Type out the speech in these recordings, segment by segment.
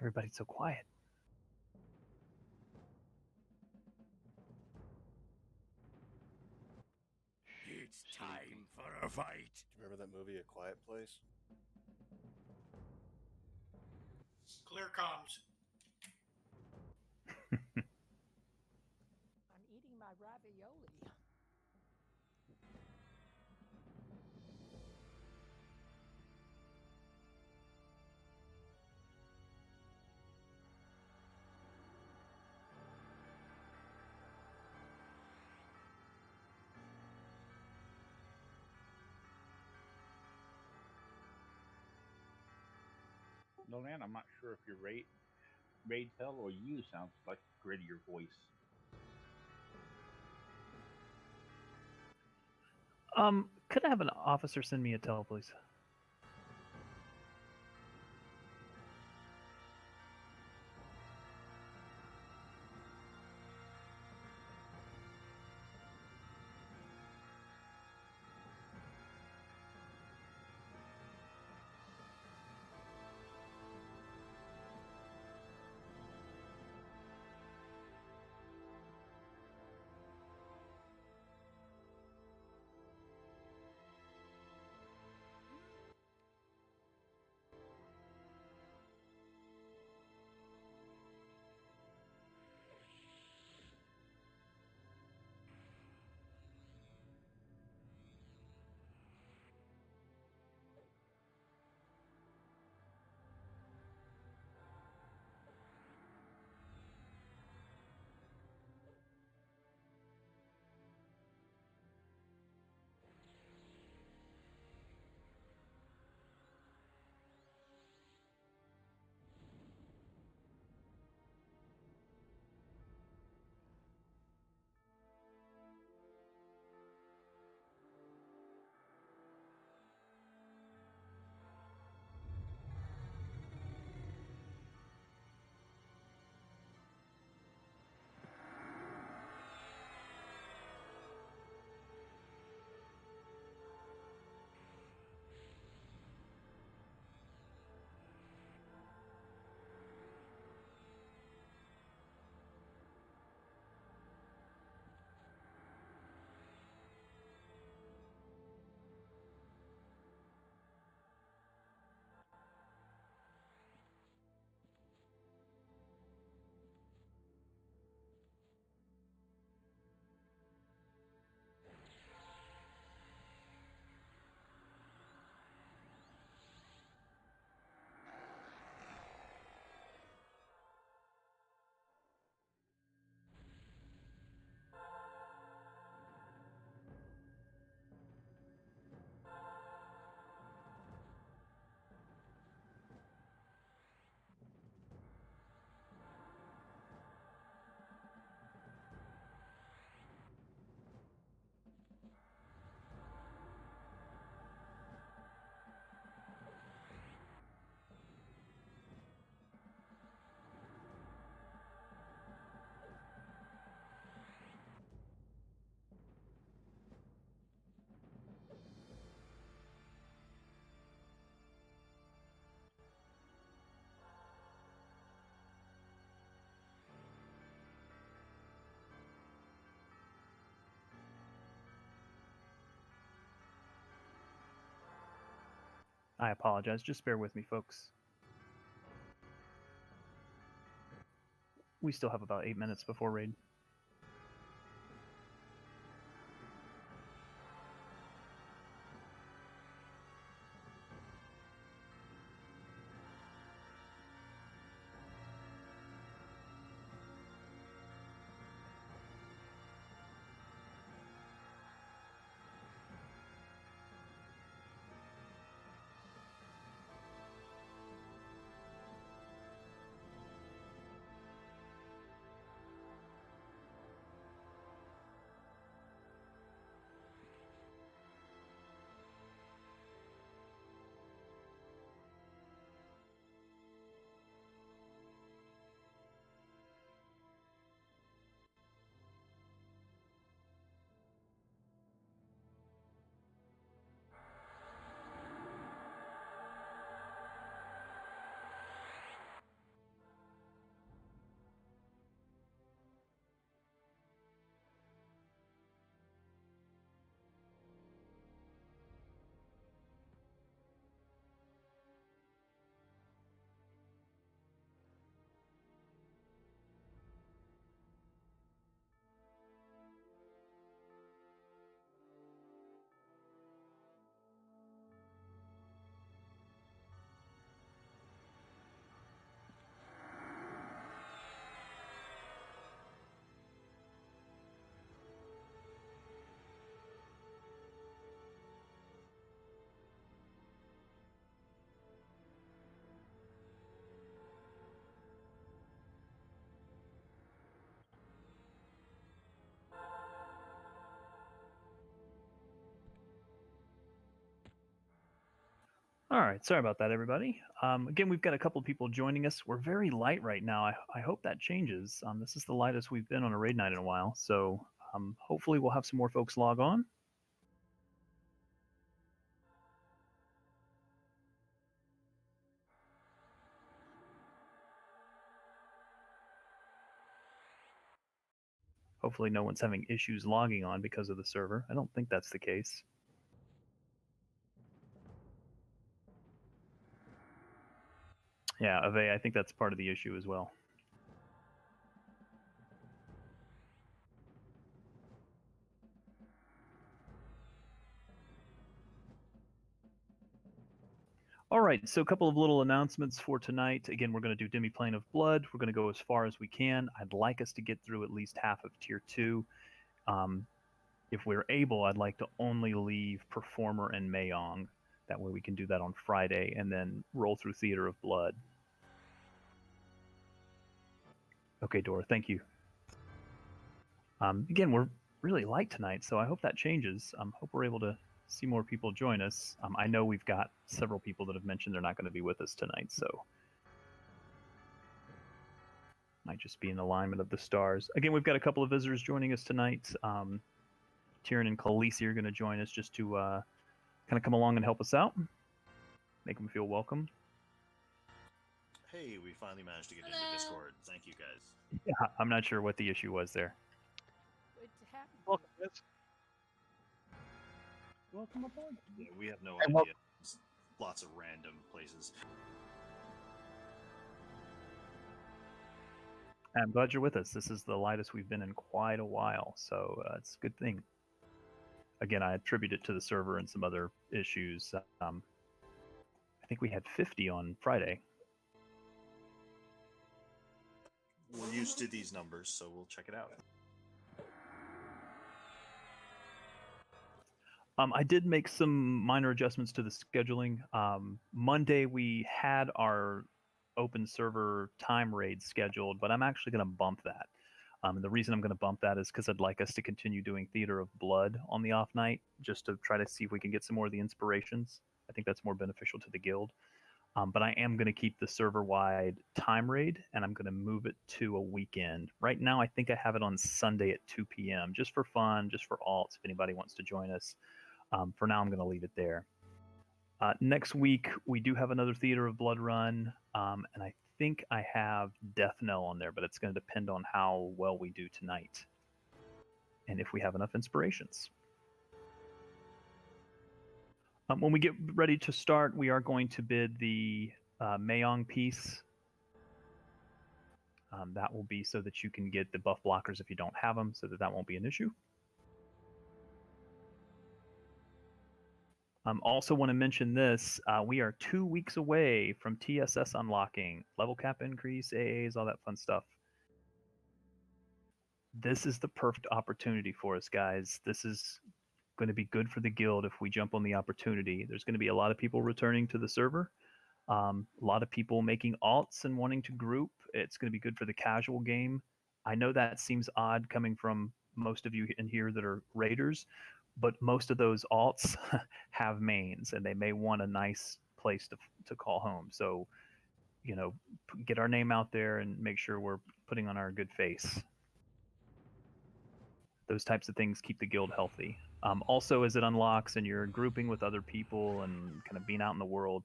Everybody's so quiet. It's time for a fight. Do you remember that movie, A Quiet Place? Clear comms. I'm eating my ravioli. Nolan, I'm not sure if you're Raytel or you sounds like a grittier voice. Could I have an officer send me a tel, please? I apologize. Just bear with me, folks. We still have about 8 minutes before raid. All right, sorry about that, everybody. Again, we've got a couple of people joining us. We're very light right now. I hope that changes. This is the lightest we've been on a raid night in a while, so hopefully we'll have some more folks log on. Hopefully no one's having issues logging on because of the server. I don't think that's the case. Yeah, Ave, I think that's part of the issue as well. All right, so a couple of little announcements for tonight. Again, we're going to do Demi Plane of Blood. We're going to go as far as we can. I'd like us to get through at least half of Tier 2. If we're able, I'd like to only leave Performer and Mayong. That way we can do that on Friday and then roll through Theater of Blood. Okay, Dora, thank you. Again, we're really light tonight, so I hope that changes. Hope we're able to see more people join us. I know we've got several people that have mentioned they're not going to be with us tonight, so might just be in alignment of the stars. Again, we've got a couple of visitors joining us tonight. Tyrion and Khaleesi are going to join us just to kind of come along and help us out, make them feel welcome. Hey, we finally managed to get into Discord. Thank you, guys. Yeah, I'm not sure what the issue was there. Good to have you. Welcome, guys. Welcome aboard. Yeah, we have no Hey, idea. well- It's lots of random places. I'm glad you're with us. This is the lightest we've been in quite a while, so it's a good thing. Again, I attribute it to the server and some other issues. I think we had 50 on Friday. We're used to these numbers, so we'll check it out. I did make some minor adjustments to the scheduling. Monday we had our open server time raid scheduled, but I'm actually going to bump that. And the reason I'm going to bump that is because I'd like us to continue doing Theater of Blood on the off night, just to try to see if we can get some more of the inspirations. I think that's more beneficial to the guild. But I am going to keep the server-wide time raid, and I'm going to move it to a weekend. Right now, I think I have it on Sunday at 2 p.m., just for fun, just for alts, if anybody wants to join us. For now, I'm going to leave it there. Next week, we do have another Theater of Blood run, and I think I have Death Knell on there, but it's going to depend on how well we do tonight and if we have enough inspirations. When we get ready to start, we are going to bid the Mayong piece. That will be so that you can get the buff blockers if you don't have them, so that won't be an issue. Also want to mention this, we are 2 weeks away from TSS unlocking, level cap increase, AAs, all that fun stuff. This is the perfect opportunity for us, guys. This is going to be good for the guild if we jump on the opportunity. There's going to be a lot of people returning to the server, a lot of people making alts and wanting to group. It's going to be good for the casual game. I know that seems odd coming from most of you in here that are raiders, but most of those alts have mains, and they may want a nice place to call home. So, you know, get our name out there and make sure we're putting on our good face. Those types of things keep the guild healthy. Also, as it unlocks and you're grouping with other people and kind of being out in the world,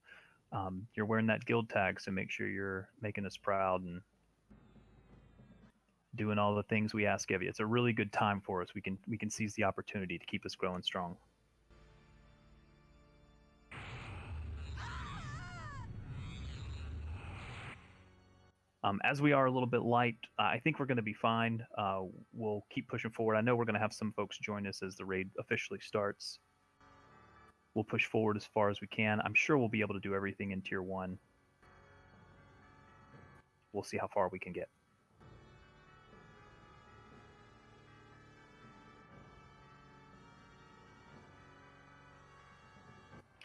you're wearing that guild tag, so make sure you're making us proud and doing all the things we ask of you. It's a really good time for us. We can seize the opportunity to keep us growing strong. As we are a little bit light, I think we're going to be fine. We'll keep pushing forward. I know we're going to have some folks join us as the raid officially starts. We'll push forward as far as we can. I'm sure we'll be able to do everything in Tier 1. We'll see how far we can get.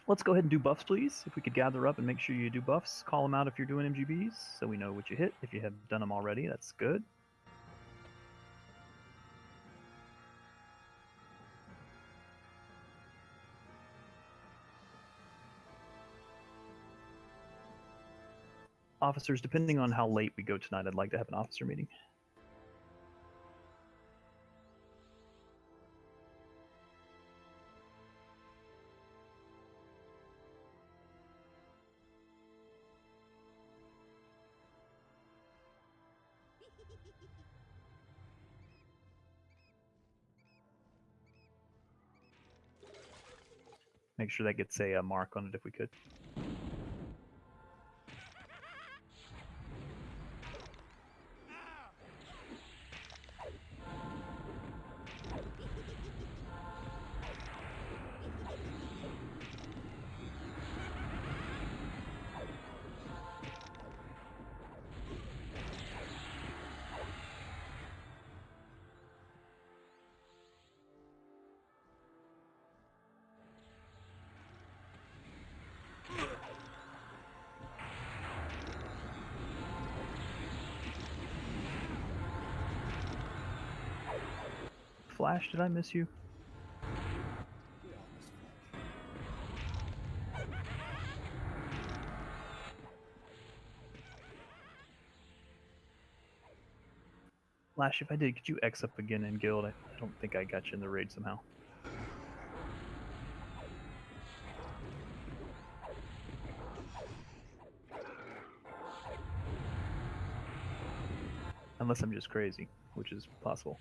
Let's go ahead and do buffs, please. If we could gather up and make sure you do buffs. Call them out if you're doing MGBs, so we know what you hit. If you have done them already, that's good. Officers, depending on how late we go tonight, I'd like to have an officer meeting. Make sure that gets a mark on it if we could. Flash, did I miss you? Yeah, Miss Flash, if I did, could you X up again in guild? I don't think I got you in the raid somehow. Unless I'm just crazy, which is possible.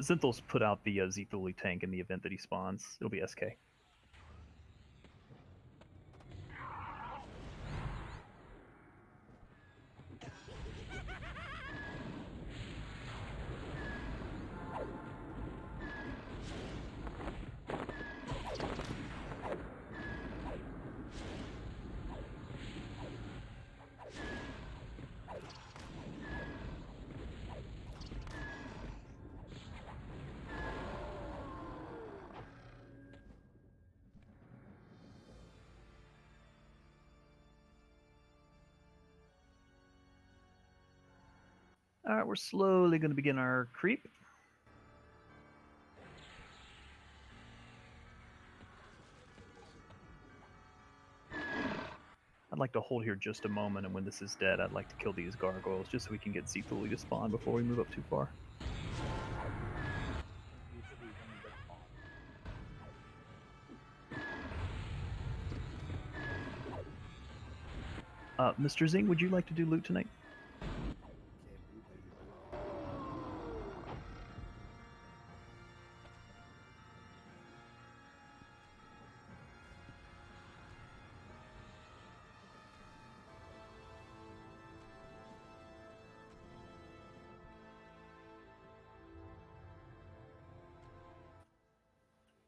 Zinthel's put out the Zethuli tank in the event that he spawns. It'll be SK. Alright, we're slowly going to begin our creep. I'd like to hold here just a moment, and when this is dead, I'd like to kill these gargoyles just so we can get Zethuli to spawn before we move up too far. Usually when you get spawned. Mr. Zing, would you like to do loot tonight? Can't do that.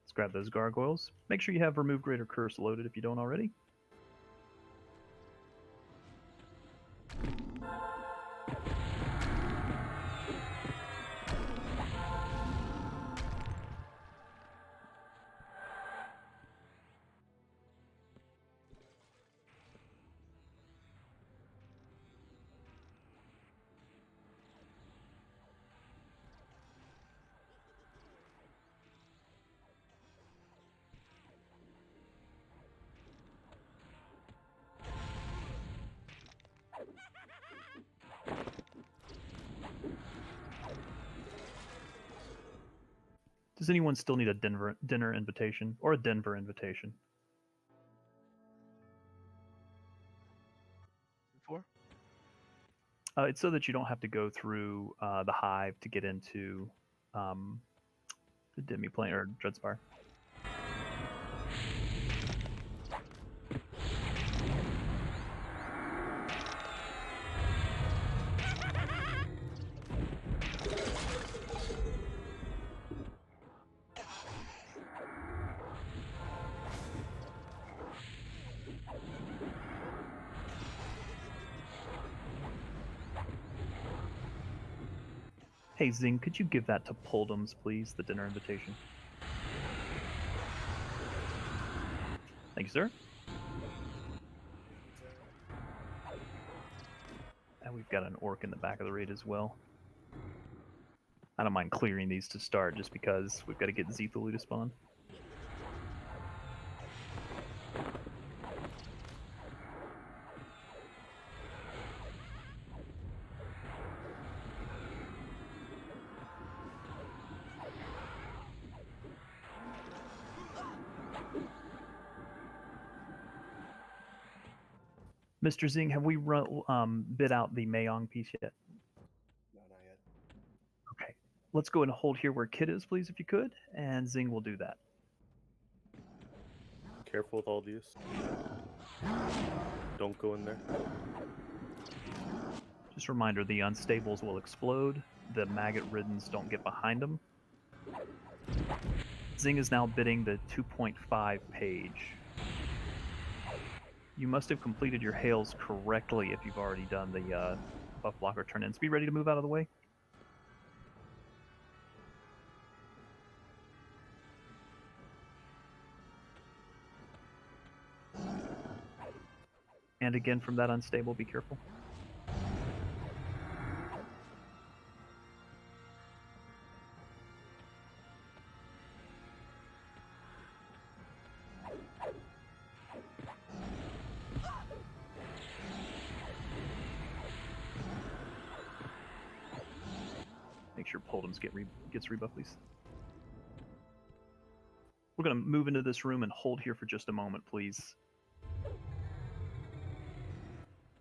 Let's grab those gargoyles. Make sure you have Remove Greater Curse loaded if you don't already. Does anyone still need a dinner invitation or a Denver invitation? For? It's so that you don't have to go through the hive to get into the Demi plane or Dreadspire. Hey Zing, could you give that to Poldums, please, the dinner invitation? Thank you, sir. And we've got an orc in the back of the raid as well. I don't mind clearing these to start just because we've got to get Zethulu to spawn. Mr. Zing, have we bid out the Mayong piece yet? No, not yet. Okay. Let's go ahead and hold here where Kit is, please, if you could, and Zing will do that. Careful with all these. Don't go in there. Just a reminder, the unstables will explode. The maggot riddens don't get behind them. Zing is now bidding the 2.5 page. You must have completed your hails correctly if you've already done the buff blocker turn-ins. Be ready to move out of the way. And again, from that unstable, be careful. Make sure Poldums gets rebuffed, please. We're going to move into this room and hold here for just a moment, please.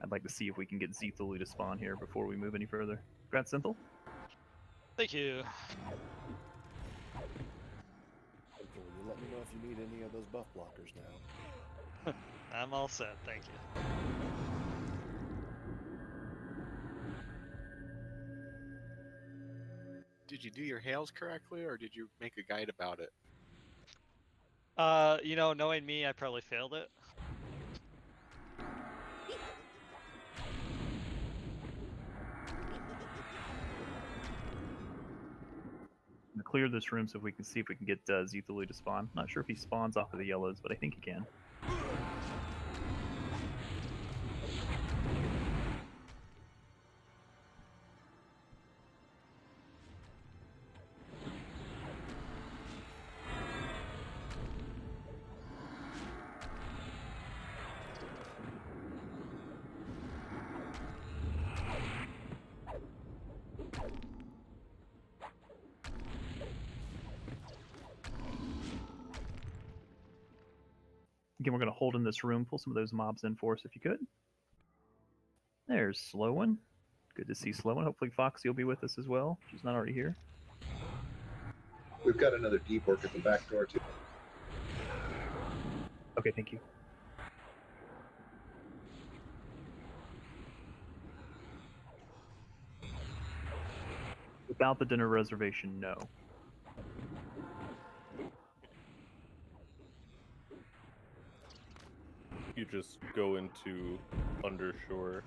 I'd like to see if we can get Zethulu to spawn here before we move any further. Grad Synthel? Thank you. Okay, will you let me know if you need any of those buff blockers now? I'm all set, thank you. Did you do your hails correctly, or did you make a guide about it? You know, knowing me, I probably failed it. I'm going to clear this room so we can see if we can get Zethulu to spawn. Not sure if he spawns off of the yellows, but I think he can. Again, we're going to hold in this room, pull some of those mobs in for us if you could. There's Slowen. Good to see Slowen. Hopefully Foxy will be with us as well. She's not already here. We've got another deep work at the back door, too. Okay, thank you. Without the dinner reservation, no. You just go into Undershore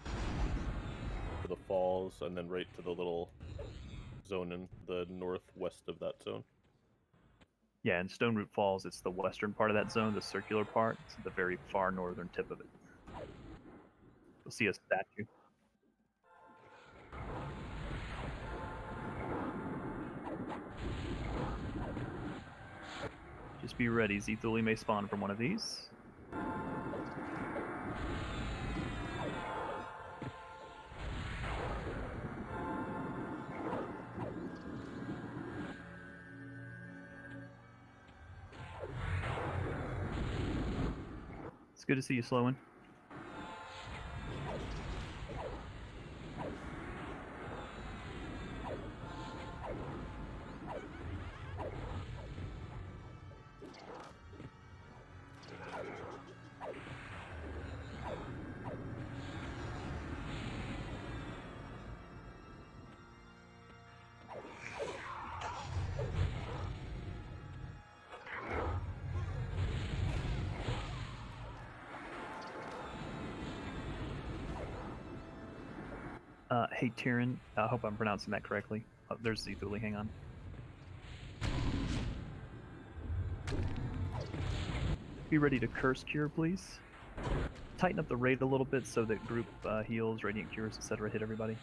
to the falls, and then right to the little zone in the northwest of that zone. Yeah, in Stone Root Falls, it's the western part of that zone, the circular part. It's the very far northern tip of it. You'll see a statue. Just be ready. Zethuli may spawn from one of these. It's good to see you, Slowen. Hey, Tyrion, I hope I'm pronouncing that correctly. Oh, there's Zethuli, hang on. Be ready to curse cure, please. Tighten up the rate a little bit so that group heals, radiant cures, etc. hit everybody.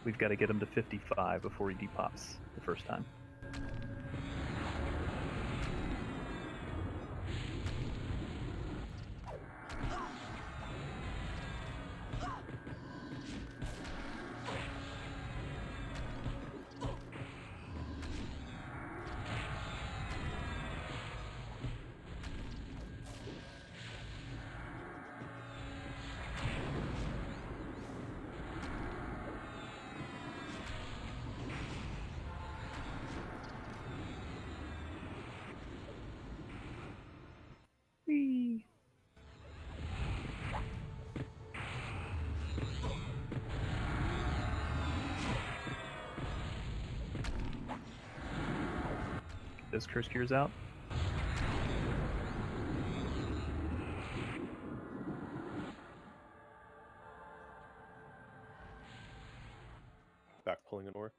We've got to get him to 55 before he depops the first time. Whee! Get those curse cures out. Back pulling an ore.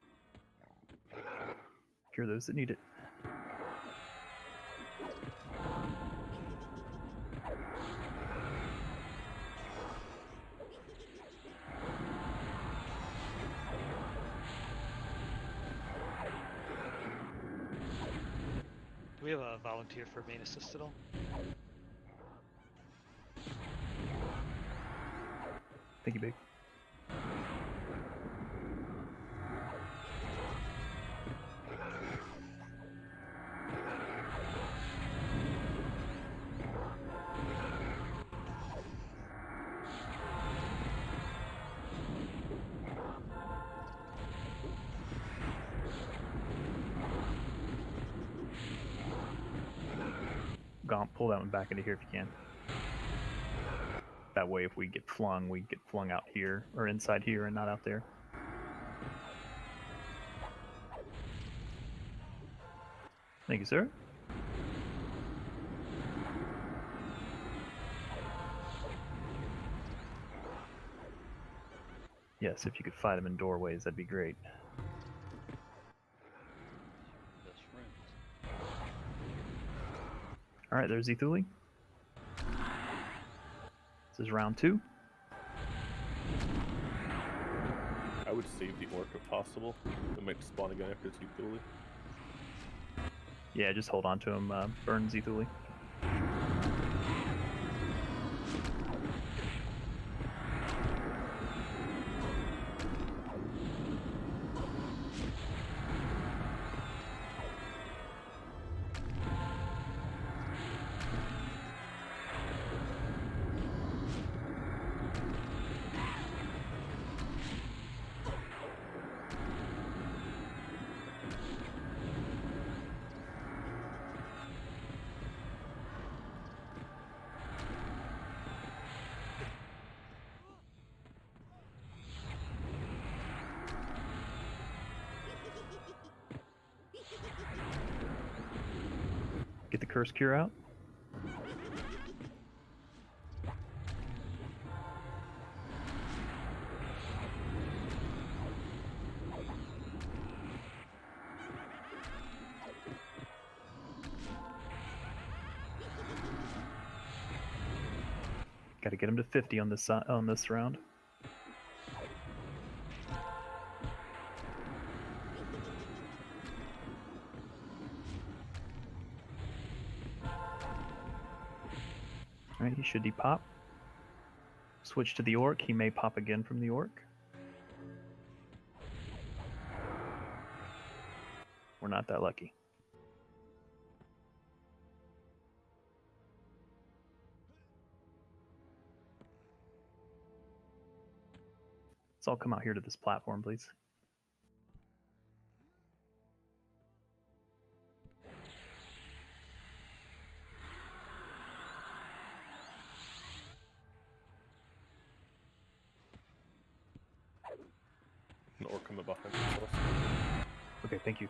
Cure those that need it. Do we have a volunteer for main assist at all? Thank you, Big. Gomp, pull that one back into here if you can. That way, if we get flung, we get flung out here, or inside here and not out there. Thank you, sir. Yes, if you could fight them in doorways, that'd be great. Best friends. Alright, there's Ethuli. This is round 2. I would save the orc if possible. It might spawn again after it's Ethuli. Yeah, just hold on to him. Burn Ethuli. Get the curse cure out. Got to get him to 50 on this round. Alright, he should depop. Switch to the orc. He may pop again from the orc. We're not that lucky. Let's all come out here to this platform, please. An orc coming behind us. Okay, thank you.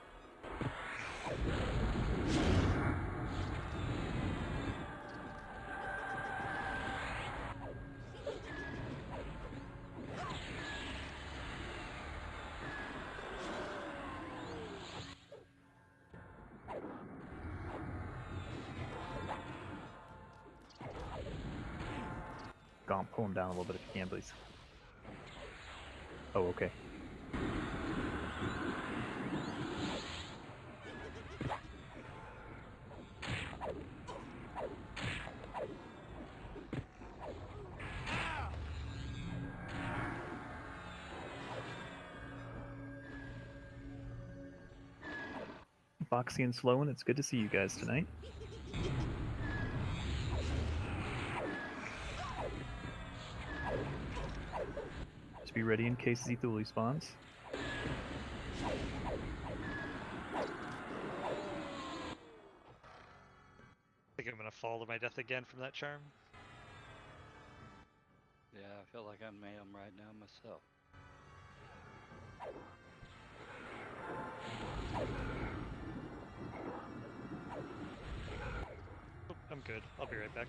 Go on, pull him down a little bit if you can, please. Oh, okay. Foxy and Sloan, it's good to see you guys tonight. Just be ready in case Zethuli spawns. I think I'm gonna fall to my death again from that charm. Yeah, I feel like I'm Mayhem right now myself. Oh, I'm good. I'll be right back.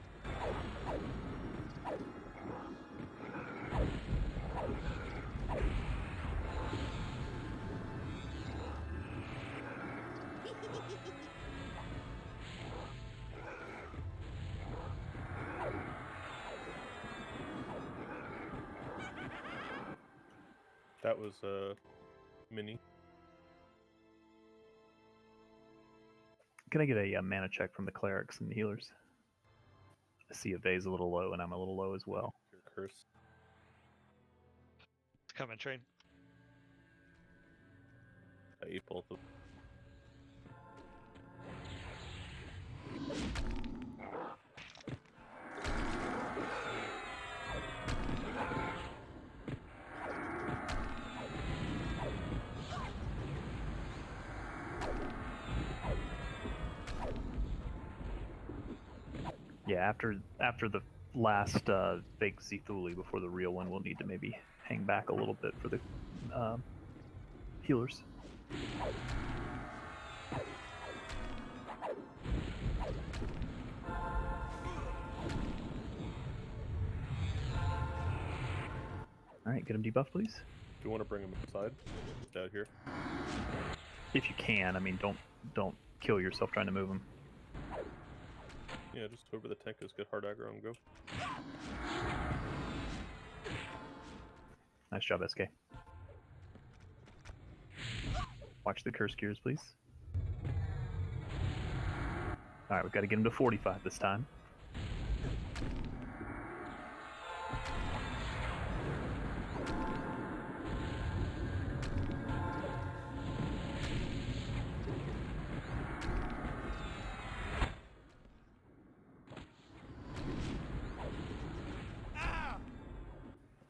That was Mini. Can I get a mana check from the clerics and the healers? I see a Vay's a little low, and I'm a little low as well. Your curse. It's coming, train. I ate both of them. Yeah, after the last fake Zethuli before the real one, we'll need to maybe hang back a little bit for the healers. All right, get him debuffed, please. Do you want to bring him inside? Just out here. If you can. I mean, don't kill yourself trying to move him. Yeah, just over the tank, just get hard aggro and go. Nice job, SK. Watch the curse gears, please. All right, we've got to get him to 45 this time.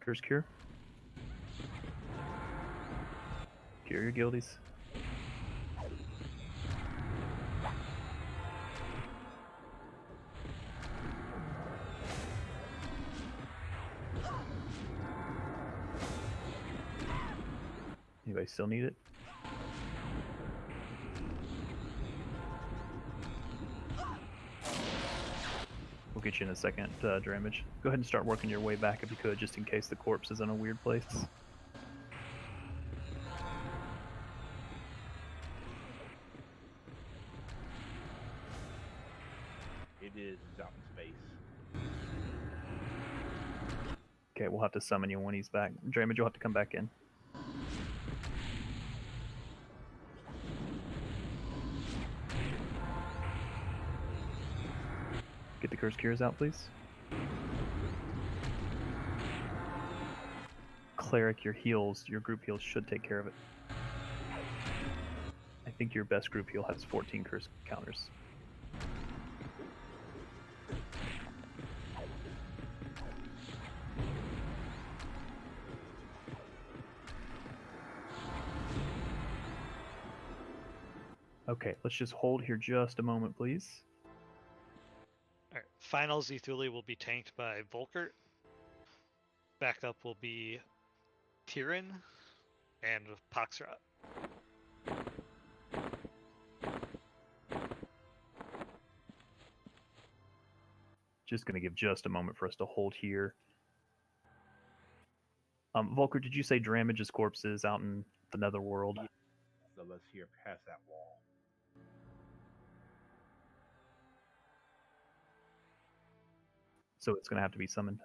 Curse cure. Cure your guildies. Anybody still need it? We'll get you in a second, Dramage. Go ahead and start working your way back if you could, just in case the corpse is in a weird place. It is out in space. Okay, we'll have to summon you when he's back. Dramage, you'll have to come back in. Get the curse cures out, please. Cleric, your heals, your group heals should take care of it. I think your best group heal has 14 curse counters. Okay, let's just hold here just a moment, please. Alright, final Zethuli will be tanked by Volkert. Backup will be Tyrion and Poxrot. Just going to give just a moment for us to hold here. Volker, did you say Dramage's corpse is out in the Netherworld? Yeah. So let's hear past that wall. So it's going to have to be summoned.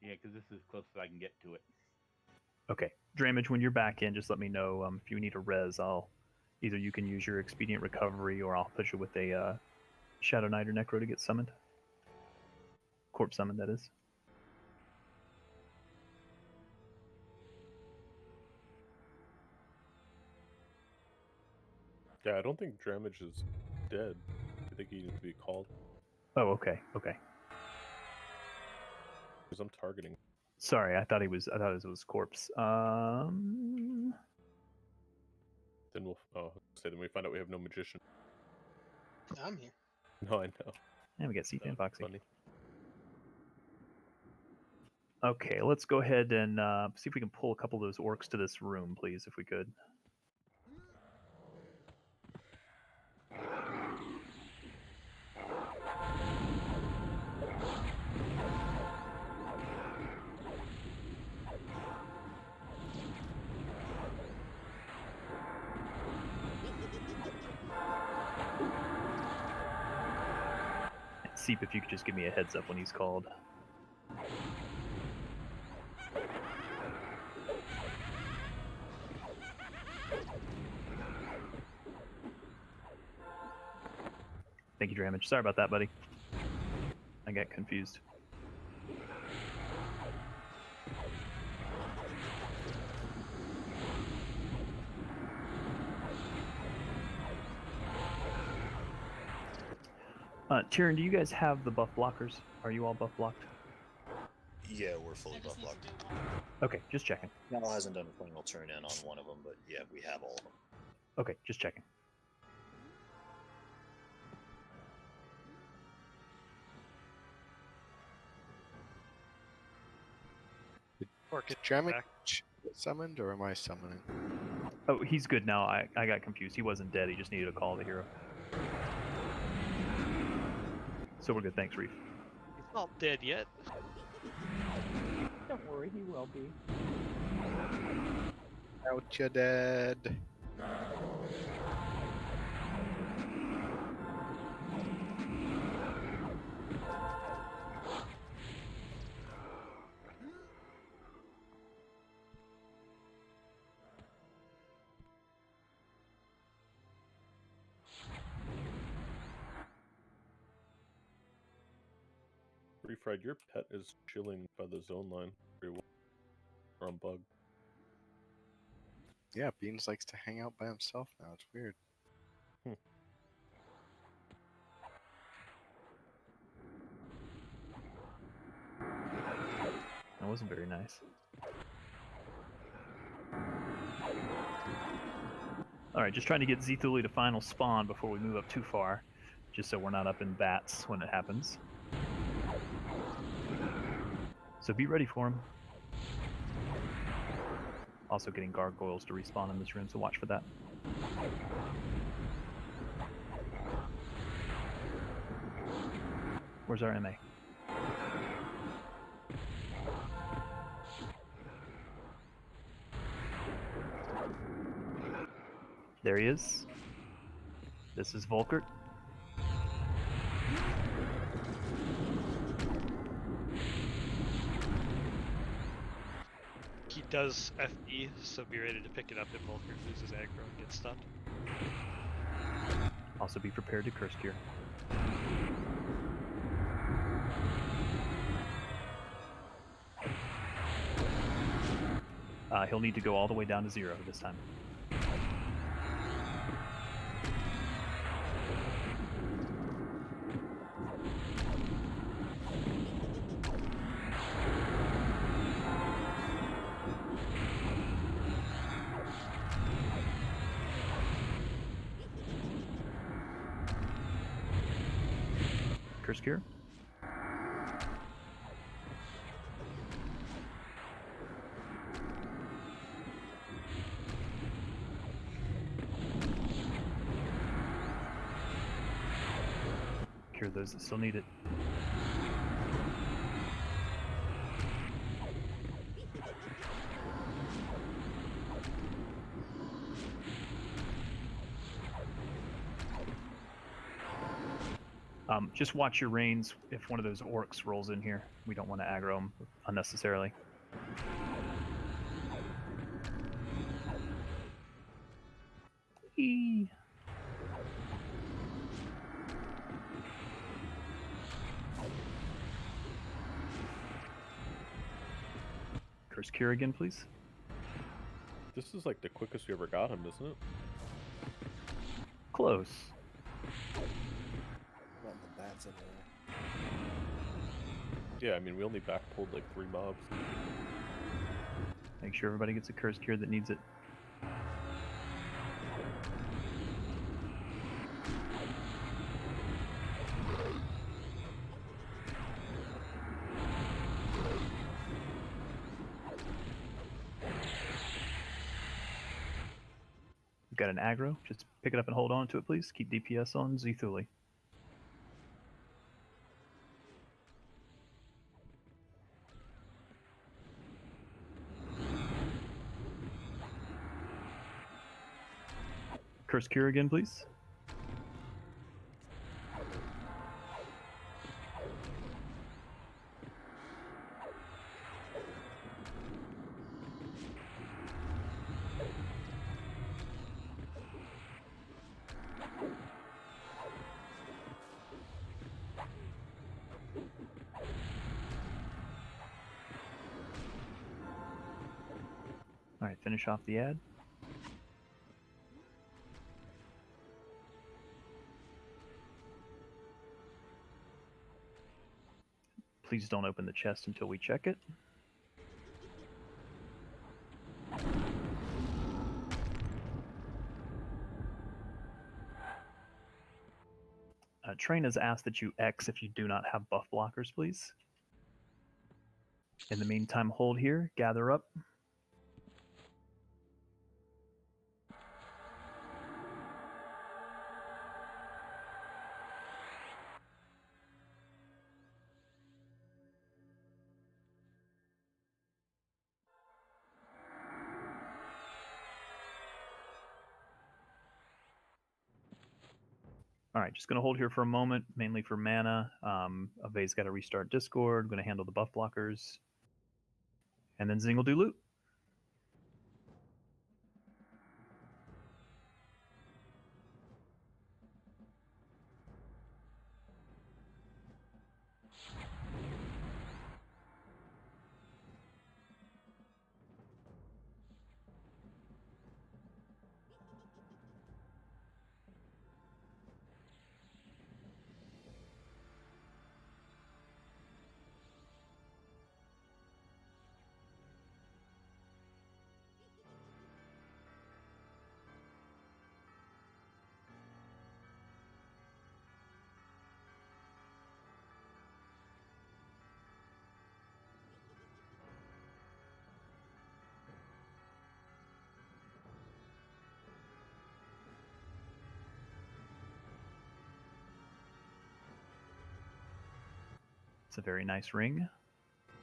Yeah, because this is as close as I can get to it. Okay. Dramage, when you're back in, just let me know. If you need a res, either you can use your expedient recovery or I'll put you with a Shadow Knight or Necro to get summoned. Corpse summoned, that is. Yeah, I don't think Dramage is dead. I think he needs to be called. Oh, okay. Okay. Because I'm targeting. Sorry, I thought it was corpse. Then we'll then we find out we have no magician. I'm here. No, I know. And we got C-Fan Foxy. Funny. Okay, let's go ahead and see if we can pull a couple of those orcs to this room, please, if we could. Seep, if you could just give me a heads up when he's called. Thank you, Dramage. Sorry about that, buddy. I got confused. Tyrion, do you guys have the buff blockers? Are you all buff blocked? Yeah, we're fully buff blocked. Okay, just checking. Mal hasn't done a thing. I'll turn in on one of them, but yeah, we have all of them. Okay, just checking. Did Dramage get summoned, or am I summoning? Oh, he's good now. I got confused. He wasn't dead. He just needed a call the hero. So we're good. Thanks, Reef. He's not dead yet. Don't worry, he will be. Out, you're dead. Refried, your pet is chilling by the zone line very well. Or on bug. Yeah, Beans likes to hang out by himself now. It's weird. That wasn't very nice. Alright, just trying to get Zethuli to final spawn before we move up too far. Just so we're not up in bats when it happens. So be ready for him. Also getting gargoyles to respawn in this room, so watch for that. Where's our MA? There he is. This is Volkert. He does FE, so be ready to pick it up if Volker loses aggro and gets stunned. Also be prepared to curse cure. He'll need to go all the way down to 0 this time. Curse cure. Cure those that still need it. Just watch your reins if one of those orcs rolls in here. We don't want to aggro them unnecessarily. Whee! Curse Cure again, please. This is like the quickest we ever got him, isn't it? Close. Letting the bats in there. Yeah, I mean, we only back pulled like 3 mobs. Make sure everybody gets a Curse Cure that needs it. We've got an aggro. Just pick it up and hold on to it, please. Keep DPS on Zethuli. Curse Cure again, please. All right, finish off the ad. Please don't open the chest until we check it. Train has asked that you X if you do not have buff blockers, please. In the meantime, hold here, gather up. All right, just going to hold here for a moment, mainly for mana. Ave's got to restart Discord. Going to handle the buff blockers. And then Zing will do loot. It's a very nice ring. I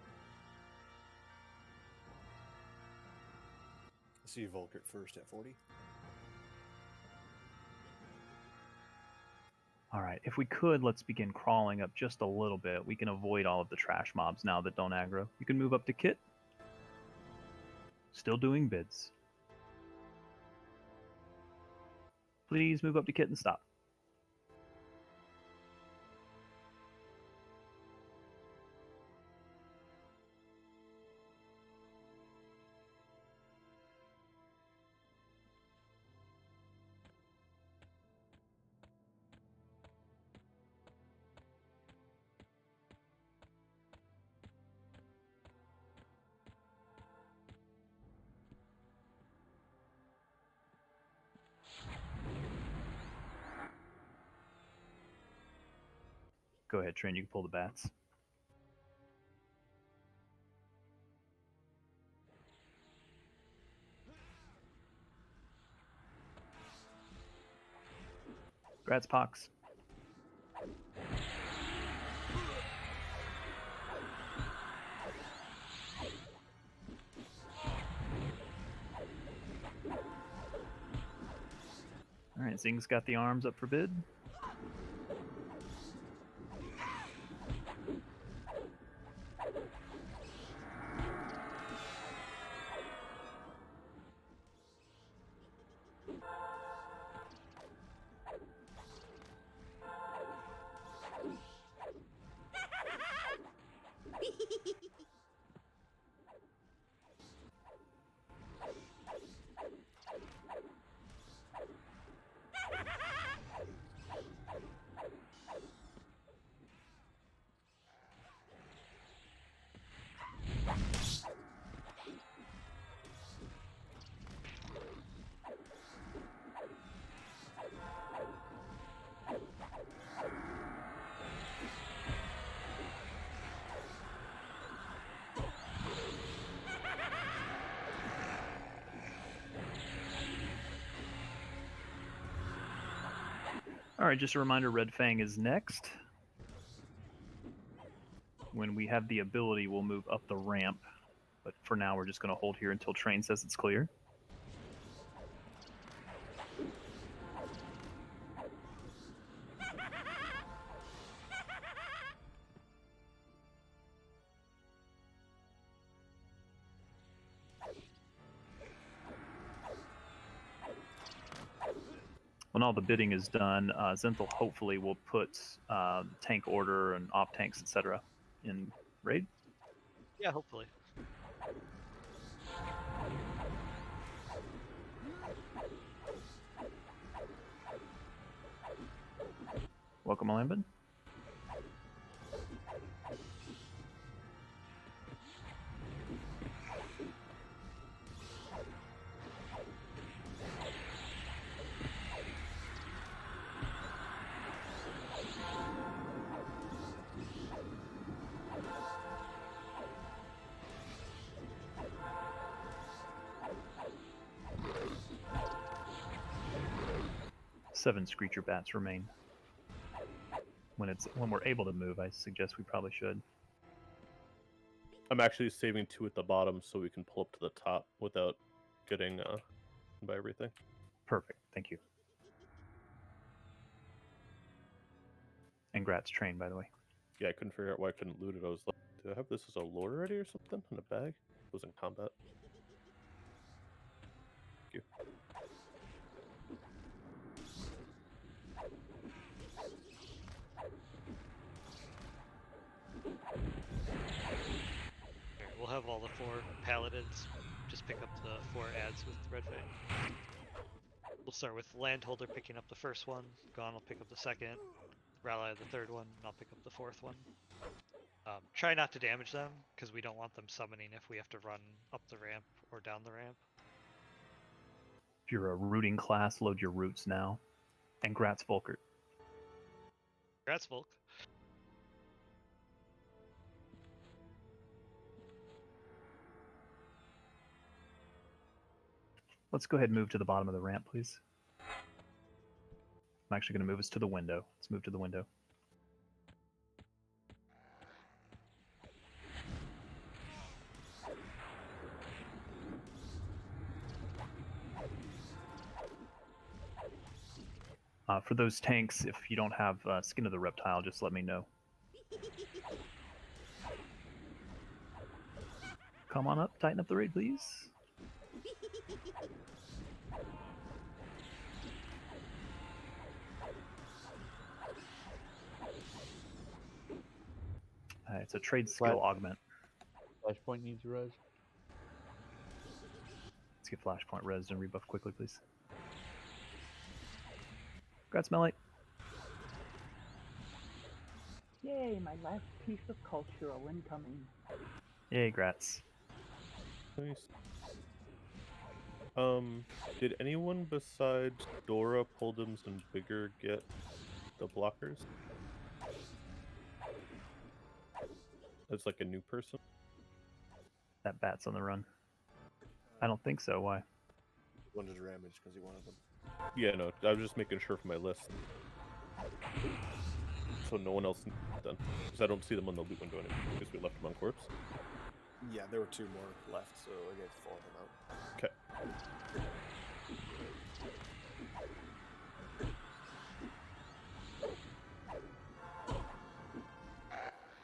see Volkert first at 40. All right, if we could, let's begin crawling up just a little bit. We can avoid all of the trash mobs now that don't aggro. You can move up to Kit. Still doing bids. Please move up to Kit and stop. Go ahead, Train. You can pull the bats. Grats, Pox. All right, Zing's got the arms up for bid. All right, just a reminder, Red Fang is next. When we have the ability, we'll move up the ramp. But for now, we're just going to hold here until train says it's clear. When all the bidding is done, Zenthal hopefully will put tank order and off tanks, etc. in raid. Yeah, hopefully. Welcome, Alambin. Seven Screecher bats remain. When we're able to move, I suggest we probably should. I'm actually saving 2 at the bottom so we can pull up to the top without getting by everything. Perfect. Thank you. And Grat's train, by the way. Yeah, I couldn't figure out why I couldn't loot it. I was like, do I have this as a lore already or something in a bag? It was in combat. Thank you. Alright, we'll have all the 4 paladins. Just pick up the 4 ads with Red Fang. We'll start with Landholder picking up the first one. Gon will pick up the second. Rally the third one, and I'll pick up the fourth one. Try not to damage them, because we don't want them summoning if we have to run up the ramp or down the ramp. If you're a rooting class, load your roots now. And Gratz Volkert. Congrats, Volk. Let's go ahead and move to the bottom of the ramp, please. I'm actually going to move us to the window. Let's move to the window. For those tanks, if you don't have Skin of the Reptile, just let me know. Come on up, tighten up the raid, please. It's a trade skill augment. Flashpoint needs res. Let's get Flashpoint res and rebuff quickly, please. Congrats, Melite. Yay, my last piece of cultural incoming. Yay, Grats. Nice. Did anyone besides Dora, Pulldoms, and Bigger get the blockers? As like a new person? That bat's on the run. I don't think so. Why? Wanted to ramage because he wanted them. Yeah, no, I was just making sure for my list. So no one else then. Because I don't see them on the loot window anymore, because we left them on corpse. Yeah, there were 2 more left, so I gave 4 of them out. Okay.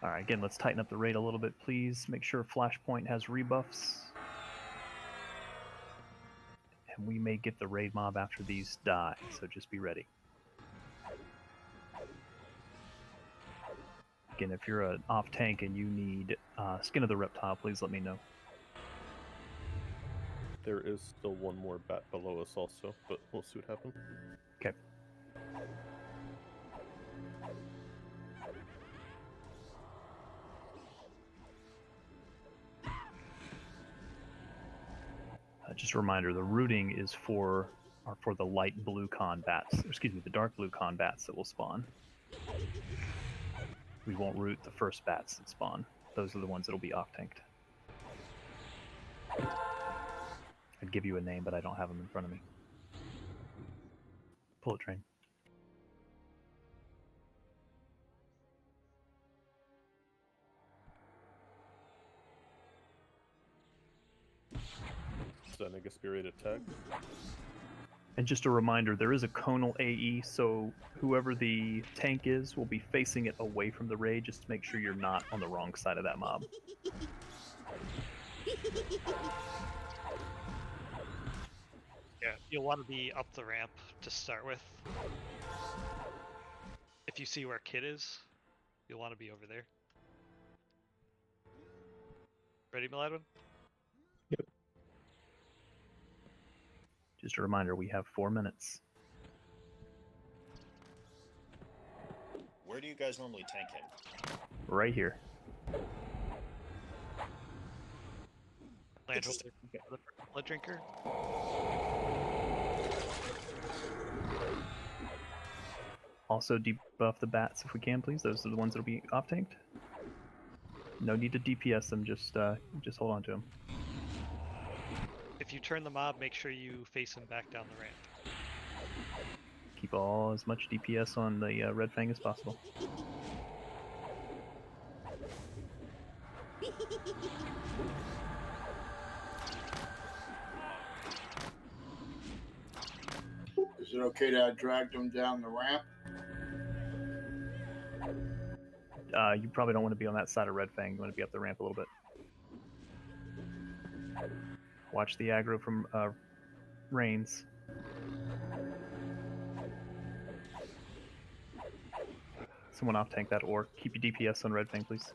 Alright, again, let's tighten up the raid a little bit, please. Make sure Flashpoint has rebuffs. And we may get the raid mob after these die, so just be ready. Again, if you're an off tank and you need Skin of the Reptile, please let me know. There is still one more bat below us also, but we'll see what happens. Okay. Just a reminder, the rooting is for the light blue con bats, excuse me, the dark blue con bats that will spawn. We won't root the first bats that spawn. Those are the ones that will be off-tanked. I'd give you a name, but I don't have them in front of me. Pull it, train. sending a spirit attack. And just a reminder, there is a conal AE, so whoever the tank is will be facing it away from the raid, just to make sure you're not on the wrong side of that mob. Yeah, you'll want to be up the ramp to start with. If you see where Kid is, you'll want to be over there. Ready, Maladwin? Just a reminder, we have 4 minutes. Where do you guys normally tank him? Right here. Landholder, the blood drinker. Also debuff the bats if we can, please. Those are the ones that'll be off tanked. No need to DPS them, just hold on to them. If you turn the mob, make sure you face him back down the ramp. Keep as much DPS on the Red Fang as possible. Is it okay that I dragged him down the ramp? You probably don't want to be on that side of Red Fang. You want to be up the ramp a little bit. Watch the aggro from Reigns. Someone off tank that orc. Keep your DPS on Red Fang, please.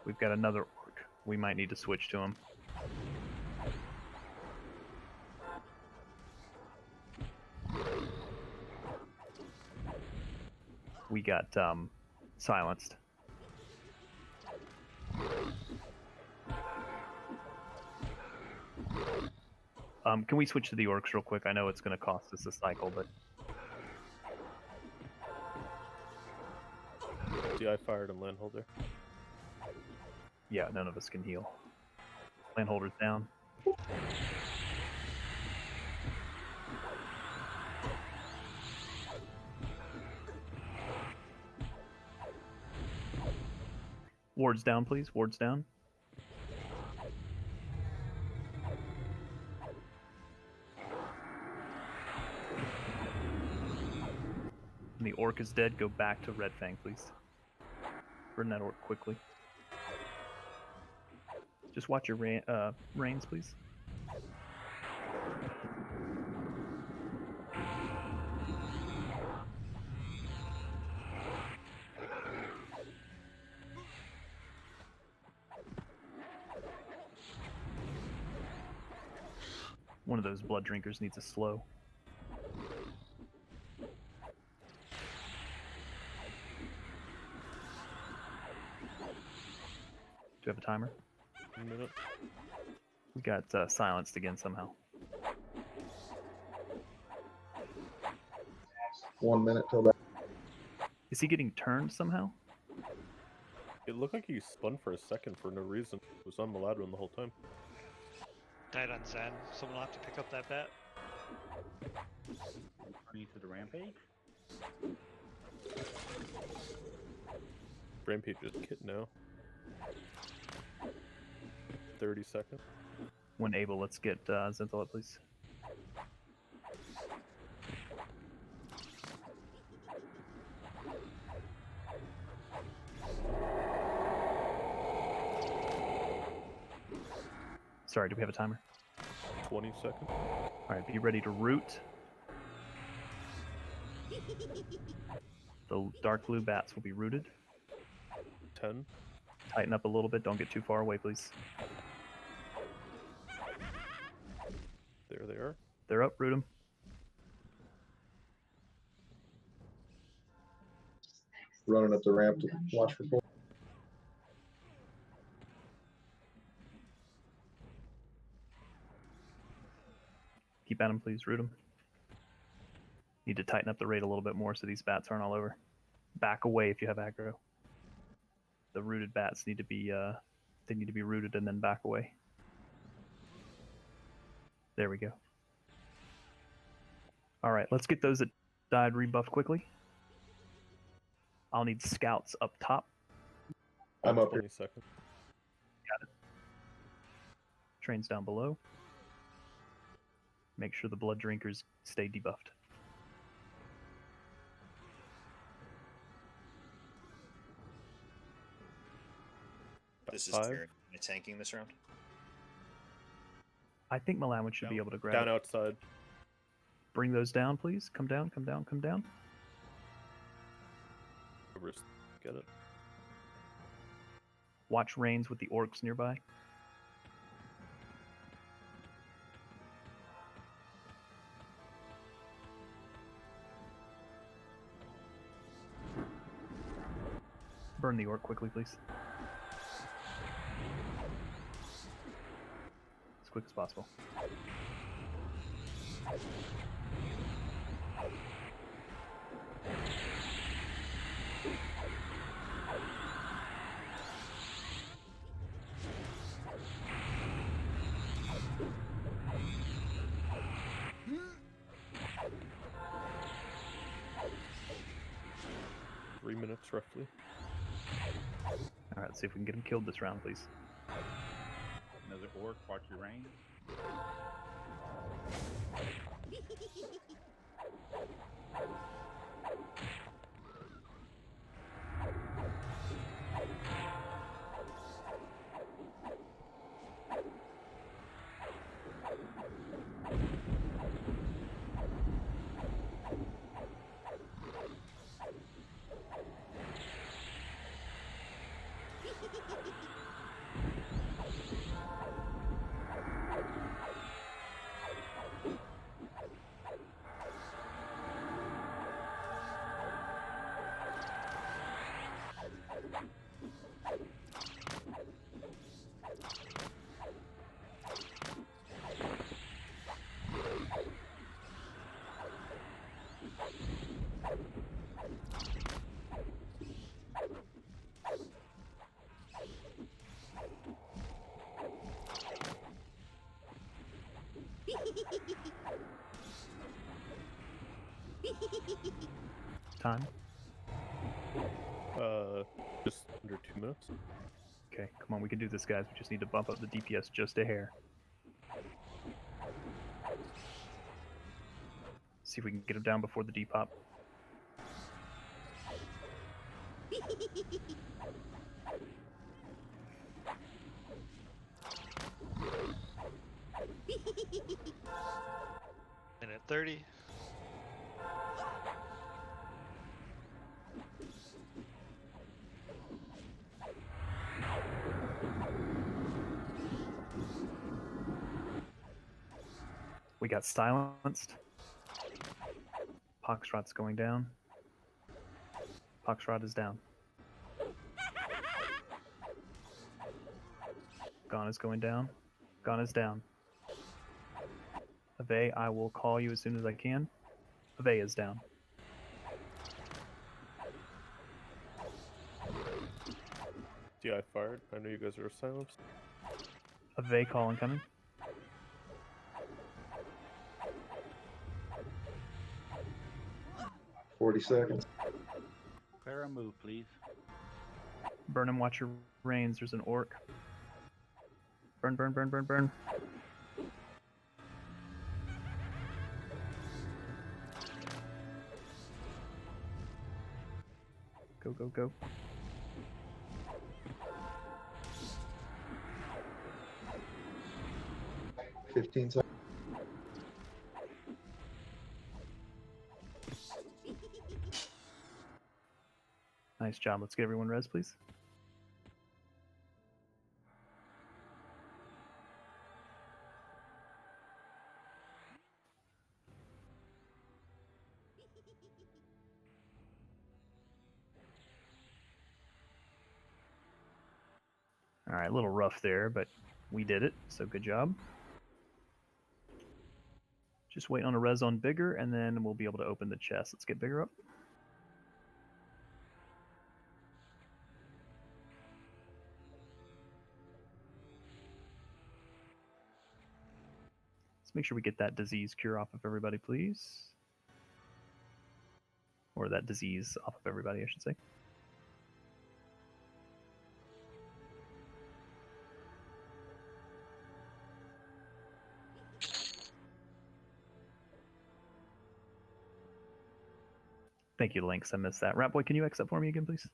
We've got another orc. We might need to switch to him. We got silenced. Can we switch to the orcs real quick? I know it's going to cost us a cycle, but... DI fired on Landholder. Yeah, none of us can heal. Landholder's down. Wards down, please. Wards down. When the orc is dead, go back to Red Fang, please. Burn that orc quickly. Just watch your reins, please. One of those blood drinkers needs a slow. Do you have a timer? A minute. We got silenced again somehow. 1 minute till that. Is he getting turned somehow? It looked like he spun for a second for no reason. It was on Maladwin the whole time. Died on Zen. Someone will have to pick up that bat. Running to the rampage? Rampage is kit now. 30 seconds. When able, let's get Zenthal, please. Sorry, do we have a timer? 20 seconds. Alright, be ready to root. The dark blue bats will be rooted. 10. Tighten up a little bit, don't get too far away, please. There they are. They're up, root them. Running up the ramp to watch for bull. Keep at them, please, root them. Need to tighten up the rate a little bit more so these bats aren't all over. Back away if you have aggro. The rooted bats need to be they need to be rooted and then back away. There we go. Alright, let's get those that died rebuffed quickly. I'll need scouts up top. I'm up here. 20 seconds. Trains down below. Make sure the blood drinkers stay debuffed. This is 5. Kieran. Am I tanking this round? I think Malawin should be able to grab Down it. outside. Bring those down, please. Come down, come down, come down. Get it. Watch Reigns with the orcs nearby. Burn the orc quickly, please. As quick as possible. Minutes roughly. Alright, let's see if we can get him killed this round, please. Another orc, watch your range. Time? Just under 2 minutes. Okay, come on, we can do this, guys. We just need to bump up the DPS just a hair. See if we can get him down before the depop. Minute 30. We got silenced. Poxrot's going down. Poxrot is down. Gon is going down. Gon is down. Ave, I will call you as soon as I can. Ave is down. DI fired. I know you guys are silenced. Ave call incoming. $40. Clara, move, please. Burn him, watch your reins. There's an orc. Burn, burn, burn, burn, burn. Go, go, go. $15. Nice job. Let's get everyone res, please. All right, a little rough there, but we did it, so good job. Just wait on a res on Bigger, and then we'll be able to open the chest. Let's get Bigger up. Let's make sure we get that disease cure off of everybody, please. Or that disease off of everybody, I should say. Thank you, Lynx. I missed that. Ratboy, can you exit for me again, please?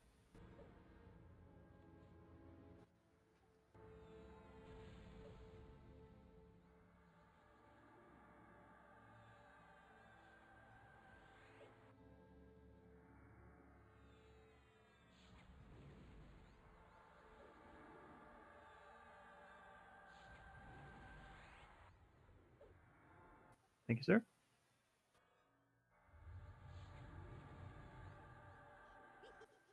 Thank you, sir.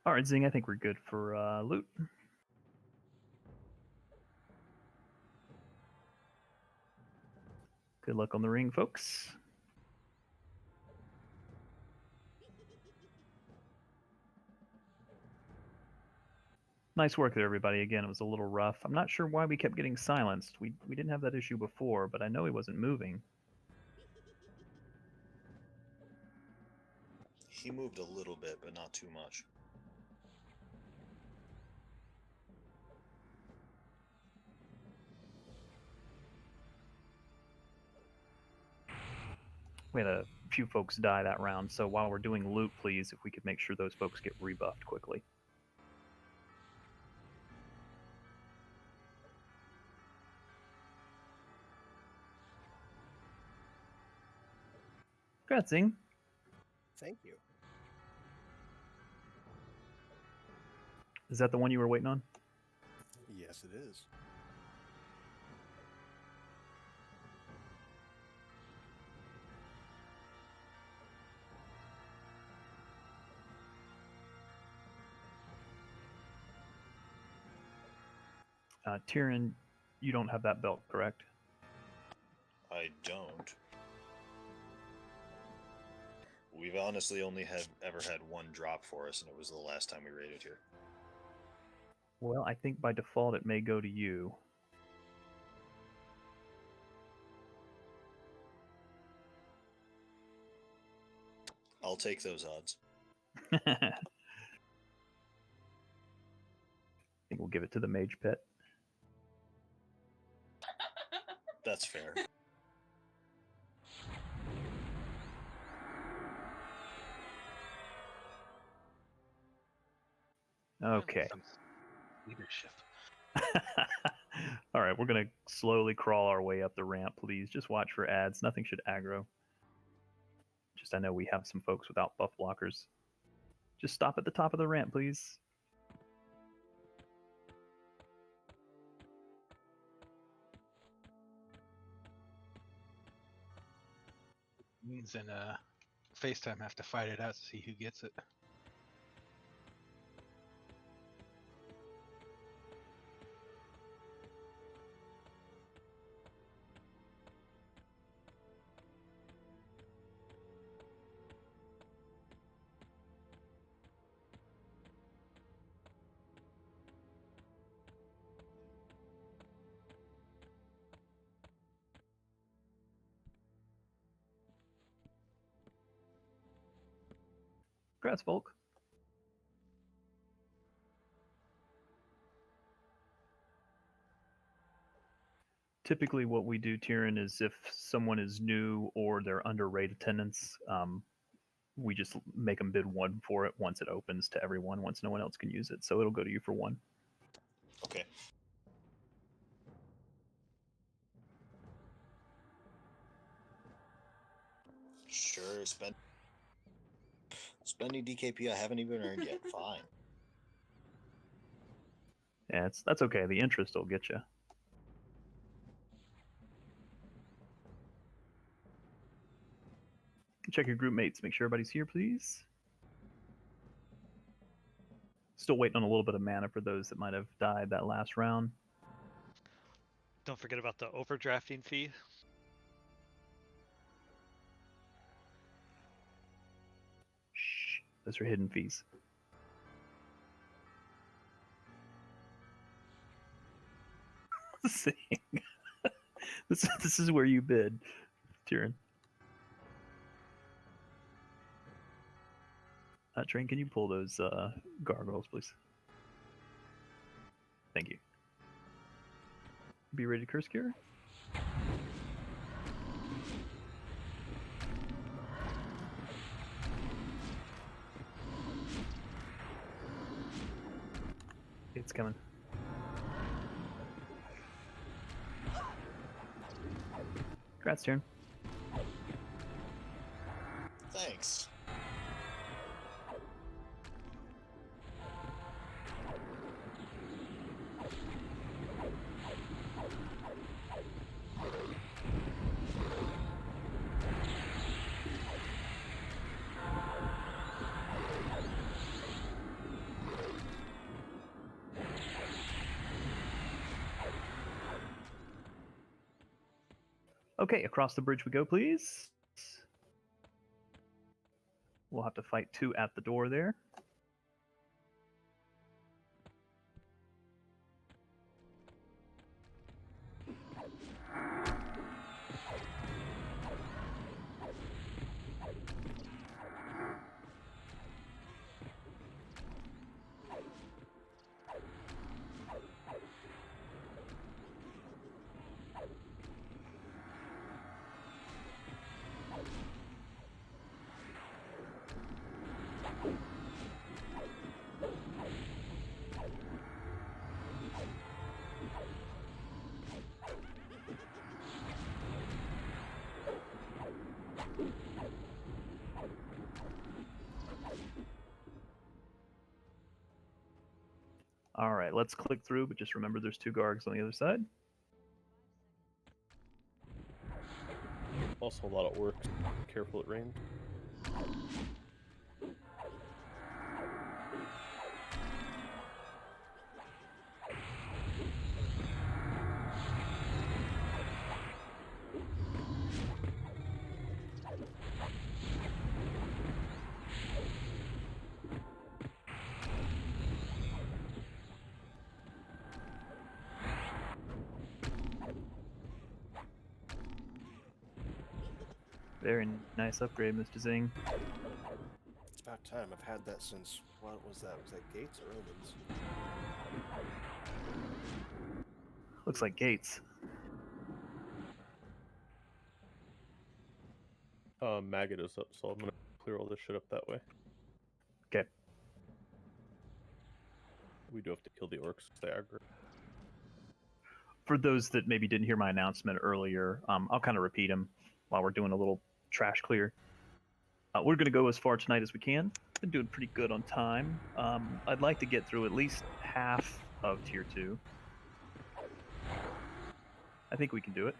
All right, Zing, I think we're good for loot. Good luck on the ring, folks. Nice work there, everybody. Again, it was a little rough. I'm not sure why we kept getting silenced. We didn't have that issue before, but I know he wasn't moving. He moved a little bit, but not too much. We had a few folks die that round, so while we're doing loot, please, if we could make sure those folks get rebuffed quickly. Congrats, Zing. Thank you. Is that the one you were waiting on? Yes, it is. Tyrion, you don't have that belt, correct? I don't. We've honestly only ever had one drop for us, and it was the last time we raided here. Well, I think by default it may go to you. I'll take those odds. I think we'll give it to the mage pit. That's fair. Okay. Leadership. All right, we're going to slowly crawl our way up the ramp, please. Just watch for ads. Nothing should aggro. Just I know we have some folks without buff blockers. Just stop at the top of the ramp, please. Means and FaceTime have to fight it out to see who gets it. Congrats, Volk. Typically what we do, Tyrion, is if someone is new or they're under raid attendance, we just make them bid 1 for it once it opens to everyone, once no one else can use it. So it'll go to you for 1. Okay. Sure, spending DKP I haven't even earned yet. Fine. Yeah, that's okay. The interest will get you. Check your group mates. Make sure everybody's here, please. Still waiting on a little bit of mana for those that might have died that last round. Don't forget about the overdrafting fee. Shh. Those are hidden fees. This is where you bid, Tyrion. Train, can you pull those gargoyles, please? Thank you. Be ready to curse cure. It's coming. Congrats, Tyrion. Thanks. Okay, across the bridge we go, please. We'll have to fight 2 at the door there. All right, let's click through, but just remember there's 2 Gargs on the other side. Also a lot of orcs. Careful, it rains. Very nice upgrade, Mr. Zing. It's about time. I've had that since, what was that? Was that Gates or Omens? Looks like Gates. Maggot is up, so I'm gonna clear all this shit up that way. Okay. We do have to kill the orcs if they aggro. For those that maybe didn't hear my announcement earlier, I'll kind of repeat them while we're doing a little trash clear. We're going to go as far tonight as we can. Been doing pretty good on time. I'd like to get through at least half of Tier 2. I think we can do it.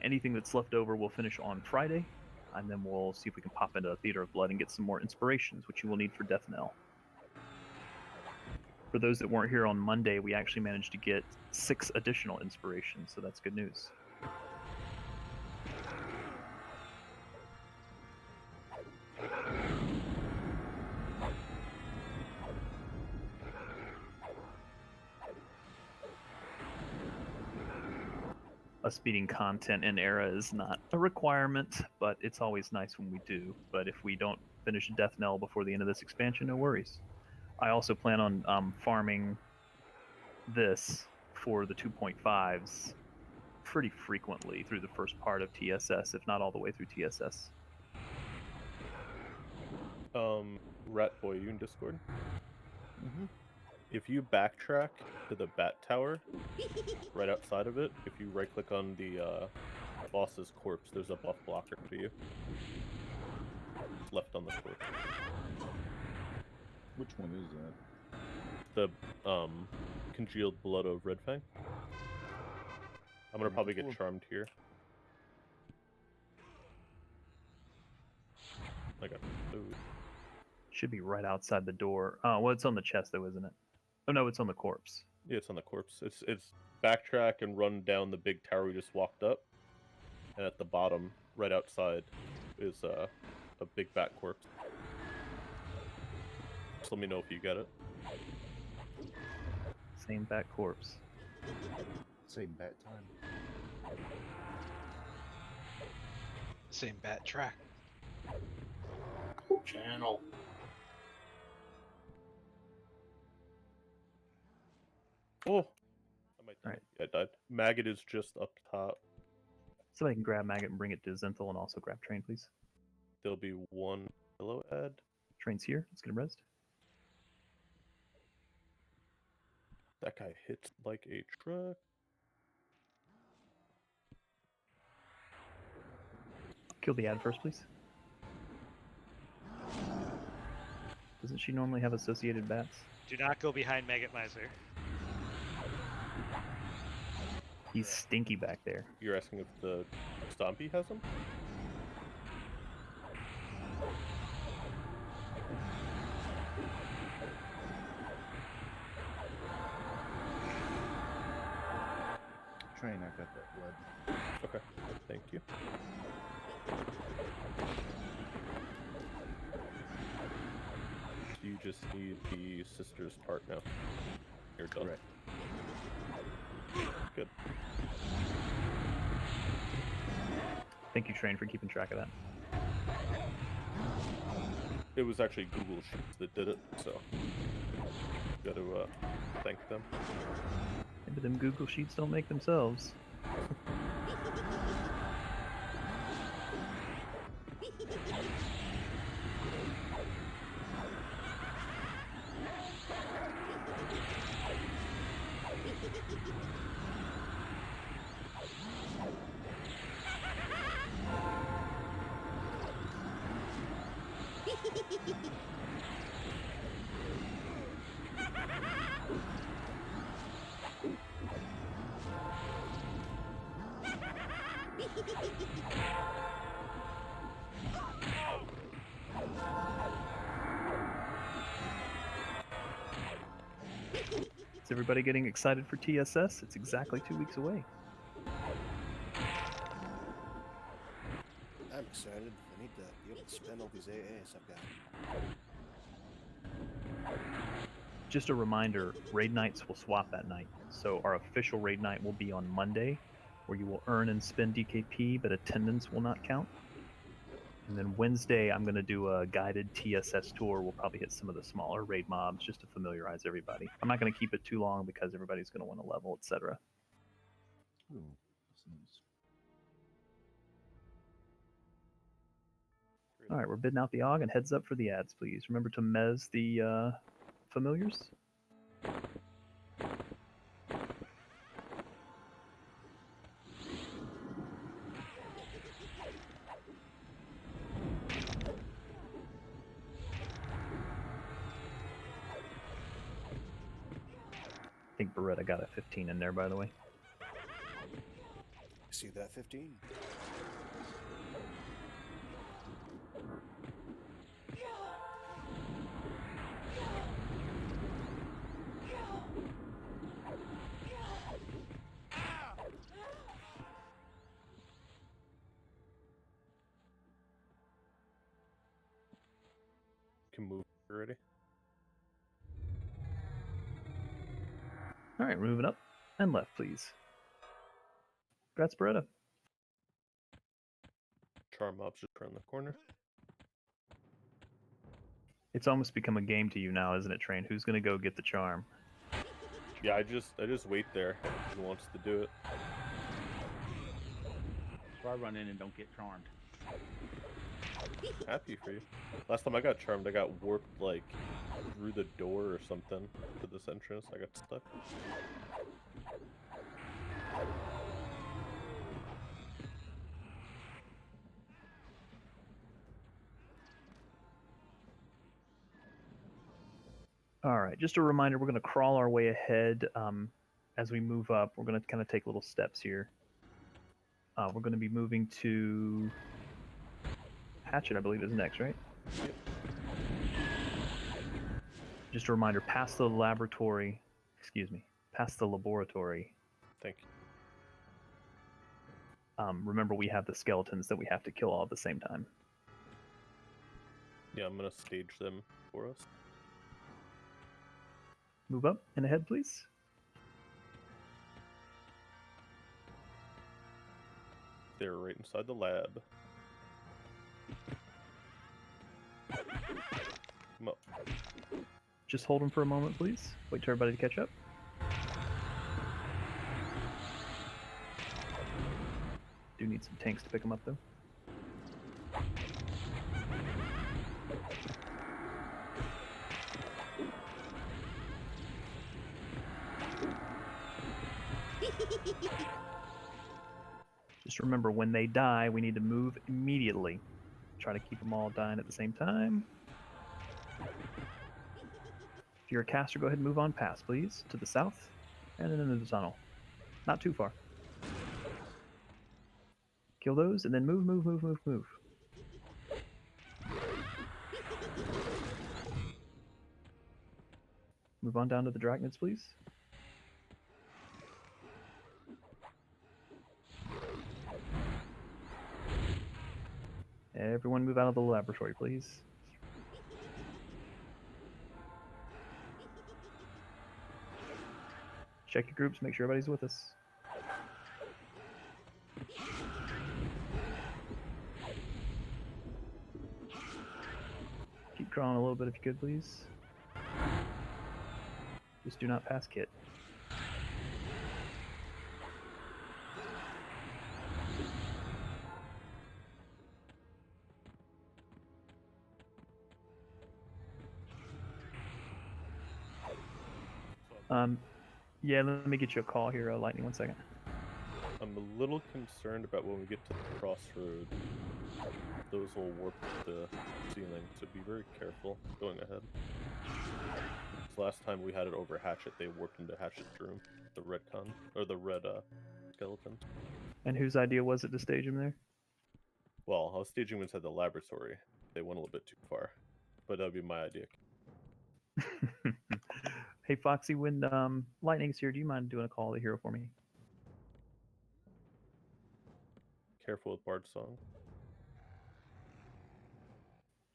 Anything that's left over we'll finish on Friday, and then we'll see if we can pop into Theater of Blood and get some more inspirations, which you will need for Death Knell. For those that weren't here on Monday, we actually managed to get 6 additional inspirations, so that's good news. Us beating content in Era is not a requirement, but it's always nice when we do. But if we don't finish Death Knell before the end of this expansion, no worries. I also plan on farming this for the 2.5s pretty frequently through the first part of TSS, if not all the way through TSS. Rat Boy, you in Discord? Mm-hmm. If you backtrack to the Bat Tower, right outside of it, if you right-click on the boss's corpse, there's a buff blocker for you. Left on the corpse. Which one is that? The congealed blood of Red Fang. I'm gonna probably get charmed here. I got food. Should be right outside the door. Oh, well, it's on the chest though, isn't it? Oh no, it's on the corpse. Yeah, it's on the corpse. It's backtrack and run down the big tower we just walked up, and at the bottom, right outside, is a big bat corpse. Just let me know if you get it. Same bat corpse. Same bat time. Same bat track. Channel. Oh! I might die. Alright. Yeah, I died. Maggot is just up top. Somebody can grab Maggot and bring it to Zenthal and also grab Train, please. There'll be 1 pillow ad. Train's here. Let's get him rezzed. That guy hits like a truck. Kill the ad first, please. Doesn't she normally have associated bats? Do not go behind Maggot Miser. He's stinky back there. You're asking if the Stompy has him? Train, I got that blood. Okay, thank you. You just need the sister's part now. You're done. Correct. Good. Thank you, Train, for keeping track of that. It was actually Google Sheets that did it, so got to thank them. Yeah, but them Google Sheets don't make themselves. Is everybody getting excited for TSS? It's exactly 2 weeks away. I'm excited. I need to be able to spend all these AAs I've got. Just a reminder, raid nights will swap that night. So our official raid night will be on Monday, where you will earn and spend DKP, but attendance will not count. And then Wednesday, I'm going to do a guided TSS tour. We'll probably hit some of the smaller raid mobs just to familiarize everybody. I'm not going to keep it too long because everybody's going to want to level, etc. Ooh, that's nice. All right, we're bidding out the AUG, and heads up for the ads, please. Remember to mez the familiars. I think Beretta got a 15 in there, by the way. See that 15? Can move already. All right, moving up and left, please. Congrats, Beretta. Charm mobs just around the corner. It's almost become a game to you now, isn't it, Train? Who's going to go get the charm? Yeah, I just wait there. Who wants to do it? So I run in and don't get charmed. Happy for you. Last time I got charmed, I got warped like through the door or something to this entrance. I got stuck. All right, just a reminder, we're going to crawl our way ahead as we move up. We're going to kind of take little steps here. We're going to be moving to Hatchet, I believe, is next, right? Yep. Just a reminder, past the laboratory, past the laboratory. Thank you. Remember, we have the skeletons that we have to kill all at the same time. Yeah, I'm gonna stage them for us. Move up and ahead, please. They're right inside the lab. Come up. Just hold them for a moment, please. Wait for everybody to catch up. Do need some tanks to pick them up, though. Just remember, when they die, we need to move immediately. Try to keep them all dying at the same time. If you're a caster, go ahead and move on past, please, to the south, and then into the tunnel. Not too far. Kill those, and then move, move, move, move, move. Move on down to the Dragonids, please. Everyone move out of the laboratory, please. Check your groups, make sure everybody's with us. Keep crawling a little bit if you could, please. Just do not pass kit. Yeah, let me get you a call here, Lightning, 1 second. I'm a little concerned about when we get to the crossroad. Those will warp the ceiling, so be very careful going ahead. Last time we had it over Hatchet, they warped into Hatchet's room, the red skeleton. And whose idea was it to stage him there? Well, I was staging him inside the laboratory. They went a little bit too far, but that would be my idea. Hey, Foxy, when Lightning's here, do you mind doing a call to hero for me? Careful with Bard's song.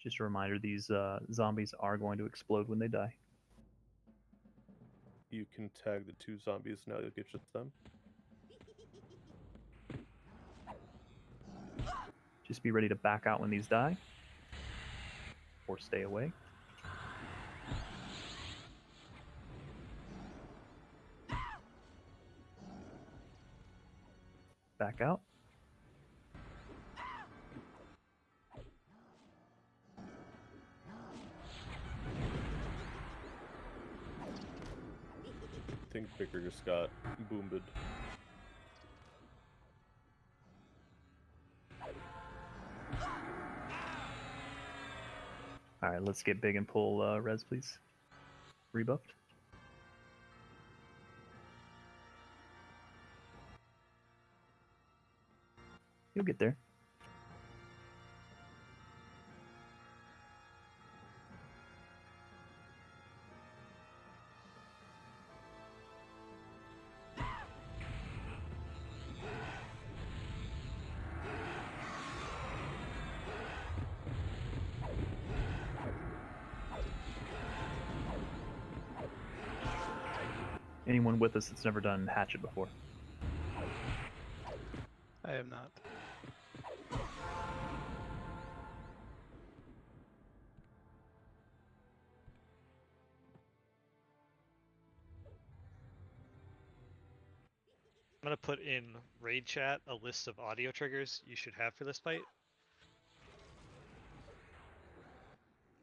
Just a reminder, these zombies are going to explode when they die. You can tag the 2 zombies, now you'll get just them. Just be ready to back out when these die. Or stay away. Back out. I think Vicar just got boomed. Alright, let's get big and pull res, please. Rebuffed. You'll get there. Anyone with us that's never done Hatchet before? I am not. I'm gonna put in raid chat a list of audio triggers you should have for this fight.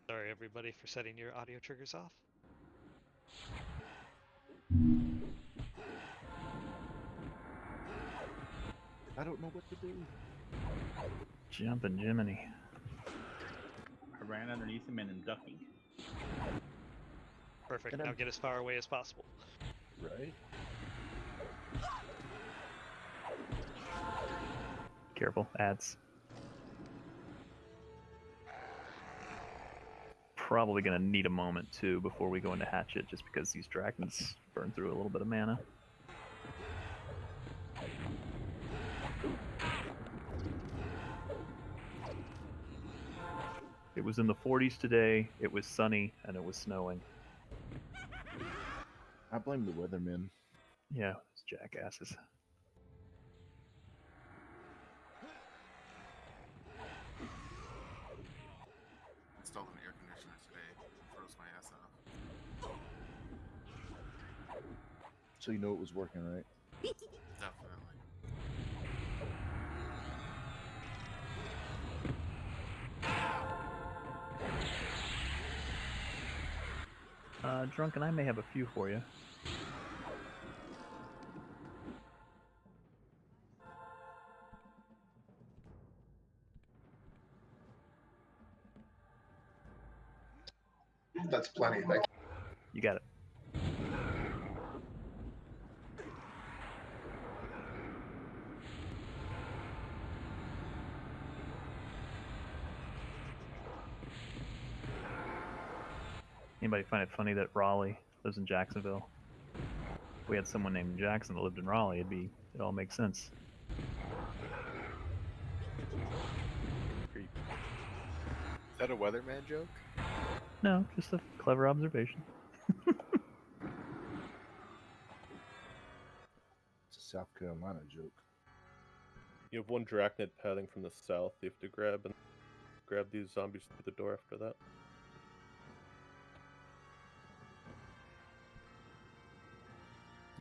Sorry everybody for setting your audio triggers off. I don't know what to do. Jumpin' Jiminy. I ran underneath him and I'm ducking. Perfect, now get as far away as possible. Right? Careful, ads. Probably gonna need a moment too before we go into Hatchet, just because these dragons burn through a little bit of mana. It was in the 40s today, it was sunny, and it was snowing. I blame the weathermen. Yeah, it's jackasses. Installed an air conditioner today. Froze my ass off. So you know it was working, right? Definitely. Drunken, I may have a few for you. That's plenty. Thank You got it. Anybody find it funny that Raleigh lives in Jacksonville? If we had someone named Jackson that lived in Raleigh, it all makes sense. Is that a weatherman joke? No, just a clever observation. It's a South Carolina joke. You have one Drachnid pathing from the south. You have to grab these zombies through the door after that.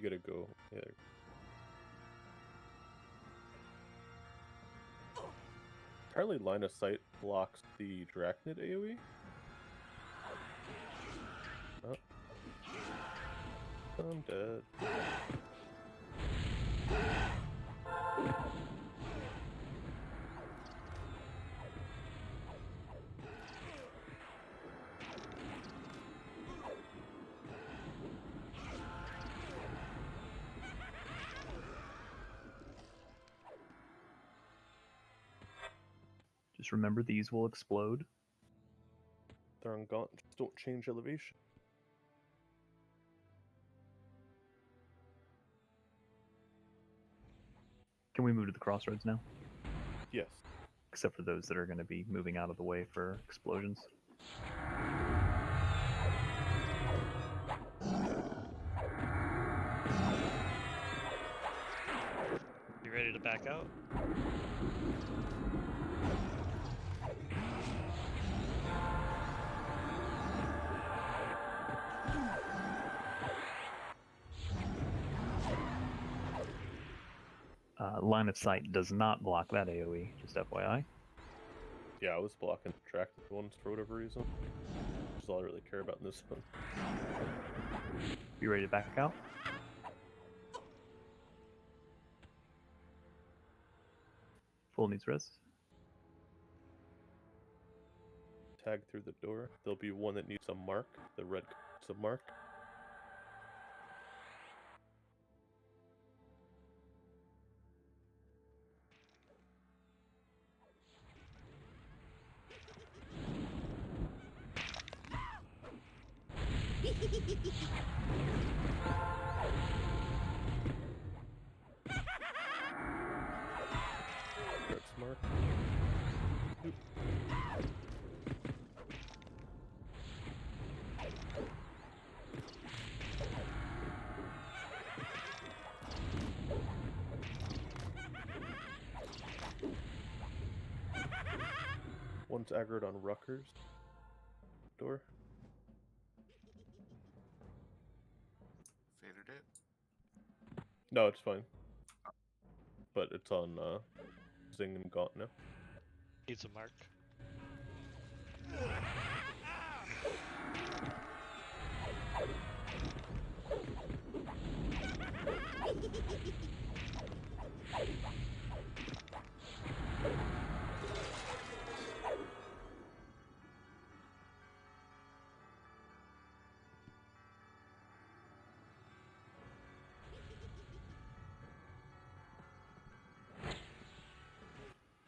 You gotta go. Yeah. Apparently, line of sight blocks the Drachnid AoE. Oh. I'm dead. Just remember, these will explode. They're on gaunt. Just don't change elevation. Can we move to the crossroads now? Yes. Except for those that are going to be moving out of the way for explosions. You ready to back out? Line of sight does not block that AoE, just FYI. Yeah, I was blocking Drachnid ones for whatever reason. Which is all I really care about in this one. You ready to back out? Full needs rest. Tag through the door. There'll be one that needs a mark. The red needs a mark. Red mark. Oop. One's aggroed on Rutgers. Door. Faded it. No, it's fine. But it's on Zing and Gaunt now. Needs a mark.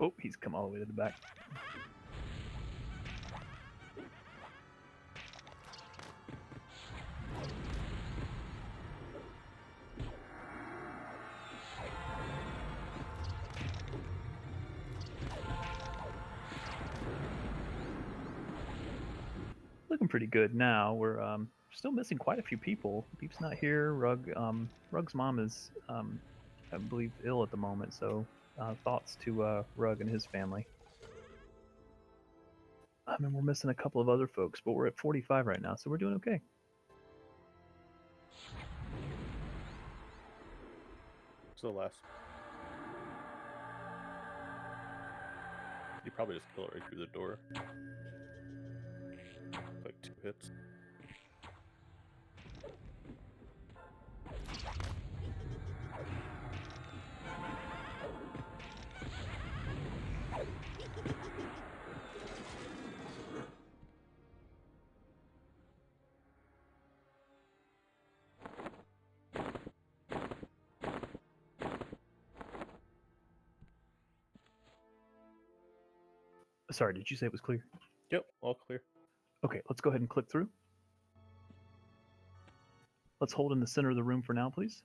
Oh, he's come all the way to the back. Looking pretty good now. We're still missing quite a few people. Beep's not here. Rug's mom is, I believe, ill at the moment. So thoughts to Rug and his family. I mean, we're missing a couple of other folks, but we're at 45 right now, so we're doing okay. It's the last. You probably just kill it right through the door. Like 2 hits. Sorry, did you say it was clear? Yep, all clear. Okay, let's go ahead and click through. Let's hold in the center of the room for now, please.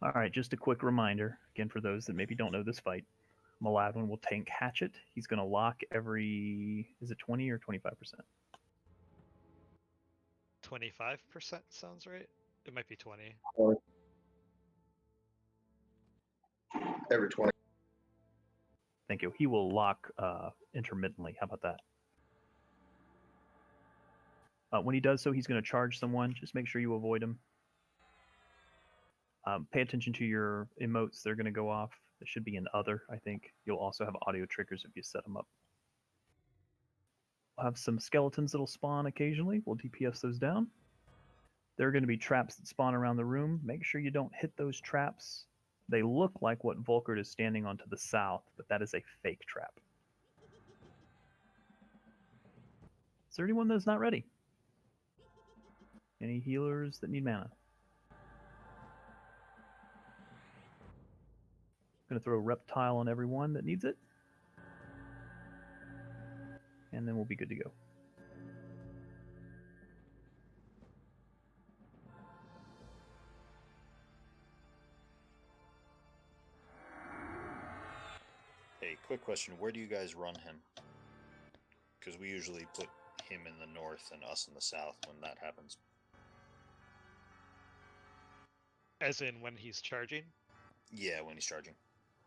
All right, just a quick reminder, again, for those that maybe don't know this fight. Maladwin will tank Hatchet. He's going to lock every, is it 20 or 25%? 25% sounds right. It might be 20. Every 20. Thank you. He will lock intermittently. How about that? When he does so, he's going to charge someone. Just make sure you avoid him. Pay attention to your emotes. They're going to go off. It should be an other, I think. You'll also have audio triggers if you set them up. We'll have some skeletons that'll spawn occasionally. We'll DPS those down. There are going to be traps that spawn around the room. Make sure you don't hit those traps. They look like what Volkert is standing on to the south, but that is a fake trap. Is there anyone that's not ready? Any healers that need mana? Going to throw Reptile on everyone that needs it. And then we'll be good to go. Hey, quick question. Where do you guys run him? Because we usually put him in the north and us in the south when that happens. As in when he's charging? Yeah, when he's charging.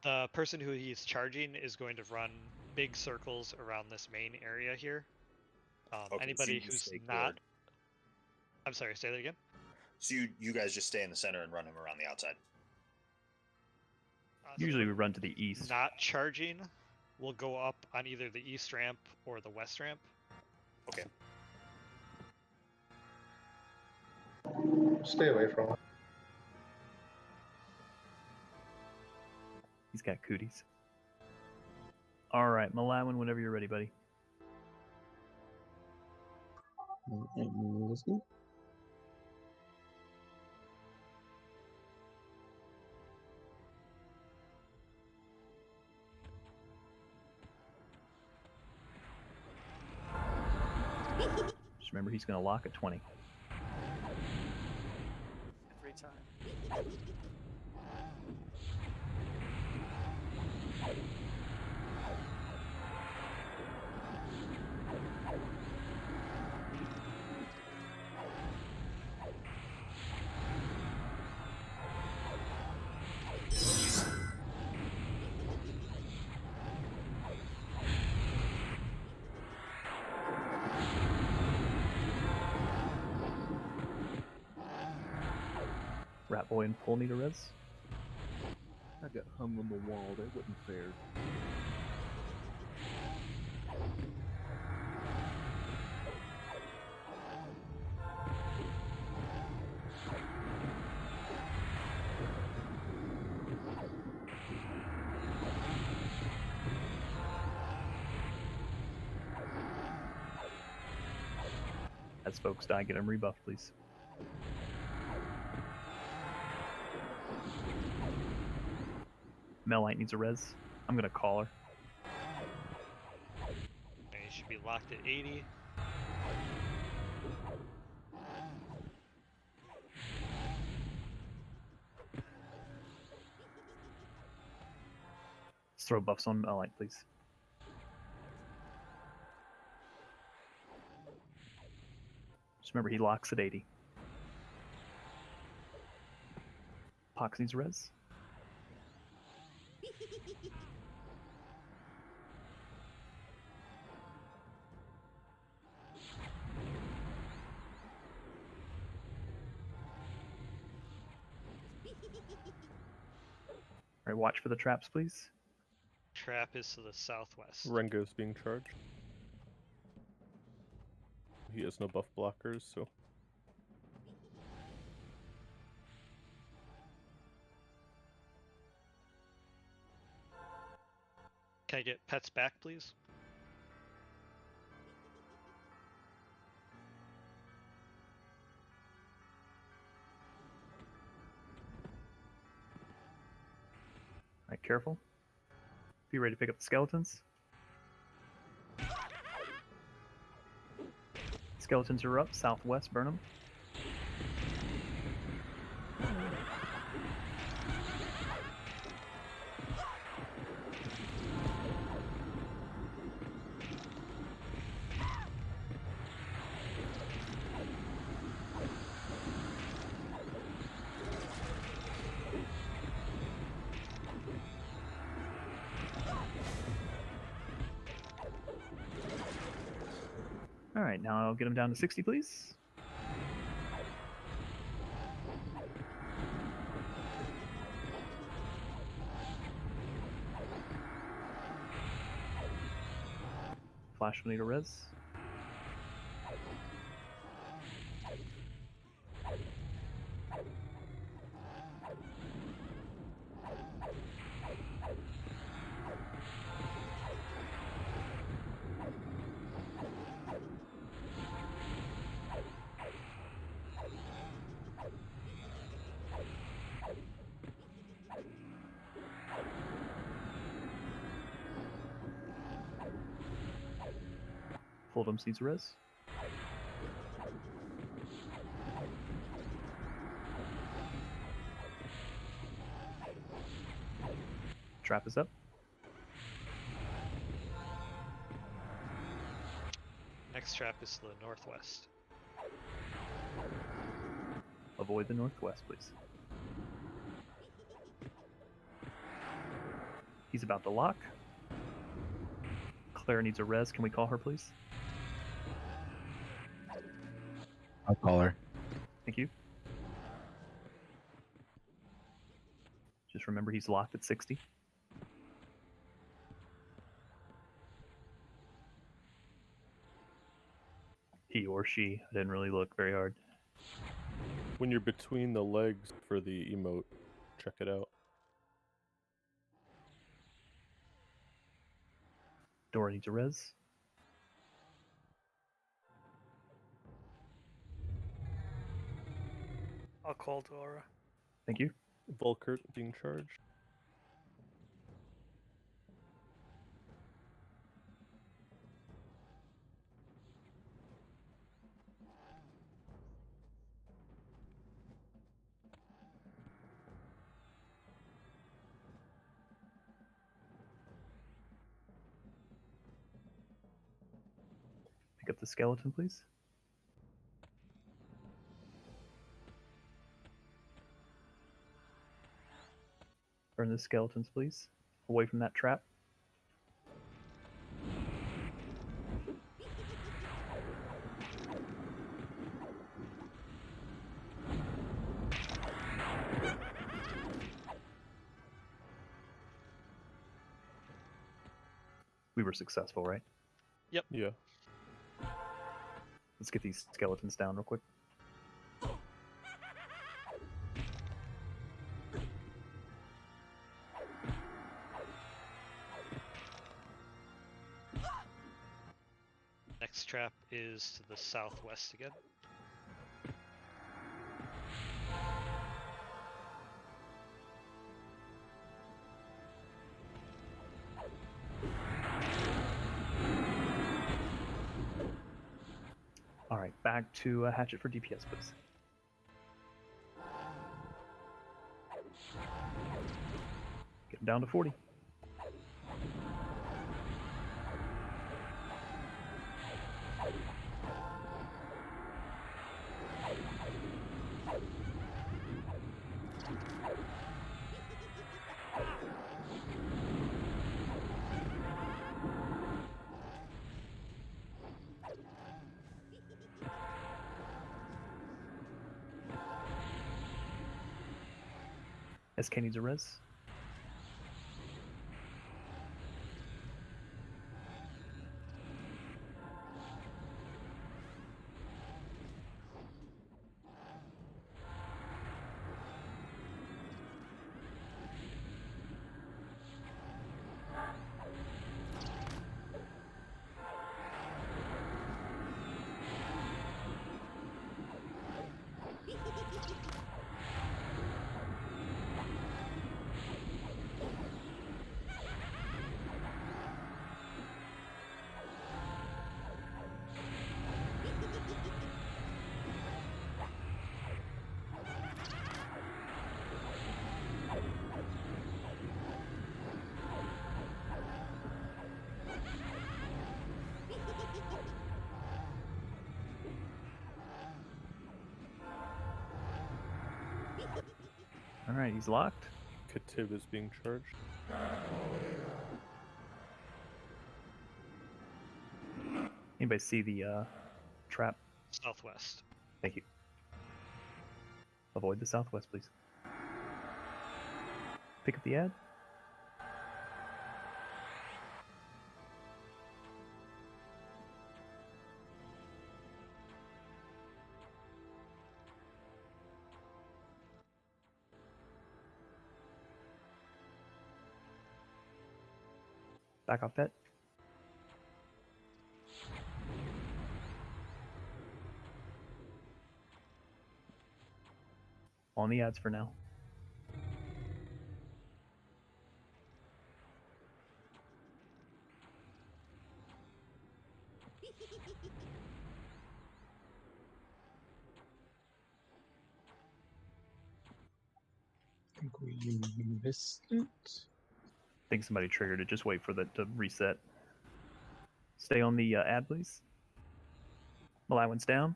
The person who he's charging is going to run big circles around this main area here. Okay, Anybody so you who's stay not... cleared. I'm sorry, say that again? So you guys just stay in the center and run him around the outside? Usually we run to the east. Not charging will go up on either the east ramp or the west ramp. Okay. Stay away from him. He's got cooties. All right, Malawin, whenever you're ready, buddy. I'm listening. Just remember, he's going to lock at 20. Every time. Rat Boy and Pull need a res. I got hung on the wall. That wasn't fair. As folks die, get him rebuffed, please. Melite needs a res. I'm going to call her. And he should be locked at 80. Let's throw buffs on Melite, please. Just remember, he locks at 80. Pox needs a res. All right, watch for the traps, please. Trap is to the southwest. Rengo's being charged. He has no buff blockers, so... Can I get pets back, please? Careful. Be ready to pick up the skeletons. Skeletons are up, southwest, burn them. All right, now I'll get them down to 60, please. Flash will need a res. Full needs a res. Trap is up. Next trap is to the northwest. Avoid the northwest, please. He's about to lock. Claire needs a res. Can we call her, please? I'll call her. Thank you. Just remember he's locked at 60. He or she. I didn't really look very hard. When you're between the legs for the emote, check it out. Dora needs a res. I'll call Dora. Thank you. Volkert being charged. Pick up the skeleton, please. Burn the skeletons, please. Away from that trap. We were successful, right? Yep. Yeah. Let's get these skeletons down real quick. Next trap is to the southwest again. All right, back to hatchet for DPS, please. Get him down to 40. SK needs a res. All right, he's locked. Katib is being charged. Anybody see the trap? Southwest. Thank you. Avoid the southwest, please. Pick up the ad. Back off that. On the ads for now. I think we missed it. I think somebody triggered it. Just wait for that to reset. Stay on the ad, please. Allowance down.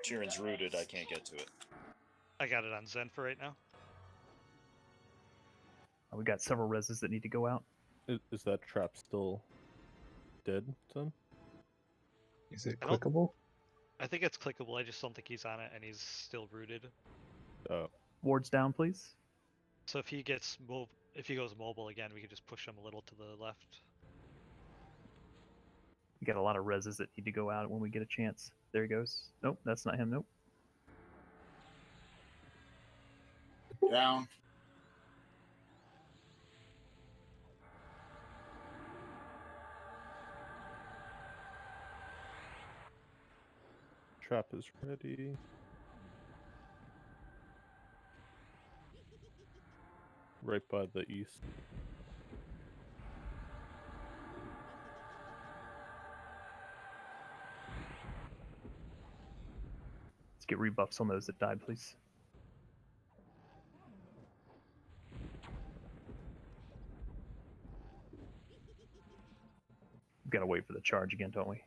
Jiren's rooted. I can't get to it. I got it on Zen for right now. We've got several reses that need to go out. Is that trap still dead, son? Is it I don't- clickable? I think it's clickable. I just don't think he's on it, and he's still rooted. Oh. Wards down, please. So if he goes mobile again, we could just push him a little to the left. We got a lot of reses that need to go out when we get a chance. There he goes. Nope, that's not him. Nope. Down. Trap is ready. Right by the east. Let's get rebuffs on those that died, please. We've got to wait for the charge again, don't we?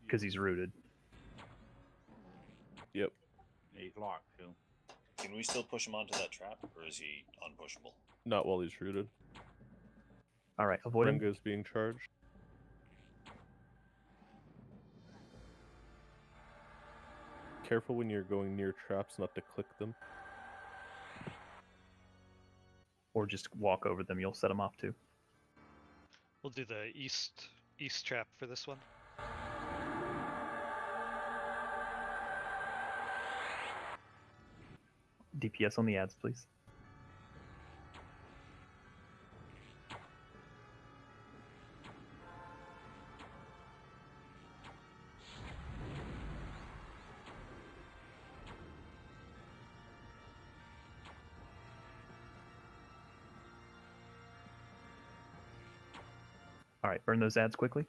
Because he's rooted. Yep. He's locked too. Can we still push him onto that trap, or is he unpushable? Not while he's rooted. All right, avoid him. Rengo's being charged. Careful when you're going near traps not to click them. Or just walk over them. You'll set them off too. We'll do the east trap for this one. DPS on the ads, please. All right, burn those ads quickly.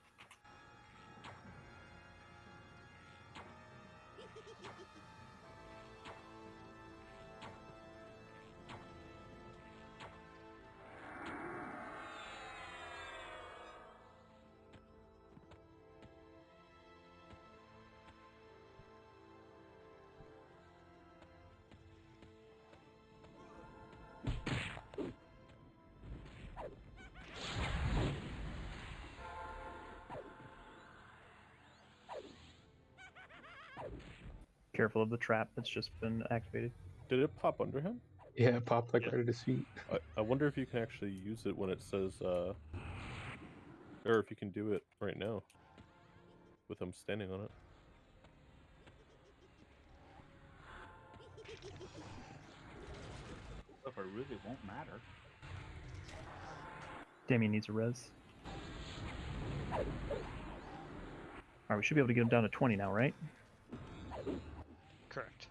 Careful of the trap that's just been activated. Did it pop under him? Yeah, it popped like right at his feet. I wonder if you can actually use it when it says, or if you can do it right now with him standing on it. If it really won't matter. Demi needs a res. Alright, we should be able to get him down to 20 now, right? Correct.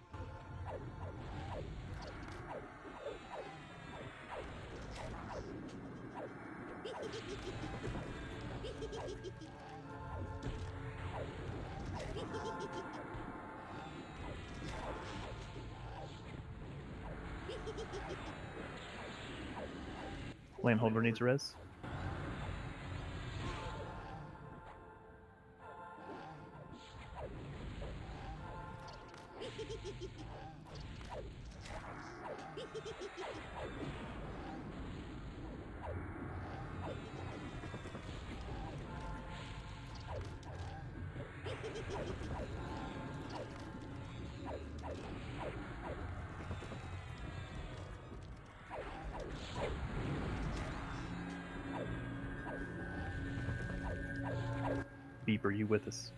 Landholder needs a res. Beep, are you with us?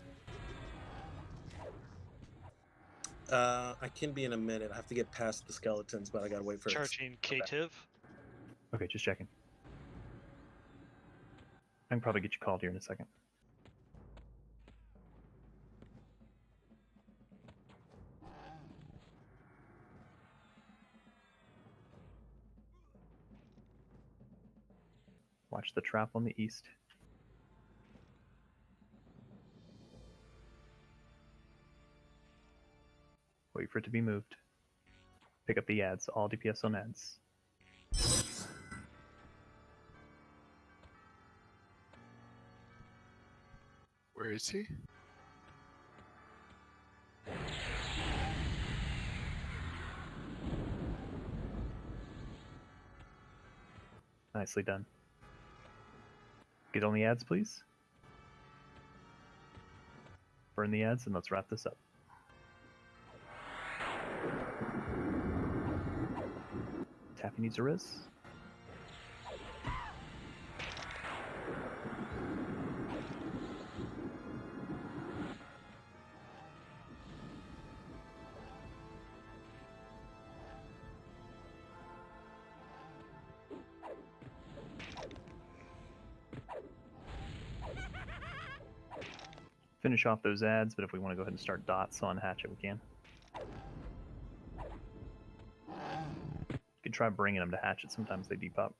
I can be in a minute. I have to get past the skeletons, but I gotta wait for it. Charging Cative. Okay, just checking. I can probably get you called here in a second. Watch the trap on the east. Wait for it to be moved. Pick up the ads. All DPS on ads. Where is he? Nicely done. Get on the ads, please. Burn the ads, and let's wrap this up. Taffy needs a res. Finish off those ads, but if we want to go ahead and start dots on Hatchet, we can. You can try bringing them to Hatchet. Sometimes they depop.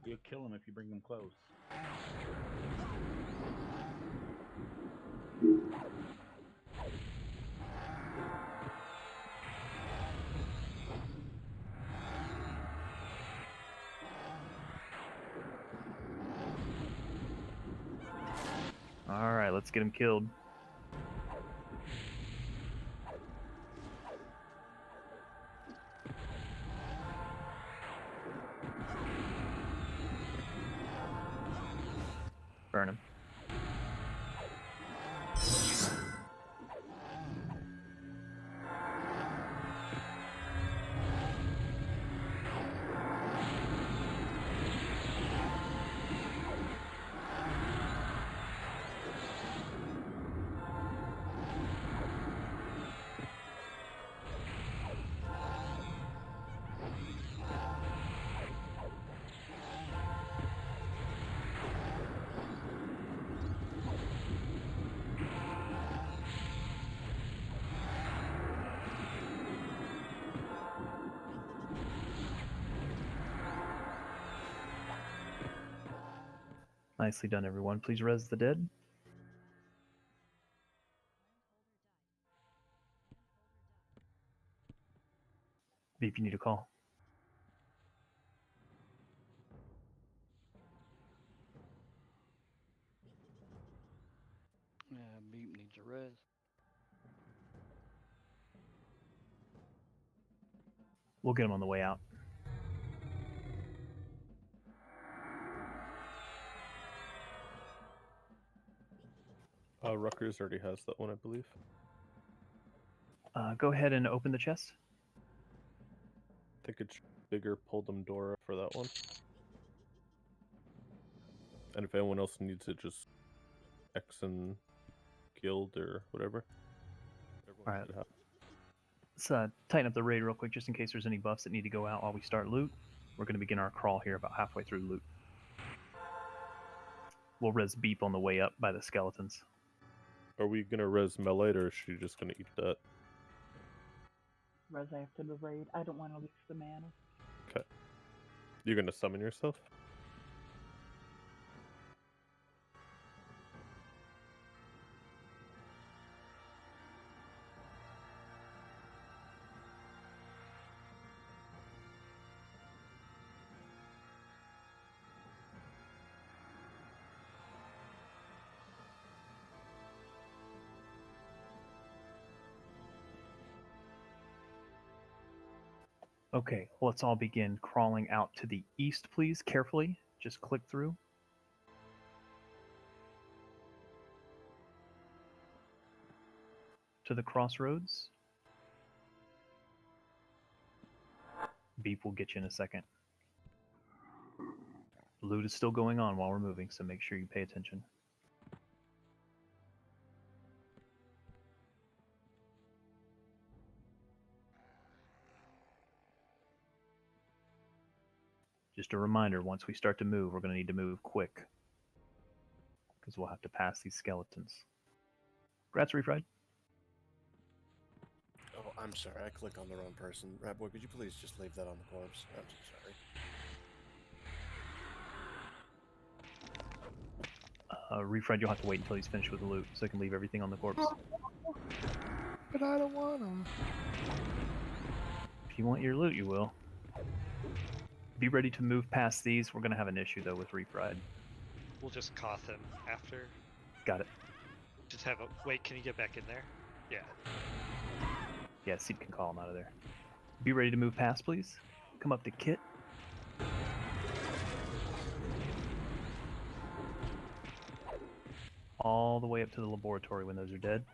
You'll kill them if you bring them close. All right, let's get him killed. Burn him. Nicely done, everyone. Please res the dead. Beep, you need a call. Yeah, Beep needs a res. We'll get him on the way out. Rutgers already has that one, I believe. Go ahead and open the chest. I think it's bigger Puldum Dora for that one. And if anyone else needs it, just X and guild or whatever. All right. Let's tighten up the raid real quick, just in case there's any buffs that need to go out while we start loot. We're going to begin our crawl here about halfway through loot. We'll res Beep on the way up by the skeletons. Are we gonna res Melite, or is she just gonna eat that? Res after the raid. I don't want to lose the mana. Okay. You're gonna summon yourself? Okay, let's all begin crawling out to the east, please, carefully. Just click through. To the crossroads. Beep will get you in a second. Loot is still going on while we're moving, so make sure you pay attention. Just a reminder, once we start to move, we're going to need to move quick, because we'll have to pass these skeletons. Grats, Refried. Oh, I'm sorry. I clicked on the wrong person. Ratboy, could you please just leave that on the corpse? I'm so sorry. Refried, you'll have to wait until he's finished with the loot, so I can leave everything on the corpse. But I don't want to. If you want your loot, you will. Be ready to move past these. We're going to have an issue, though, with Refried. We'll just cough him after. Got it. Just have a... Wait, can you get back in there? Yeah. Yeah, Seep can call him out of there. Be ready to move past, please. Come up to Kit. All the way up to the laboratory when those are dead.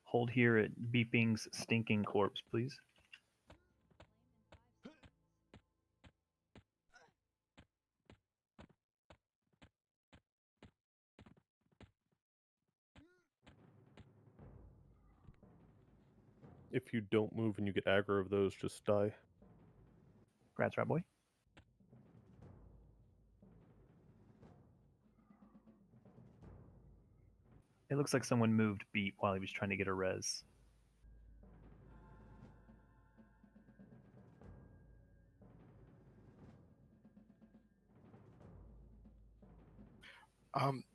Hold here at Beeping's stinking corpse, please. If you don't move and you get aggro of those, just die. Grats, Rat Boy. It looks like someone moved Beep while he was trying to get a res.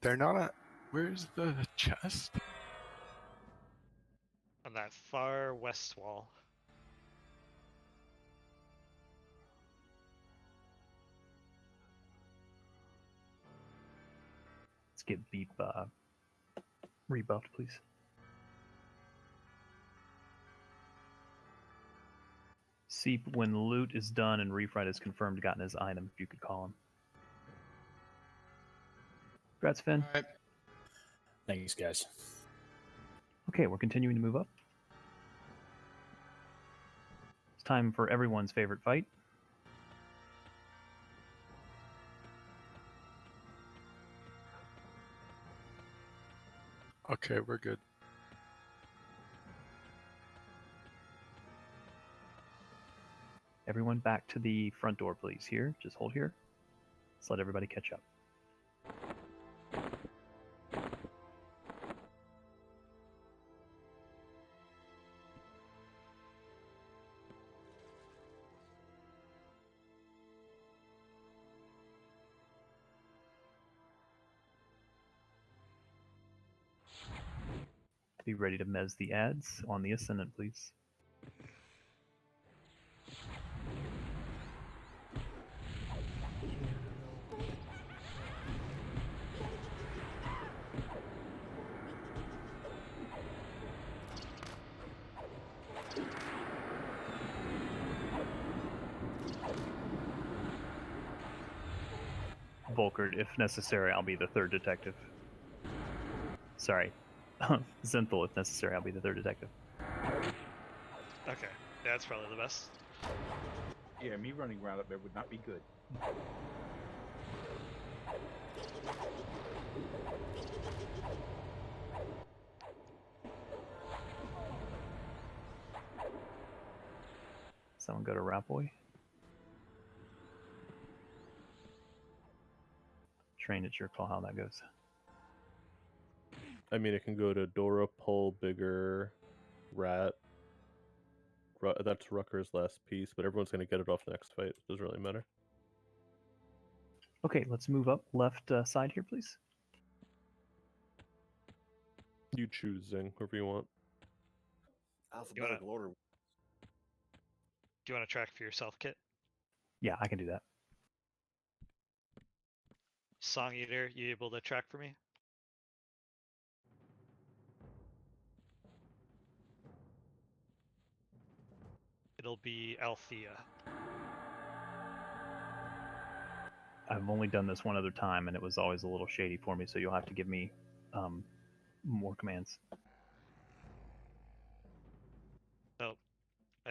They're not a... Where's the chest? On that far west wall. Let's get Beep rebuffed, please. Seep, when loot is done and Refried is confirmed gotten his item, if you could call him. Congrats, Finn. All right. Thanks, guys. Okay, we're continuing to move up. It's time for everyone's favorite fight. Okay, we're good. Everyone back to the front door, please. Here, just hold here. Let's let everybody catch up. Be ready to mez the ads on the Ascendant, please. Volkert, if necessary, I'll be the third detective. Sorry. Zenthal, if necessary, I'll be the third detective. Okay, yeah, that's probably the best. Yeah, me running around up there would not be good. Someone go to Rat Boy. Train, it's your call how that goes. I mean, it can go to Dora, Pull, Bigger, Rat. That's Rucker's last piece, but everyone's going to get it off the next fight. It doesn't really matter. Okay, let's move up left side here, please. You choose, Zing, whoever you want. Alphabetical order. Do you want to track for yourself, Kit? Yeah, I can do that. Song Eater, you able to track for me? It'll be Althea. I've only done this one other time, and it was always a little shady for me, so you'll have to give me more commands.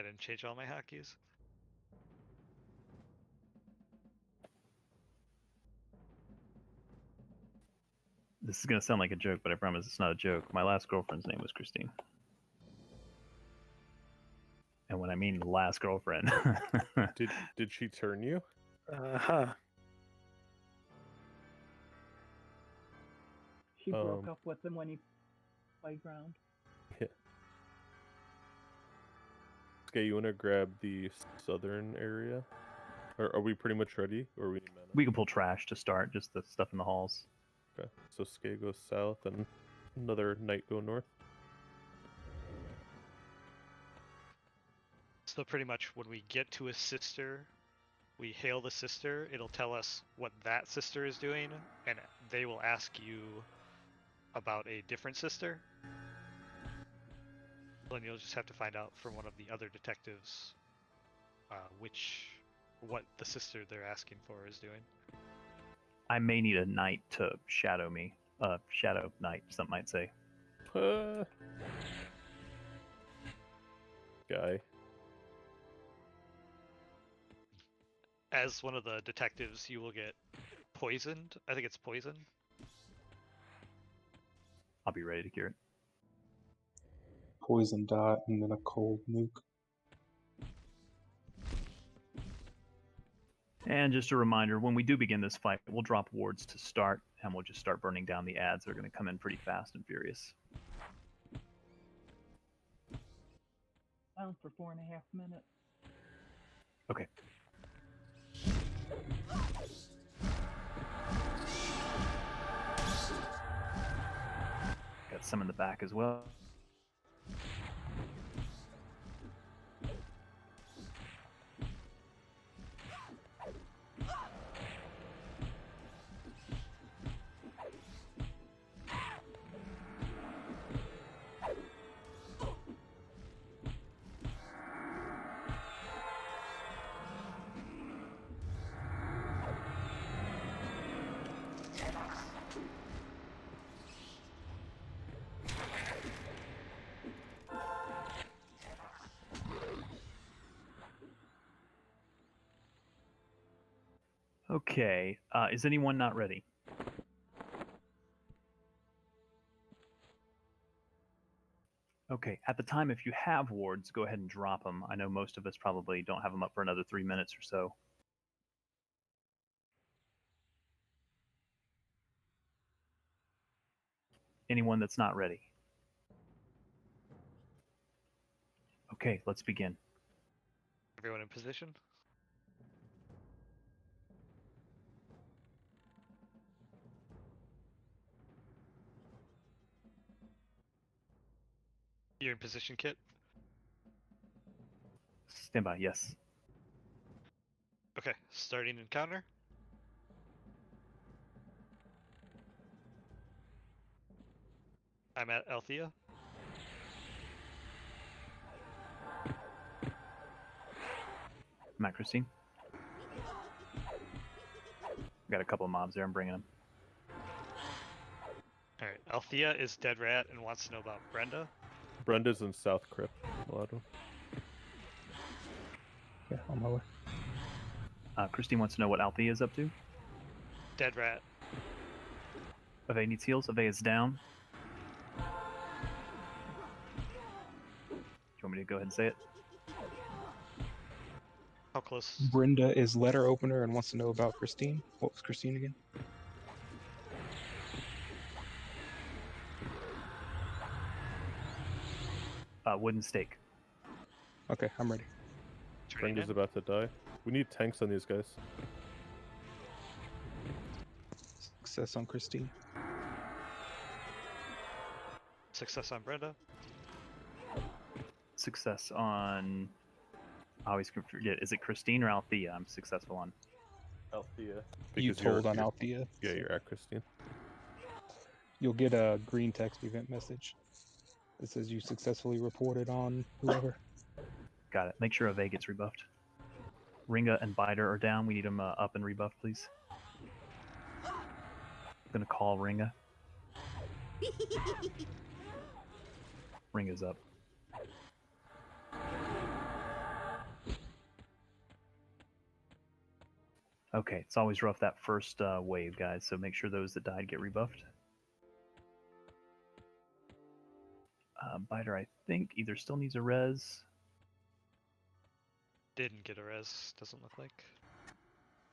didn't change all my hotkeys. This is gonna sound like a joke, but I promise it's not a joke. My last girlfriend's name was Christine. And when I mean last girlfriend, Did she turn you? She broke up with him when he playground. Yeah. Okay, you want to grab the southern area? Or are we pretty much ready? Or we need mana? we can pull trash to start, just the stuff in the halls. Okay, so Skay goes south and another knight go north. So pretty much when we get to a sister, we hail the sister, it'll tell us what that sister is doing, and they will ask you about a different sister. Then you'll just have to find out from one of the other detectives what the sister they're asking for is doing. I may need a knight to shadow me. Shadow knight, some might say. Guy. As one of the detectives, you will get poisoned. I think it's poison. I'll be ready to cure it. Poison dot and then a cold nuke. And just a reminder, when we do begin this fight, we'll drop wards to start, and we'll just start burning down the ads. They're going to come in pretty fast and furious. Down for 4.5 minutes. Okay. Got some in the back as well. Okay, is anyone not ready? Okay, at the time, if you have wards, go ahead and drop them. I know most of us probably don't have them up for another 3 minutes or so. Anyone that's not ready? Okay, let's begin. Everyone in position? You're in position, Kit? Stand by, yes. Okay, starting encounter. I'm at Althea. I'm at Christine. Got a couple of mobs there, I'm bringing them. Alright, Althea is dead rat and wants to know about Brenda. Brenda's in South Crypt. A lot of. Yeah, on my way. Christine wants to know what Althea is up to. Dead rat. Ave needs heals. Ave is down. Do you want me to go ahead and say it? How close? Brenda is letter opener and wants to know about Christine. What was Christine again? Wooden stake. Okay, I'm ready. Brenda's about to die. We need tanks on these guys. Success on Christine. Success on Brenda. Success on... I always forget. Is it Christine or Althea I'm successful on? Althea. You told on Althea. Yeah, you're at Christine. You'll get a green text event message that says you successfully reported on whoever. Got it. Make sure Ave gets rebuffed. Ringa and Biter are down. We need them up and rebuffed, please. I'm gonna call Ringa. Ringa's up. Okay, it's always rough that first wave, guys, so make sure those that died get rebuffed. Biter, I think, either still needs a res. Didn't get a res, doesn't look like.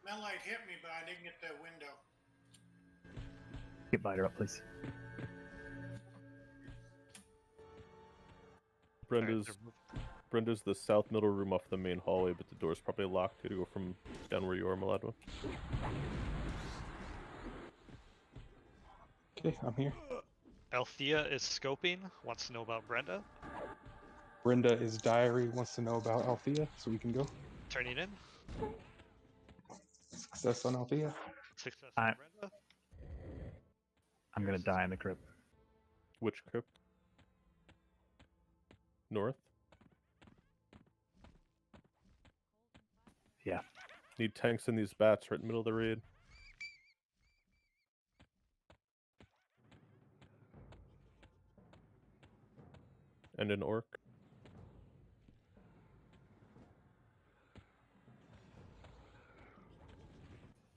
Mellight hit me, but I didn't get the window. Get Biter up, please. Brenda's the south middle room off the main hallway, but the door's probably locked to go from down where you are, Maladwa. Okay, I'm here. Althea is scoping, wants to know about Brenda. Brenda is diary, wants to know about Althea, so we can go. Turning in. Success on Althea. Success on Brenda. I'm gonna die in the crypt. Which crypt? North? Yeah. Need tanks in these bats right in the middle of the raid. And an orc.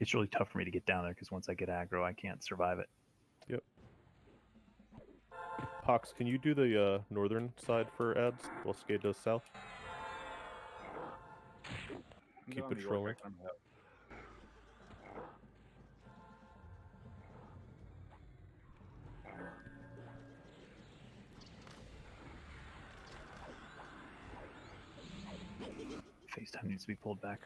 It's really tough for me to get down there because once I get aggro, I can't survive it. Yep. Pox, can you do the northern side for ads while Skate does south? Keep patrolling. FaceTime needs to be pulled back.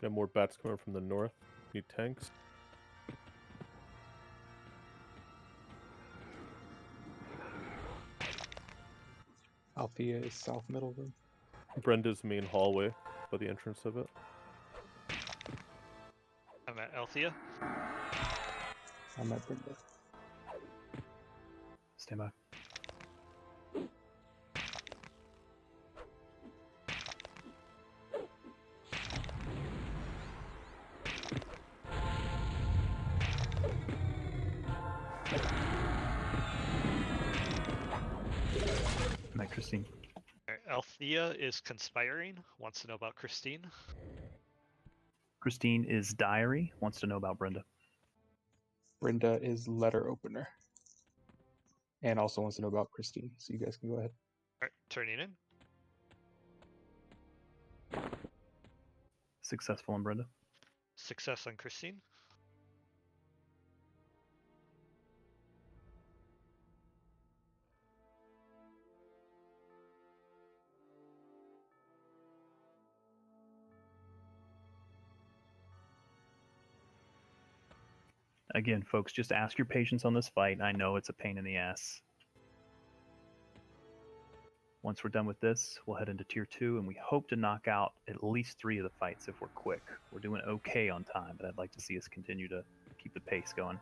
Got more bats coming from the north. Need tanks. Althea is south middle room. Brenda's main hallway by the entrance of it. I'm at Althea. I'm at Brenda. Stand by. Night, Christine. Althea is conspiring, wants to know about Christine. Christine is diary, wants to know about Brenda. Brenda is letter opener. And also wants to know about Christine, so you guys can go ahead. Alright, turning in. Successful on Brenda. Success on Christine. Again, folks, just ask your patience on this fight. I know it's a pain in the ass. Once we're done with this, we'll head into Tier 2, and we hope to knock out at least 3 of the fights if we're quick. We're doing okay on time, but I'd like to see us continue to keep the pace going.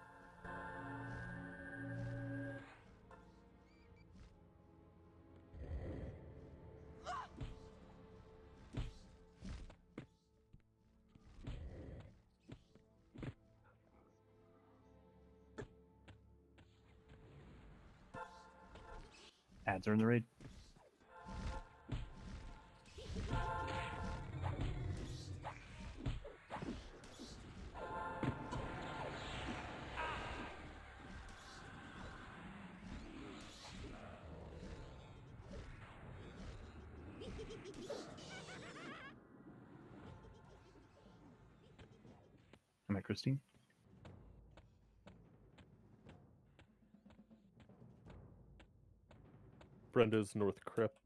Ads are in the raid. Am I Christine? Brenda's north crypt.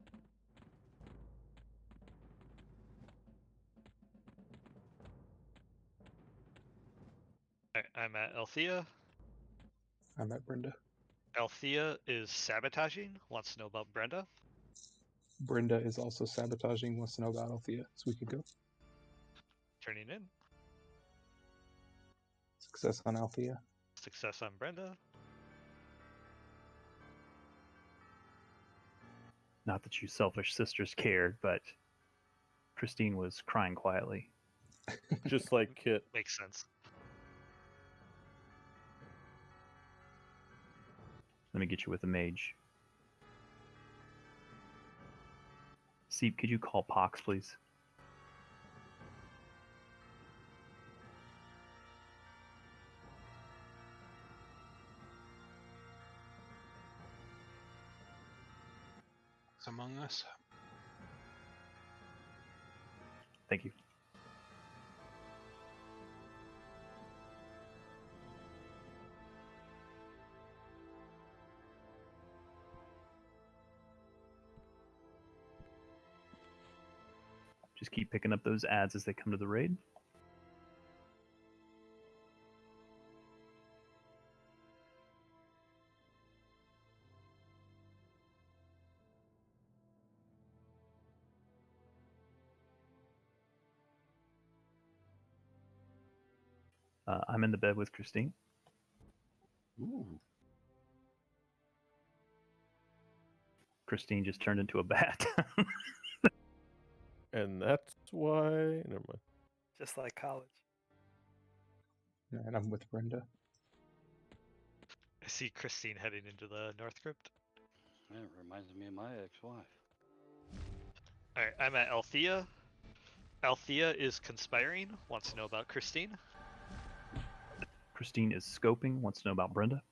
I'm at Althea. I'm at Brenda. Althea is sabotaging, wants to know about Brenda. Brenda is also sabotaging, wants to know about Althea, so we can go. Turning in. Success on Althea. Success on Brenda. Not that you selfish sisters cared, but Christine was crying quietly. Just like Kit. Makes sense. Let me get you with a mage. Seep, could you call Pox, please? It's Among Us. Thank you. Just keep picking up those ads as they come to the raid. I'm in the bed with Christine. Ooh. Christine just turned into a bat. And that's why. Never mind. Just like college. And I'm with Brenda. I see Christine heading into the North Crypt. It reminds me of my ex-wife. Alright, I'm at Althea. Althea is conspiring, wants to know about Christine. Christine is scoping, wants to know about Brenda.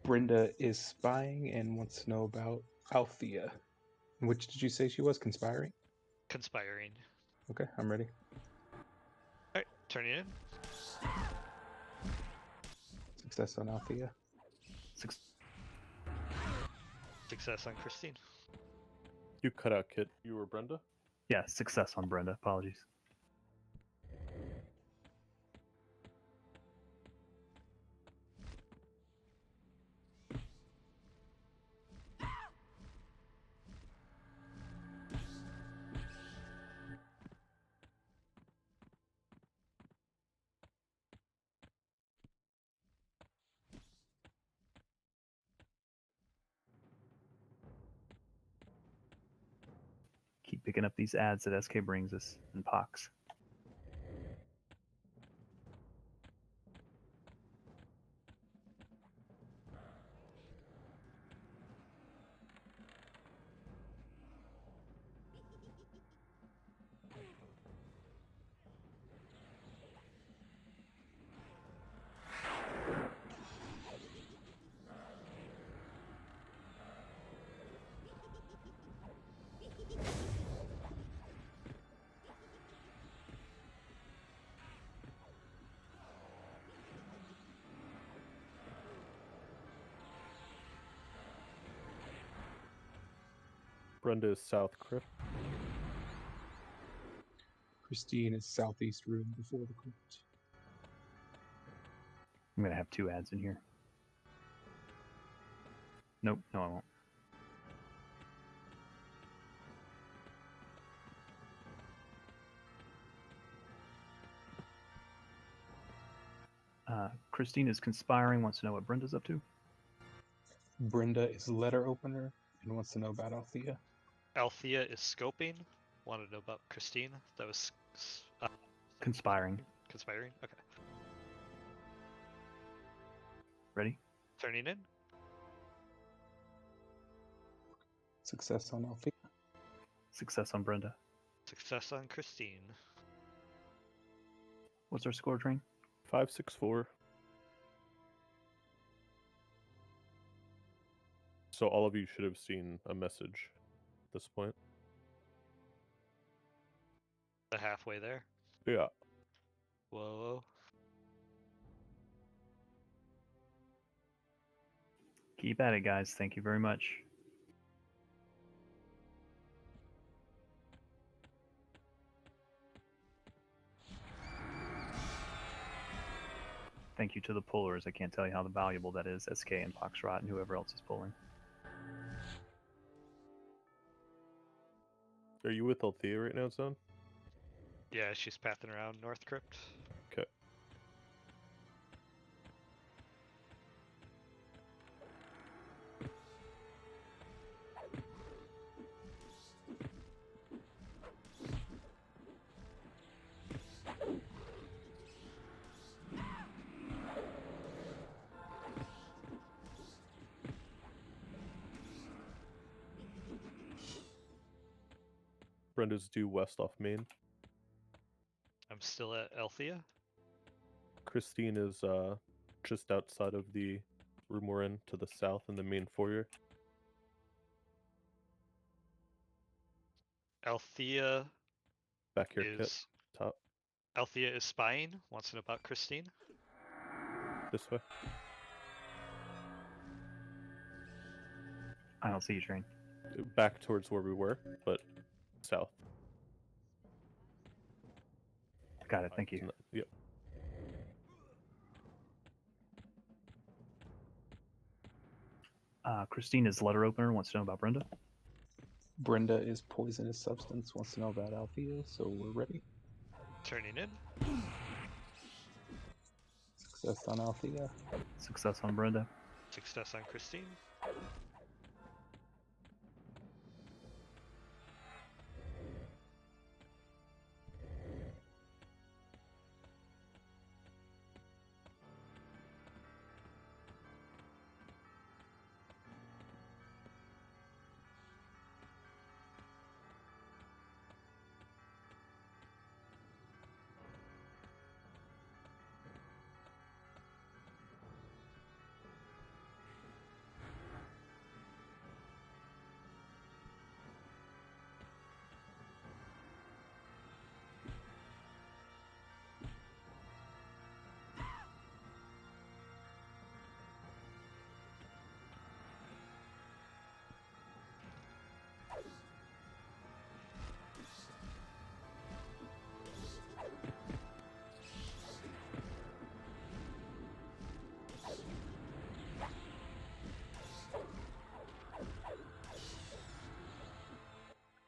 Brenda is spying and wants to know about Althea. Which did you say she was? Conspiring? Conspiring. Okay, I'm ready. Alright, turning in. Success on Althea. Success on Christine. You cut out Kit. You were Brenda? Yeah, success on Brenda. Apologies. Keep picking up these ads that SK brings us and Pox. Brenda is South Crypt. Christine is southeast room before the crypt. I'm going to have 2 ads in here. Nope, no I won't. Christine is conspiring, wants to know what Brenda's up to. Brenda is letter opener and wants to know about Althea. Althea is scoping, wanted to know about Christine. That was Conspiring. Conspiring? Okay. Ready? Turning in. Success on Althea. Success on Brenda. Success on Christine. What's our score, Train? 564. So all of you should have seen a message at this point. The halfway there. Yeah. Whoa. Keep at it, guys. Thank you very much. Thank you to the pullers. I can't tell you how valuable that is, SK and Poxrot and whoever else is pulling. Are you with Althea right now, son? Yeah, she's pathing around North Crypt. Okay. Brenda's due west off Main. I'm still at Althea. Christine is just outside of the room we're in, to the south in the main foyer. Althea Back here, Kit. is Top. Althea is spying. Wants to know about Christine. This way. I don't see you, Train. Back towards where we were, but south. Got it. Thank you. Yep. Christine is letter opener. Wants to know about Brenda. Brenda is poisonous substance. Wants to know about Althea, so we're ready. Turning in. Success on Althea. Success on Brenda. Success on Christine.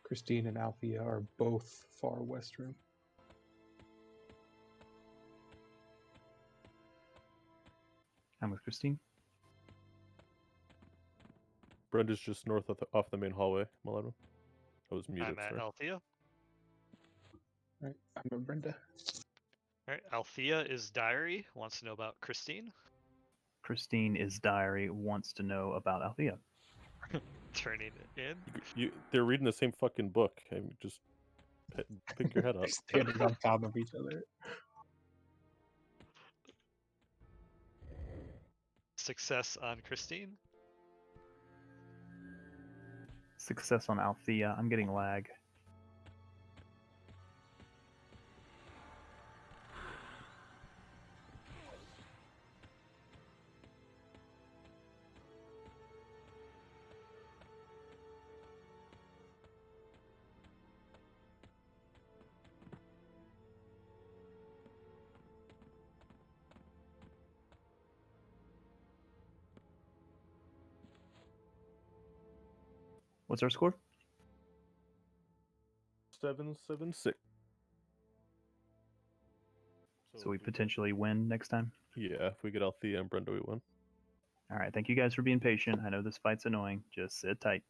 Christine and Althea are both far west room. I'm with Christine. Brenda's just north of off the main hallway, Milano. I was muted, I'm at sorry. Althea. Alright, I'm at Brenda. Alright, Althea is diary. Wants to know about Christine. Christine is diary. Wants to know about Althea. Turning in. They're reading the same fucking book. I mean, just pick your head up. Standing on top of each other. Success on Christine. Success on Althea. I'm getting lag. What's our score? 776. So we potentially win next time? Yeah, if we get Althea and Brenda, we win. All right. Thank you guys for being patient. I know this fight's annoying. Just sit tight.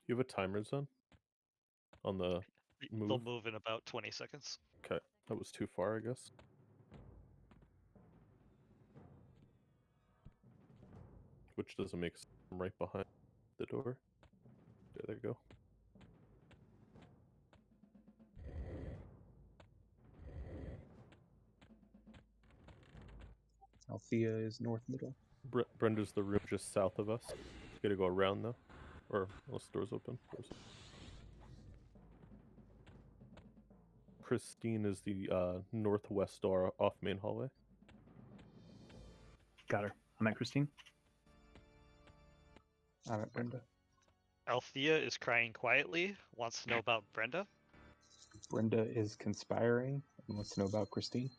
You have a timer, Zen? On the move? They'll move in about 20 seconds. Okay, that was too far, I guess. Which doesn't make sense. I'm right behind the door. There they go. Althea is north middle. Brenda's the room just south of us. Gotta go around though. Or unless the door's open. Christine is the northwest door off main hallway. Got her. I'm at Christine. I'm at Brenda. Althea is crying quietly. Wants to know about Brenda. Brenda is conspiring and wants to know about Christine.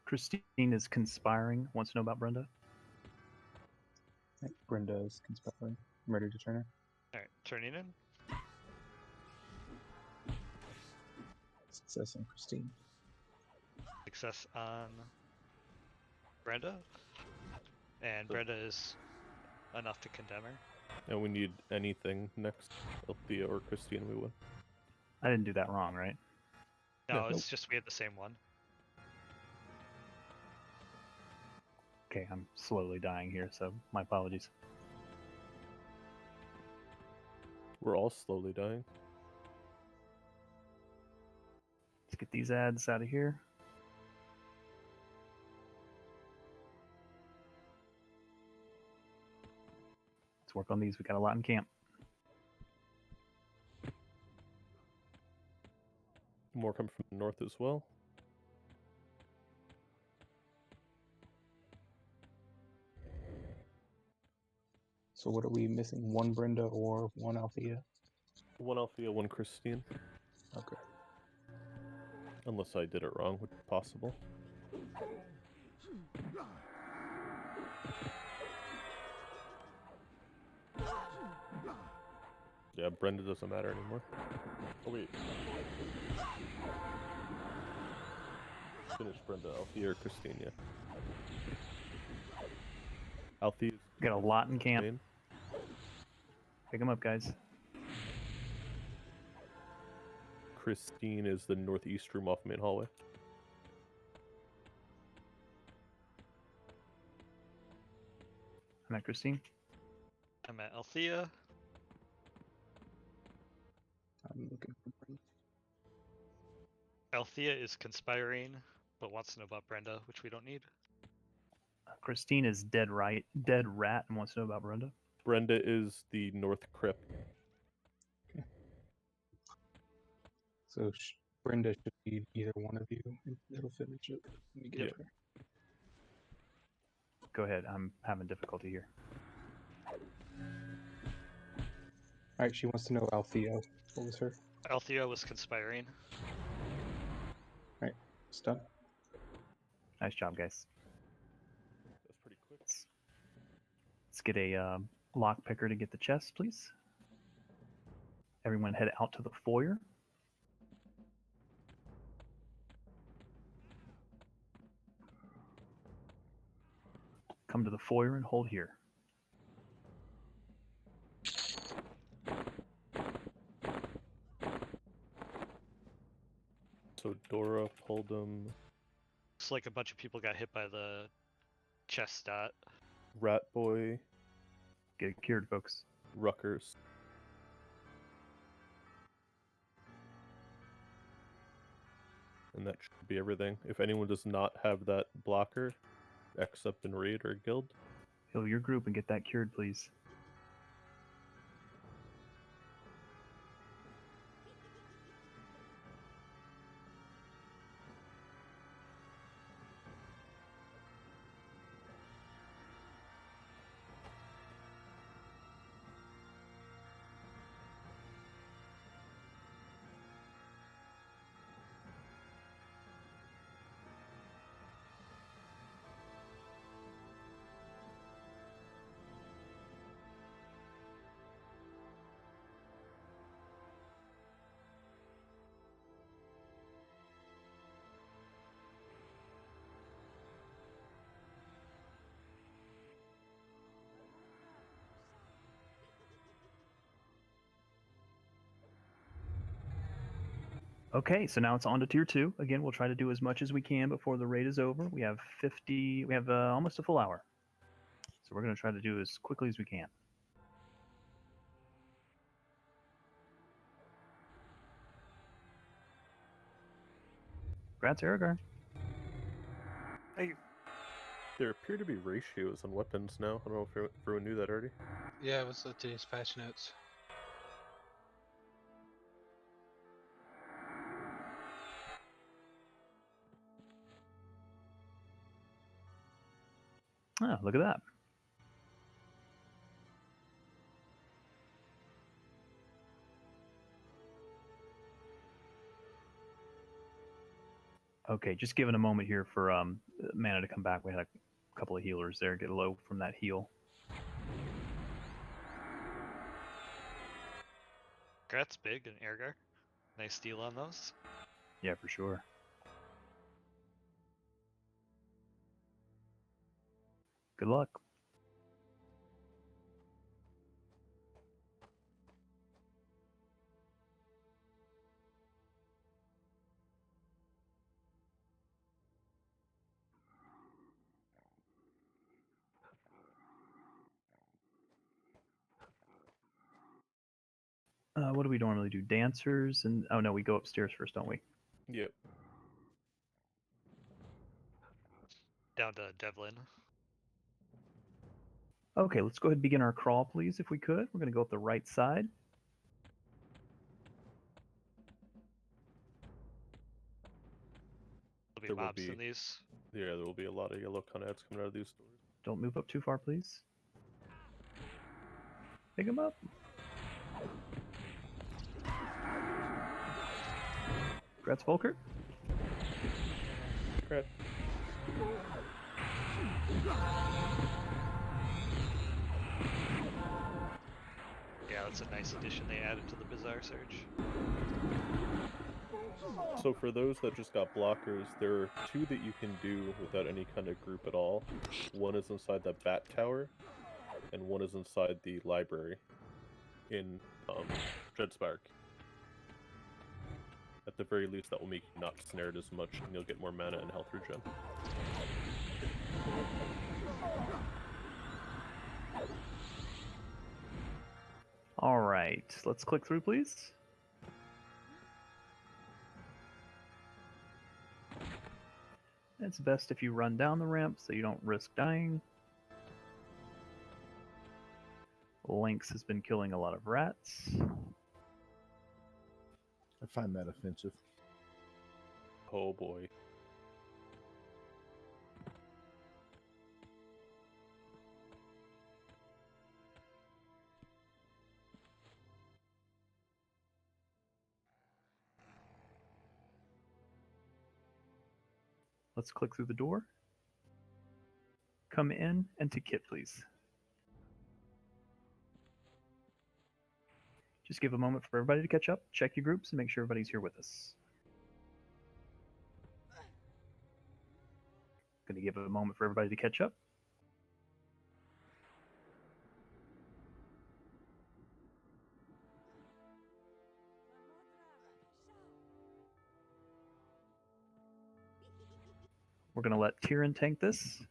Christine is conspiring. Wants to know about Brenda. Right, Brenda is conspiring. I'm ready to turn her. Alright, turning in. Success on Christine. Success on Brenda. And Brenda is enough to condemn her. And we need anything next. Althea or Christine, we win. I didn't do that wrong, right? No, Yeah, it's just we had the same one. Okay, I'm slowly dying here, so my apologies. We're all slowly dying. Let's get these ads out of here. Let's work on these. We got a lot in camp. More coming from the north as well. So what are we missing? One Brenda or one Althea? One Althea, one Christine. Okay. Unless I did it wrong, which is possible. Yeah, Brenda doesn't matter anymore. Oh wait. Finish Brenda, Althea or Christine, yeah. Althea's We got a lot in camp. main. Pick them up, guys. Christine is the northeast room off main hallway. I'm at Christine. I'm at Althea. I'm looking for Brenda. Althea is conspiring, but wants to know about Brenda, which we don't need. Christine is dead rat, and wants to know about Brenda. Brenda is the north crypt. So Brenda should be either one of you. It'll finish it. Let me get her. Go ahead. I'm having difficulty here. Alright, she wants to know Althea. What was her? Althea was conspiring. Alright, it's done. Nice job, guys. That's pretty quick. Let's get a lock picker to get the chest, please. Everyone head out to the foyer. Come to the foyer and hold here. So Dora pulled him. Looks like a bunch of people got hit by the chest dot. Rat Boy. Get it cured, folks. Ruckers. And that should be everything. If anyone does not have that blocker, X up in raid or guild. Heal your group and get that cured, please. Okay, so now it's on to tier 2. Again, we'll try to do as much as we can before the raid is over. We have almost a full hour. So we're going to try to do as quickly as we can. Congrats, Aragorn. Hey. There appear to be ratios on weapons now. I don't know if everyone knew that already. Yeah, it was today's patch notes. Oh, look at that. Okay, just giving a moment here for mana to come back. We had a couple of healers there get low from that heal. Congrats, Big and Airgar. Nice deal on those. Yeah, for sure. Good luck. What do we normally do? Dancers and oh no, we go upstairs first, don't we? Yep. Down to Devlin. Okay, let's go ahead and begin our crawl, please, if we could. We're going to go up the right side. There'll be mobs in these. Yeah, there will be a lot of yellow coneheads coming out of these doors. Don't move up too far, please. Pick him up. Congrats, Volker. Crap. Yeah, that's a nice addition they added to the Bizarre Search. So for those that just got blockers, there are 2 that you can do without any kind of group at all. One is inside the Bat Tower, and one is inside the library in Dreadspark. At the very least, that will make you not snared as much, and you'll get more mana and health regen. All right, let's click through, please. It's best if you run down the ramp so you don't risk dying. Lynx has been killing a lot of rats. I find that offensive. Oh boy. Let's click through the door. Come in and to kit, please. Just give a moment for everybody to catch up, check your groups, and make sure everybody's here with us. Going to give a moment for everybody to catch up. We're going to let Tyrion tank this.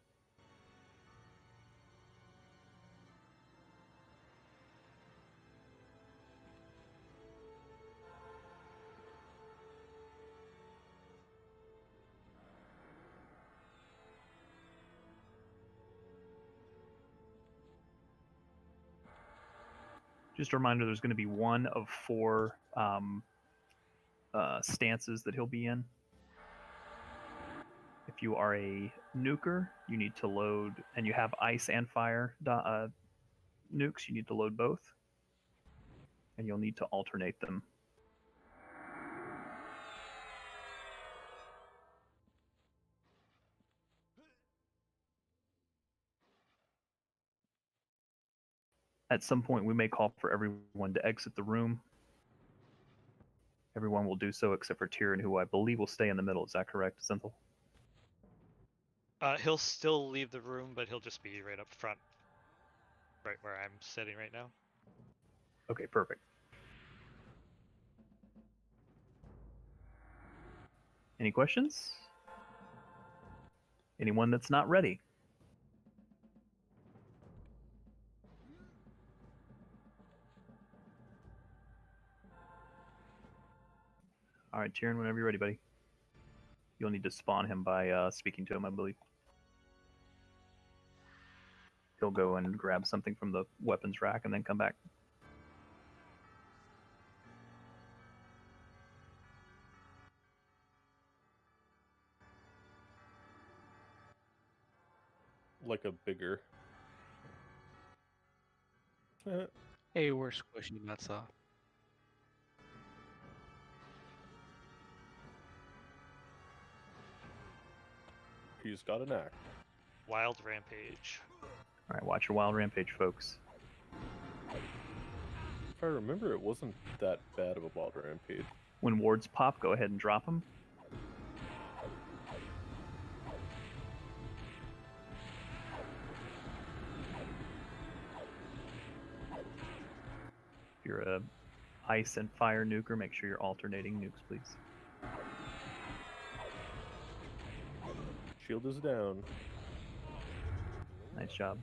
Just a reminder, there's going to be one of 4 stances that he'll be in. If you are a nuker, you need to load, and you have ice and fire nukes, you need to load both. And you'll need to alternate them. At some point, we may call for everyone to exit the room. Everyone will do so except for Tyrion, who I believe will stay in the middle. Is that correct, Zenthal? He'll still leave the room, but he'll just be right up front. Right where I'm sitting right now. Okay, perfect. Any questions? Anyone that's not ready? All right, Tyrion, whenever you're ready, buddy. You'll need to spawn him by speaking to him, I believe. He'll go and grab something from the weapons rack and then come back. Like a bigger. Hey, we're squishy nuts off. He's got an axe. Wild Rampage. All right, watch your wild rampage, folks. If I remember, it wasn't that bad of a wild rampage. When wards pop, go ahead and drop them. If you're a ice and fire nuker, make sure you're alternating nukes, please. Shield is down. Nice job.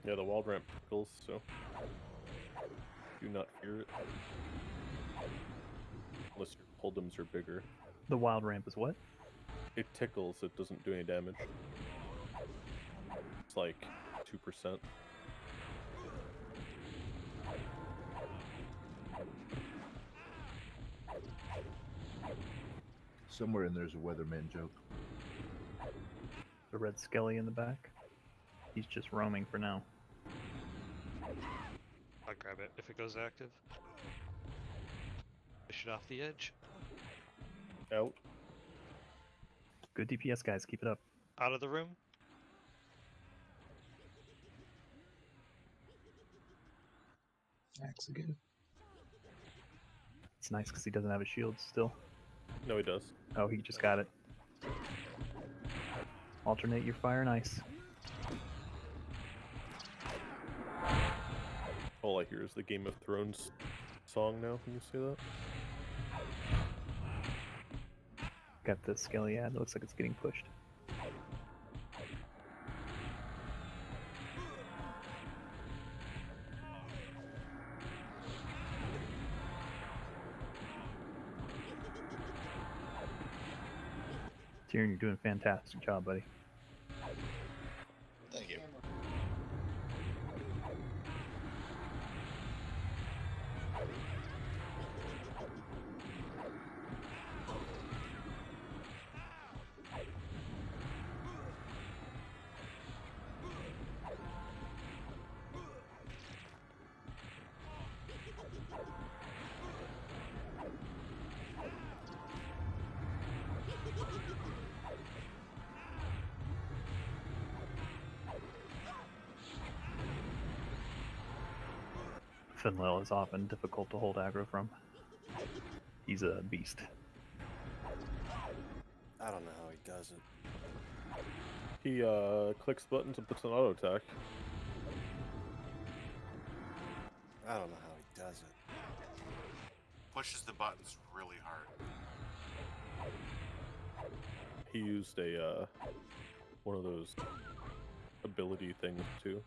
Yeah, the wild ramp tickles, so do not fear it. Unless your hold'ems are bigger. The wild ramp is what? It tickles, it doesn't do any damage. It's like 2%. Somewhere in there's a weatherman joke. The red skelly in the back. He's just roaming for now. I'll grab it if it goes active. Push it off the edge. Out. Good DPS, guys. Keep it up. Out of the room. Axe again. It's nice because he doesn't have a shield still. No, he does. Oh, he just got it. Alternate your fire and ice. All I hear is the Game of Thrones song now when you say that. Got the skelly ad. It looks like it's getting pushed. Tyrion, you're doing a fantastic job, buddy. Thank you. Finlil is often difficult to hold aggro from. He's a beast. I don't know how he does it. He clicks buttons and puts an auto attack. I don't know how he does it. Pushes the buttons really hard. He used a one of those ability things too.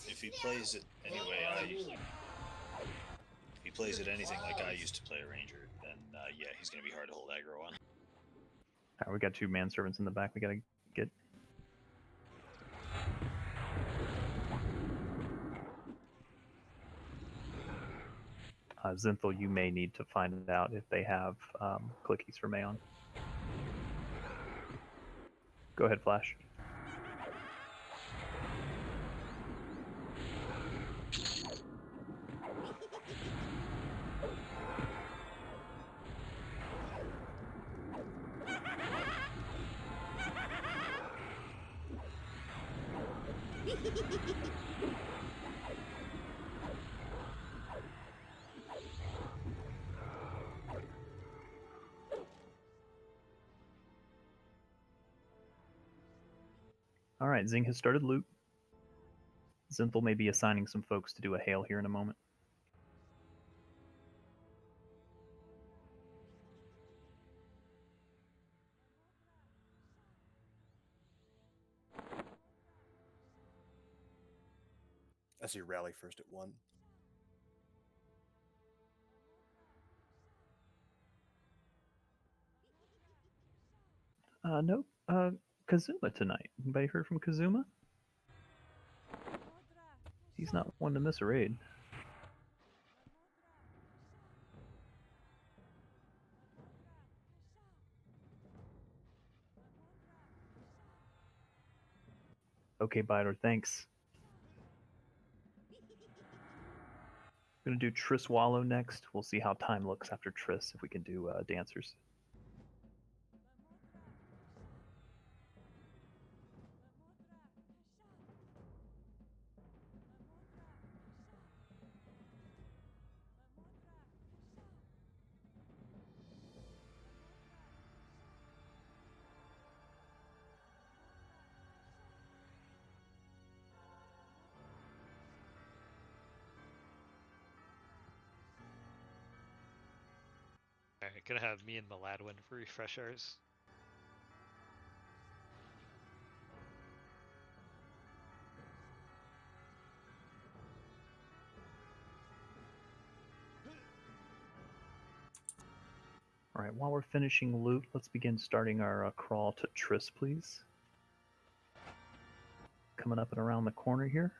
If he plays it anyway, if he plays it anything like I used to play a ranger, then yeah, he's gonna be hard to hold aggro on. Alright, we got 2 manservants in the back we gotta get. Zinthal, you may need to find out if they have clickies for Mayon. Go ahead, Flash. Alright, Zing has started loot. Zinthal may be assigning some folks to do a hail here in a moment. I see rally first at 1. Nope. Kazuma tonight. Anybody heard from Kazuma? He's not one to miss a raid. Okay, Biter, thanks. I'm gonna do Triss Wallow next. We'll see how time looks after Triss, if we can do dancers. Alright, gonna have me and Maladwin for refreshers. Alright, while we're finishing loot, let's begin starting our crawl to Triss, please. Coming up and around the corner here.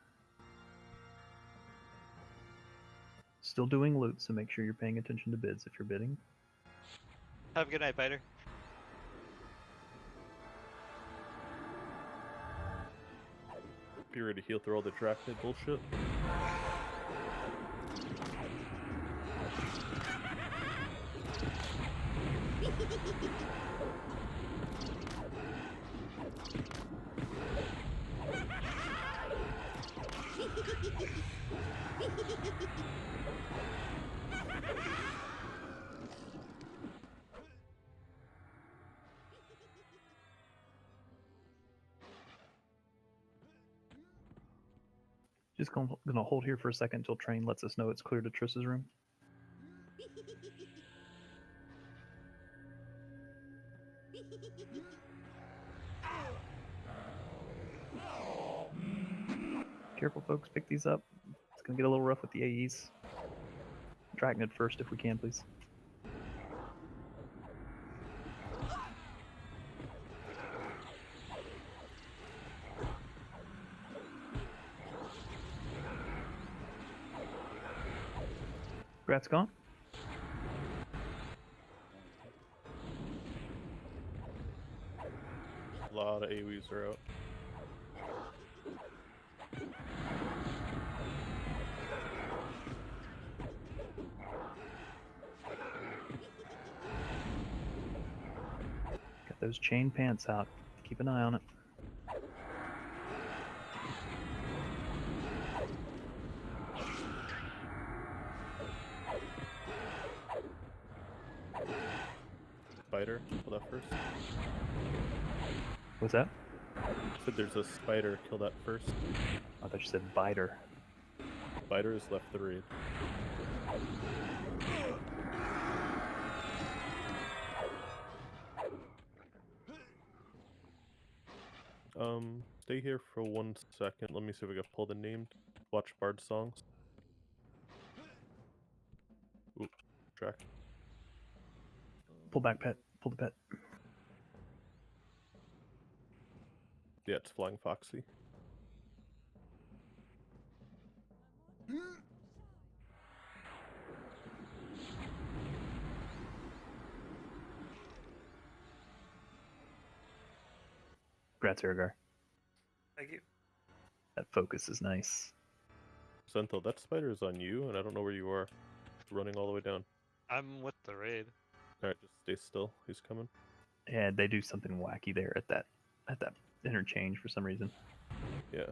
Still doing loot, so make sure you're paying attention to bids if you're bidding. Have a good night, Biter. Be ready to heal through all the drafted bullshit. Just gonna hold here for a second until train lets us know it's clear to Triss's room. Careful, folks. Pick these up. It's gonna get a little rough with the AEs. Dragnid first, if we can, please. Grat's gone. A lot of AoEs are out. Got those chain pants out. Keep an eye on it. Spider, kill that first. What's that? Said there's a spider, kill that first. I thought you said biter. Spider is left the raid. Stay here for 1 second. Let me see if I can pull the named watch bard songs. Oop, track. Pull back, pet. Pull the pet. Yeah, it's Flying Foxy. Grats, Ergar. Thank you. That focus is nice. Senthil, that spider is on you, and I don't know where you are. Running all the way down. I'm with the raid. Alright, just stay still. He's coming. Yeah, they do something wacky there at that interchange for some reason. Yeah.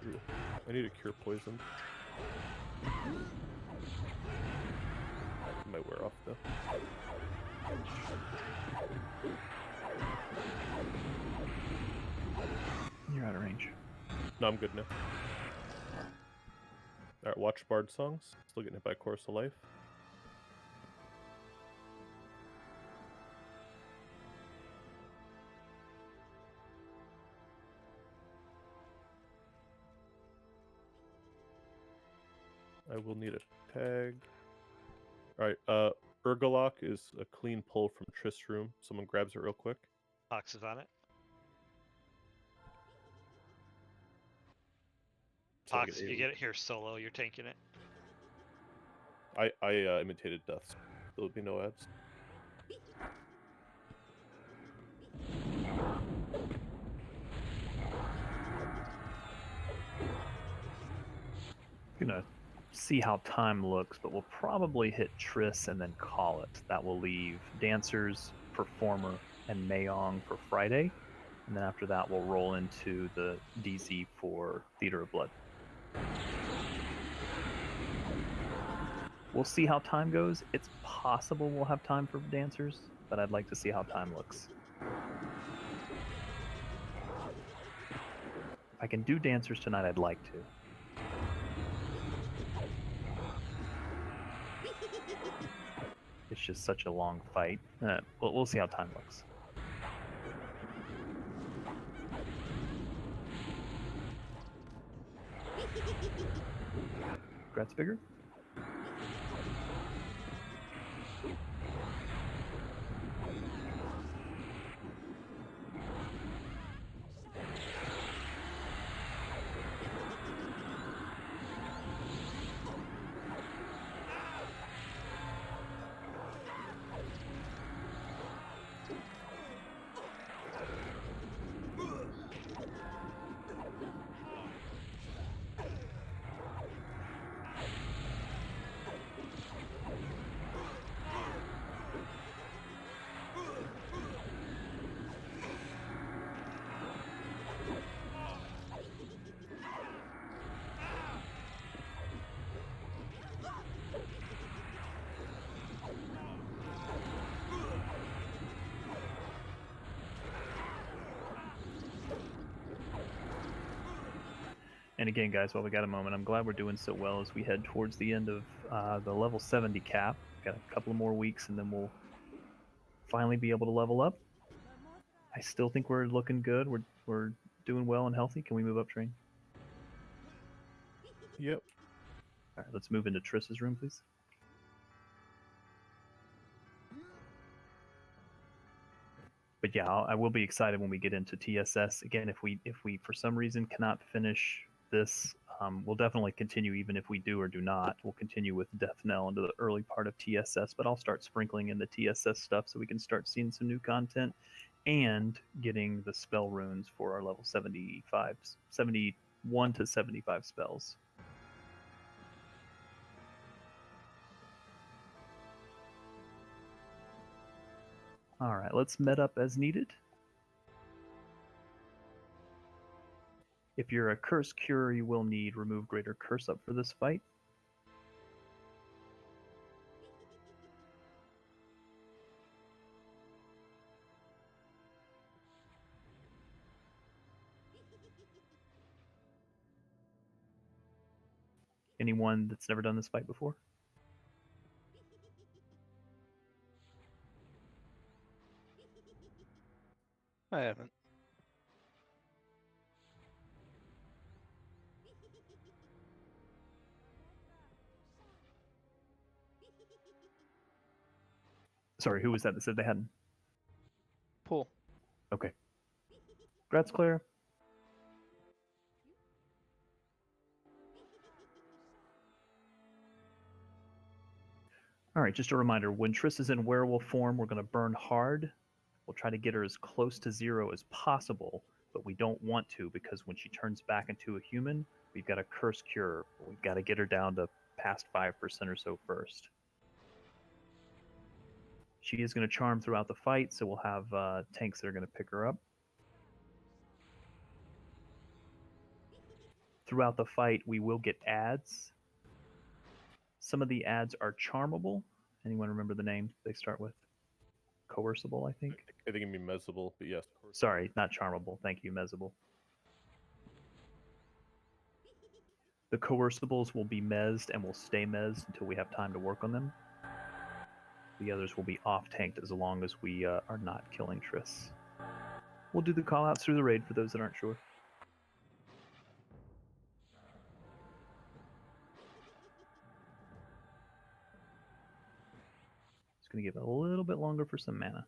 Ooh, I need a cure poison. It might wear off though. You're out of range. No, I'm good now. Alright, watch bard songs. Still getting hit by Chorus of Life. I will need a tag. Alright, Urgalok is a clean pull from Triss' room. Someone grabs it real quick. Fox is on it. Fox, you get it here solo, you're tanking it. I imitated deaths. There will be no ads. Gonna see how time looks, but we'll probably hit Triss and then call it. That will leave Dancers, Performer, and Mayong for Friday. And then after that, we'll roll into the DZ for Theater of Blood. We'll see how time goes. It's possible we'll have time for Dancers, but I'd like to see how time looks. If I can do Dancers tonight, I'd like to. It's just such a long fight. We'll see how time looks. Grats bigger. And again, guys, while we got a moment, I'm glad we're doing so well as we head towards the end of the level 70 cap. Got a couple of more weeks, and then we'll finally be able to level up. I still think we're looking good. We're doing well and healthy. Can we move up, Train? Yep. All right, let's move into Triss's room, please. But yeah, I will be excited when we get into TSS again. If we for some reason cannot finish this, we'll definitely continue. Even if we do or do not, we'll continue with Death Knell into the early part of TSS. But I'll start sprinkling in the TSS stuff so we can start seeing some new content and getting the spell runes for our level 75, 71 to 75 spells. All right, let's met up as needed. If you're a curse cure, you will need remove greater curse up for this fight. Anyone that's never done this fight before? I haven't. Sorry, who was that said they hadn't? Pull. Okay. Congrats, Claire. All right, just a reminder, when Triss is in werewolf form, we're going to burn hard. We'll try to get her as close to 0 as possible, but we don't want to because when she turns back into a human, we've got a curse cure. We've got to get her down to past 5% or so first. She is going to charm throughout the fight, so we'll have tanks that are going to pick her up. Throughout the fight, we will get ads. Some of the ads are charmable. Anyone remember the name they start with? Coercible, I think. I think it'd be mezzable, but yes. Sorry, not charmable. Thank you, mezzable. The coercibles will be mezzed and will stay mezzed until we have time to work on them. The others will be off-tanked as long as we are not killing Triss. We'll do the call-outs through the raid for those that aren't sure. Just going to give it a little bit longer for some mana.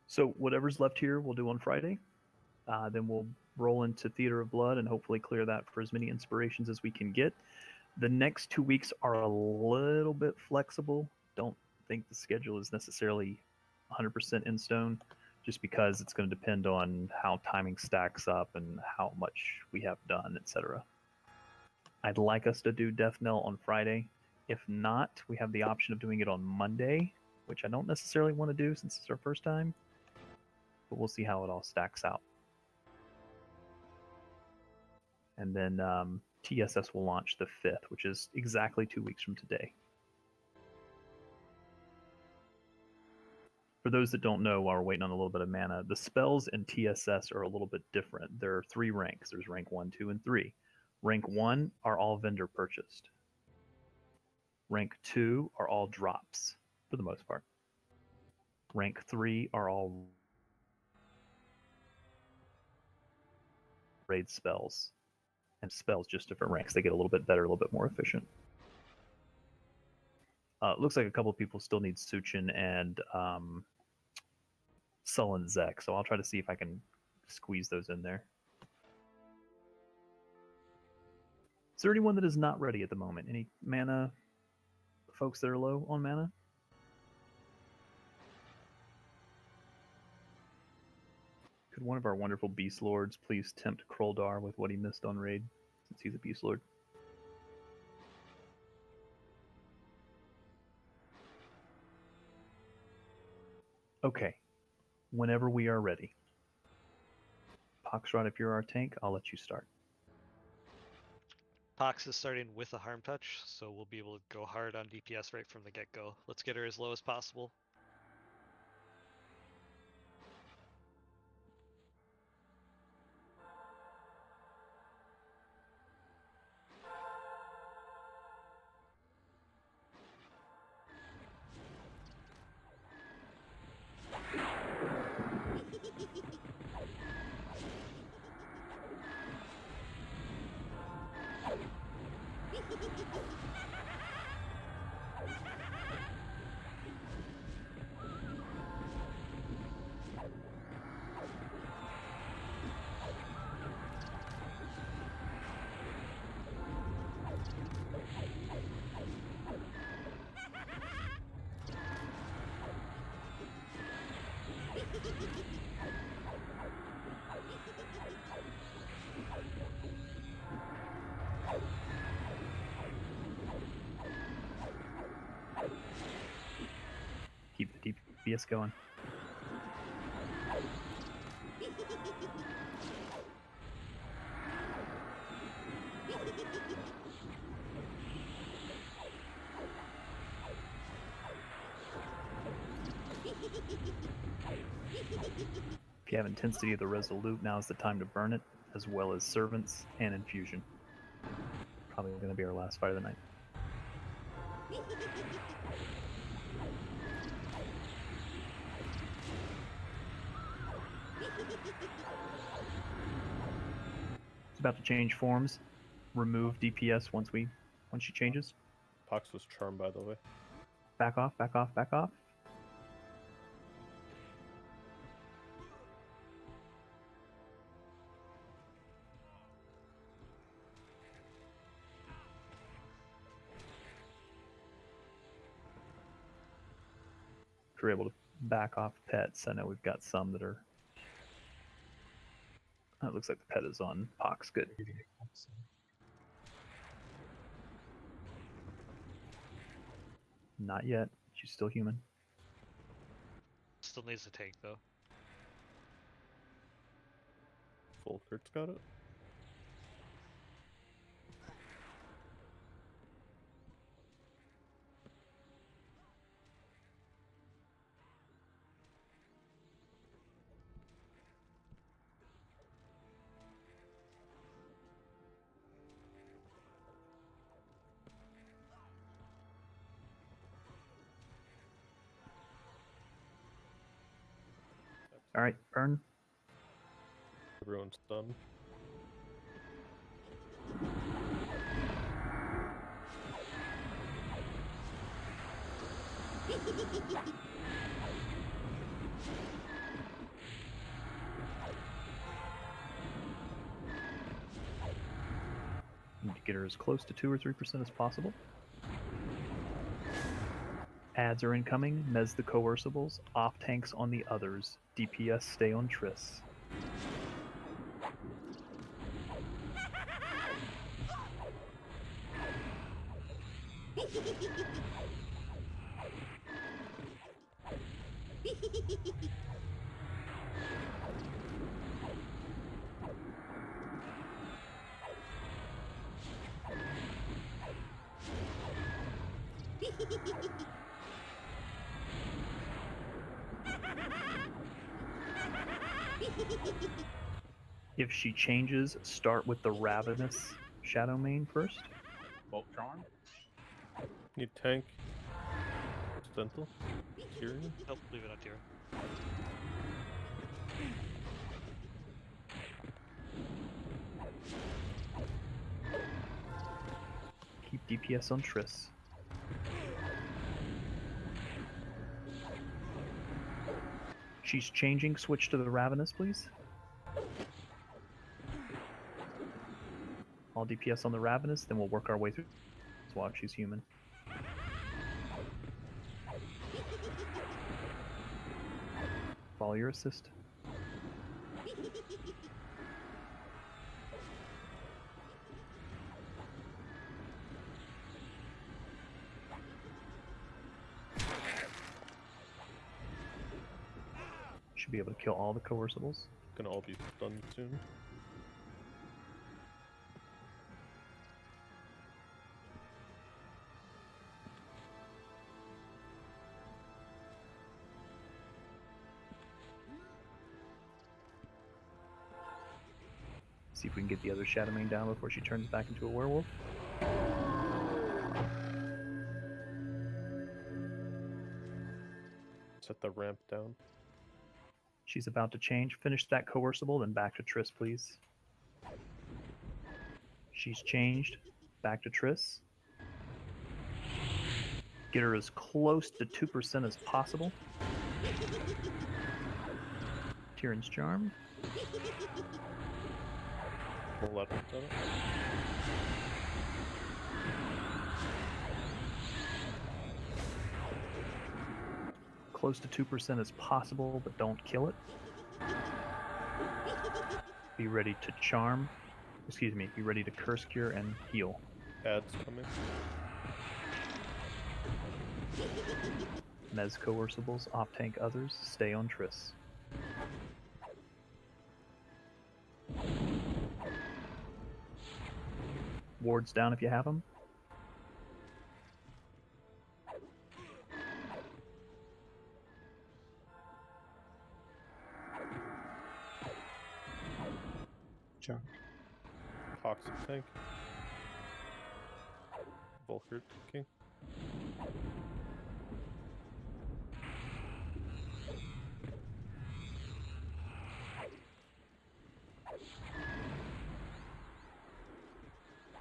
So whatever's left here, we'll do on Friday. Then we'll roll into Theater of Blood and hopefully clear that for as many inspirations as we can get. The next 2 weeks are a little bit flexible. Don't think the schedule is necessarily 100% in stone, just because it's going to depend on how timing stacks up and how much we have done, etc. I'd like us to do Death Knell on Friday. If not, we have the option of doing it on Monday, which I don't necessarily want to do since it's our first time. But we'll see how it all stacks out. And then TSS will launch the 5th, which is exactly 2 weeks from today. For those that don't know, while we're waiting on a little bit of mana, the spells in TSS are a little bit different. There are 3 ranks. There's rank 1, 2, and 3. Rank 1 are all vendor purchased. Rank 2 are all drops, for the most part. Rank 3 are all raid spells. And spells, just different ranks. They get a little bit better, a little bit more efficient. Looks like a couple people still need Suchin and Sullen Zek, so I'll try to see if I can squeeze those in there. Is there anyone that is not ready at the moment? Any mana folks that are low on mana? Could one of our wonderful Beast Lords please tempt Kroldar with what he missed on raid, since he's a Beast Lord? Okay, whenever we are ready. Poxrot, if you're our tank, I'll let you start. Pox is starting with a harm touch, so we'll be able to go hard on DPS right from the get-go. Let's get her as low as possible. Keep the DPS going. If you have Intensity of the Resolute, now is the time to burn it, as well as Servants and Infusion. Probably going to be our last fight of the night. It's about to change forms. Remove DPS once she changes. Pox was charmed, by the way. Back off, back off, back off. If you're able to back off pets, I know we've got some that are... Oh, it looks like the pet is on Pox. Good. Not yet. She's still human. Still needs a tank though. Volkert's got it. All right, burn. Everyone's done. Need to get her as close to 2 or 3% as possible. Ads are incoming. Mez the coercibles. Off tanks on the others. DPS stay on Triss. If she changes, start with the Ravenous Shadow Mane first. Bolt charm. Need tank. Stental. Tyrion. Nope, leave it on Tyrion. Keep DPS on Triss. She's changing. Switch to the Ravenous, please. All DPS on the Ravenous, then we'll work our way through while she's human. Follow your assist. Should be able to kill all the coercibles. Gonna all be done soon. See if we can get the other Shadow Mane down before she turns back into a werewolf. Set the ramp down. She's about to change. Finish that coercible, then back to Triss, please. She's changed. Back to Triss. Get her as close to 2% as possible. Tyrion's charmed. Pull that one down. Close to 2% as possible, but don't kill it. Be ready to charm. Excuse me, be ready to curse cure and heal. Ads coming. Mez coercibles, off tank others, stay on Triss. Wards down if you have them. Charmed. Toxic tank. Volker tanking.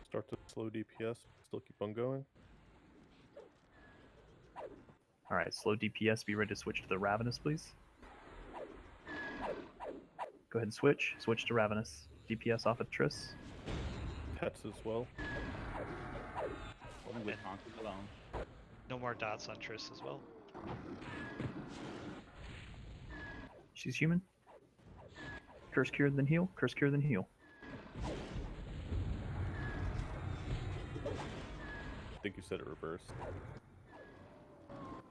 Start to slow DPS, still keep on going. Alright, slow DPS, be ready to switch to the Ravenous, please. Go ahead and switch. Switch to Ravenous. DPS off of Triss. Pets as well. One with Conquered alone. No more dots on Triss as well. She's human. Curse cure, then heal. Curse cure, then heal. I think you said it reversed.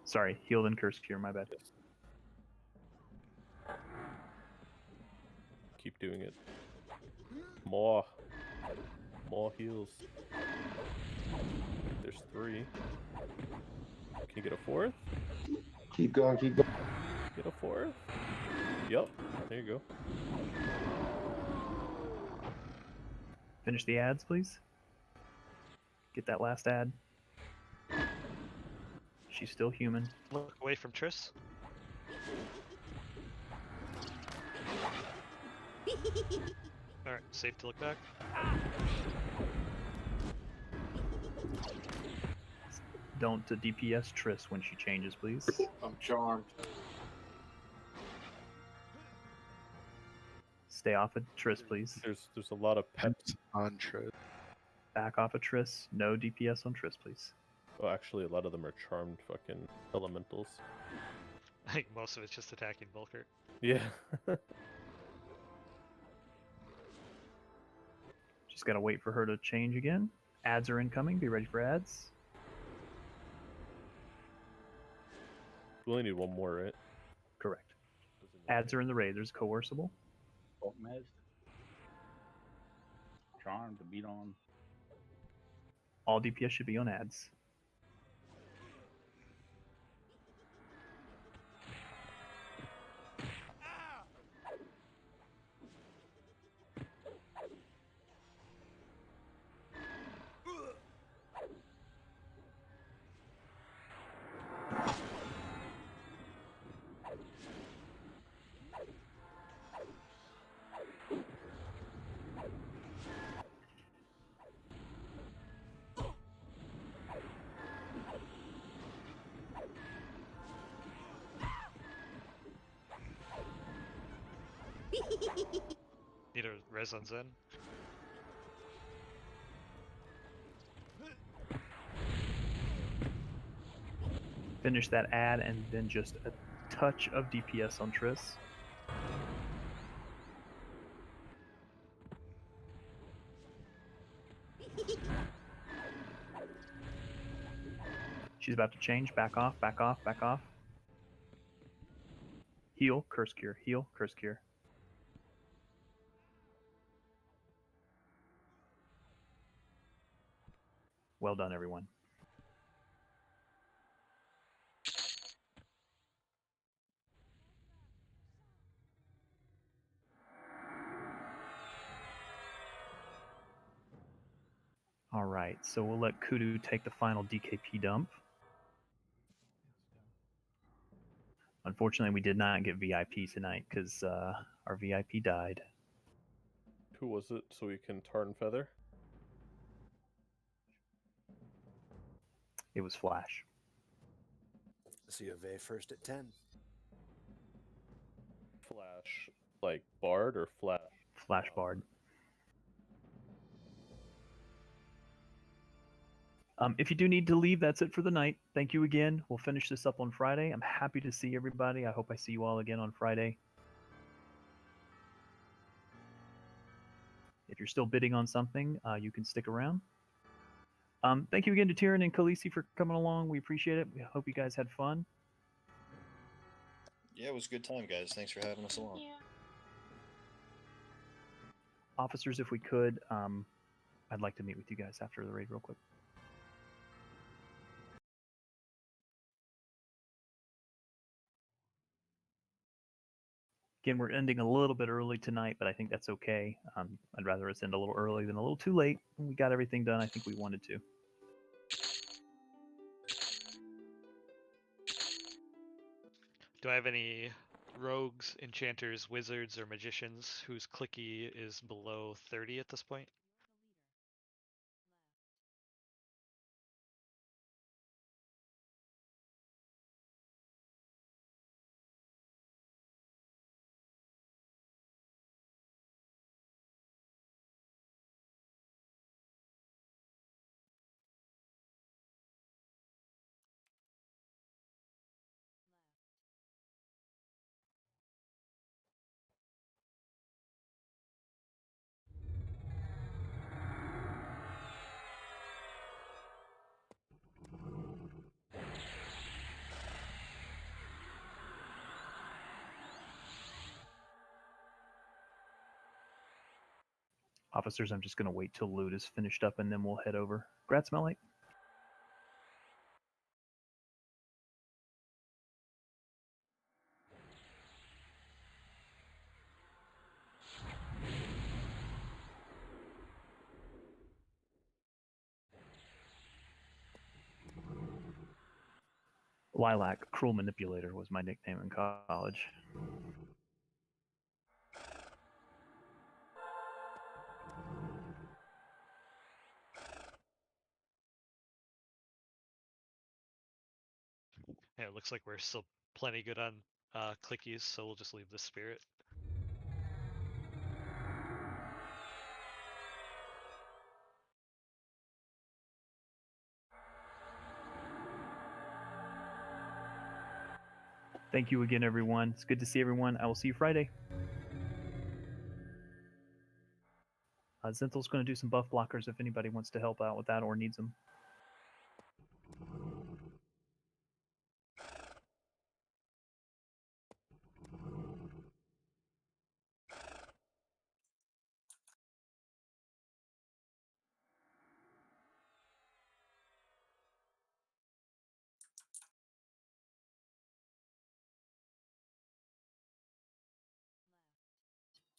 Sorry, heal then curse cure, my bad. Keep doing it. More. More heals. There's 3. Can you get a 4th? Keep going, keep going. Get a 4th? Yep. There you go. Finish the ads, please. Get that last ad. She's still human. Look away from Triss. Alright, safe to look back. Don't DPS Triss when she changes, please. I'm charmed. Stay off of Triss, please. There's a lot of pets on Triss. Back off of Triss. No DPS on Triss, please. Oh, actually, a lot of them are charmed fucking elementals. I think most of it's just attacking Volker. Yeah. Just gotta wait for her to change again. Ads are incoming. Be ready for ads. We only need one more, right? Correct. Ads are in the raid. There's coercible. Bolt Mez. Charmed to beat on. All DPS should be on ads. Need a res on Zen. Finish that ad, and then just a touch of DPS on Triss. She's about to change. Back off, back off, back off. Heal, curse cure, heal, curse cure. Well done, everyone. All right, so we'll let Kudu take the final DKP dump. Unfortunately, we did not get VIP tonight because our VIP died. Who was it? So we can tar and feather. It was Flash. C of A first at 10. Flash, like Bard or Flash? Flash Bard. If you do need to leave, that's it for the night. Thank you again. We'll finish this up on Friday. I'm happy to see everybody. I hope I see you all again on Friday. If you're still bidding on something, you can stick around. Thank you again to Tyrion and Khaleesi for coming along. We appreciate it. We hope you guys had fun. Yeah, it was a good time, guys. Thanks for having us along. Officers, if we could, I'd like to meet with you guys after the raid real quick. Again, we're ending a little bit early tonight, but I think that's okay. I'd rather us end a little early than a little too late. We got everything done I think we wanted to. Do I have any rogues, enchanters, wizards, or magicians whose clicky is below 30 at this point? Officers, I'm just going to wait till loot is finished up and then we'll head over. Grats, Melite. Lilac, Cruel Manipulator was my nickname in college. Yeah, it looks like we're still plenty good on clickies, so we'll just leave the spirit. Thank you again, everyone. It's good to see everyone. I will see you Friday. Zenthal's going to do some buff blockers if anybody wants to help out with that or needs them.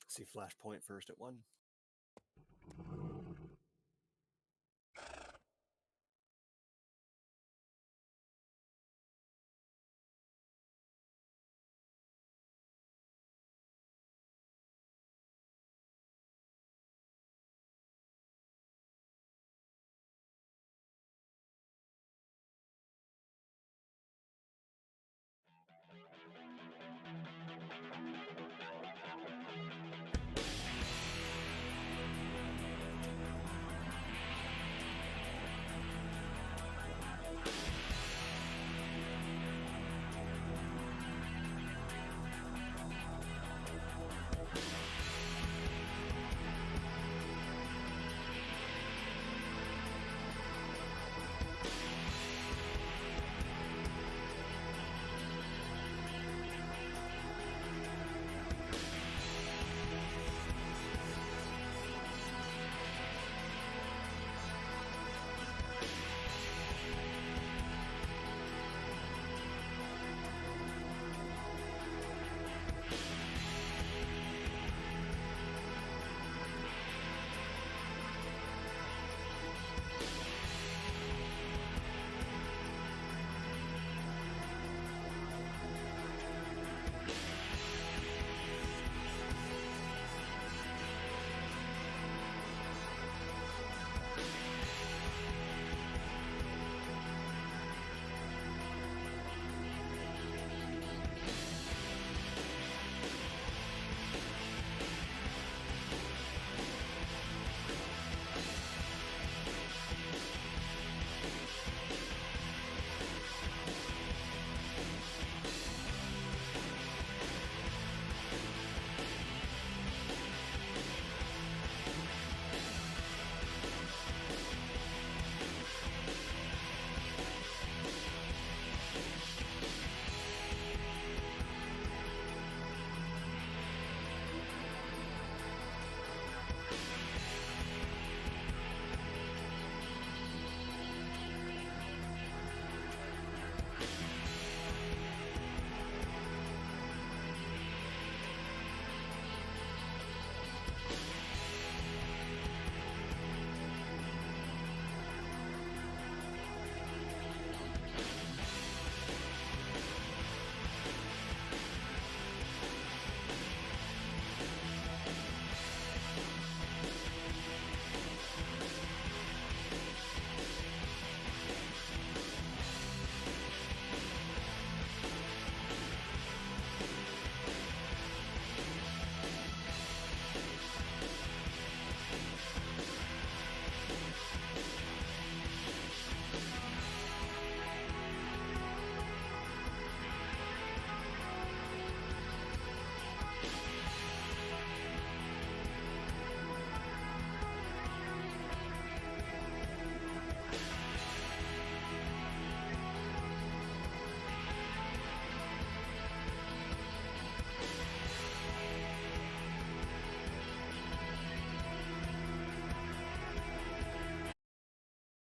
See Flashpoint first at 1.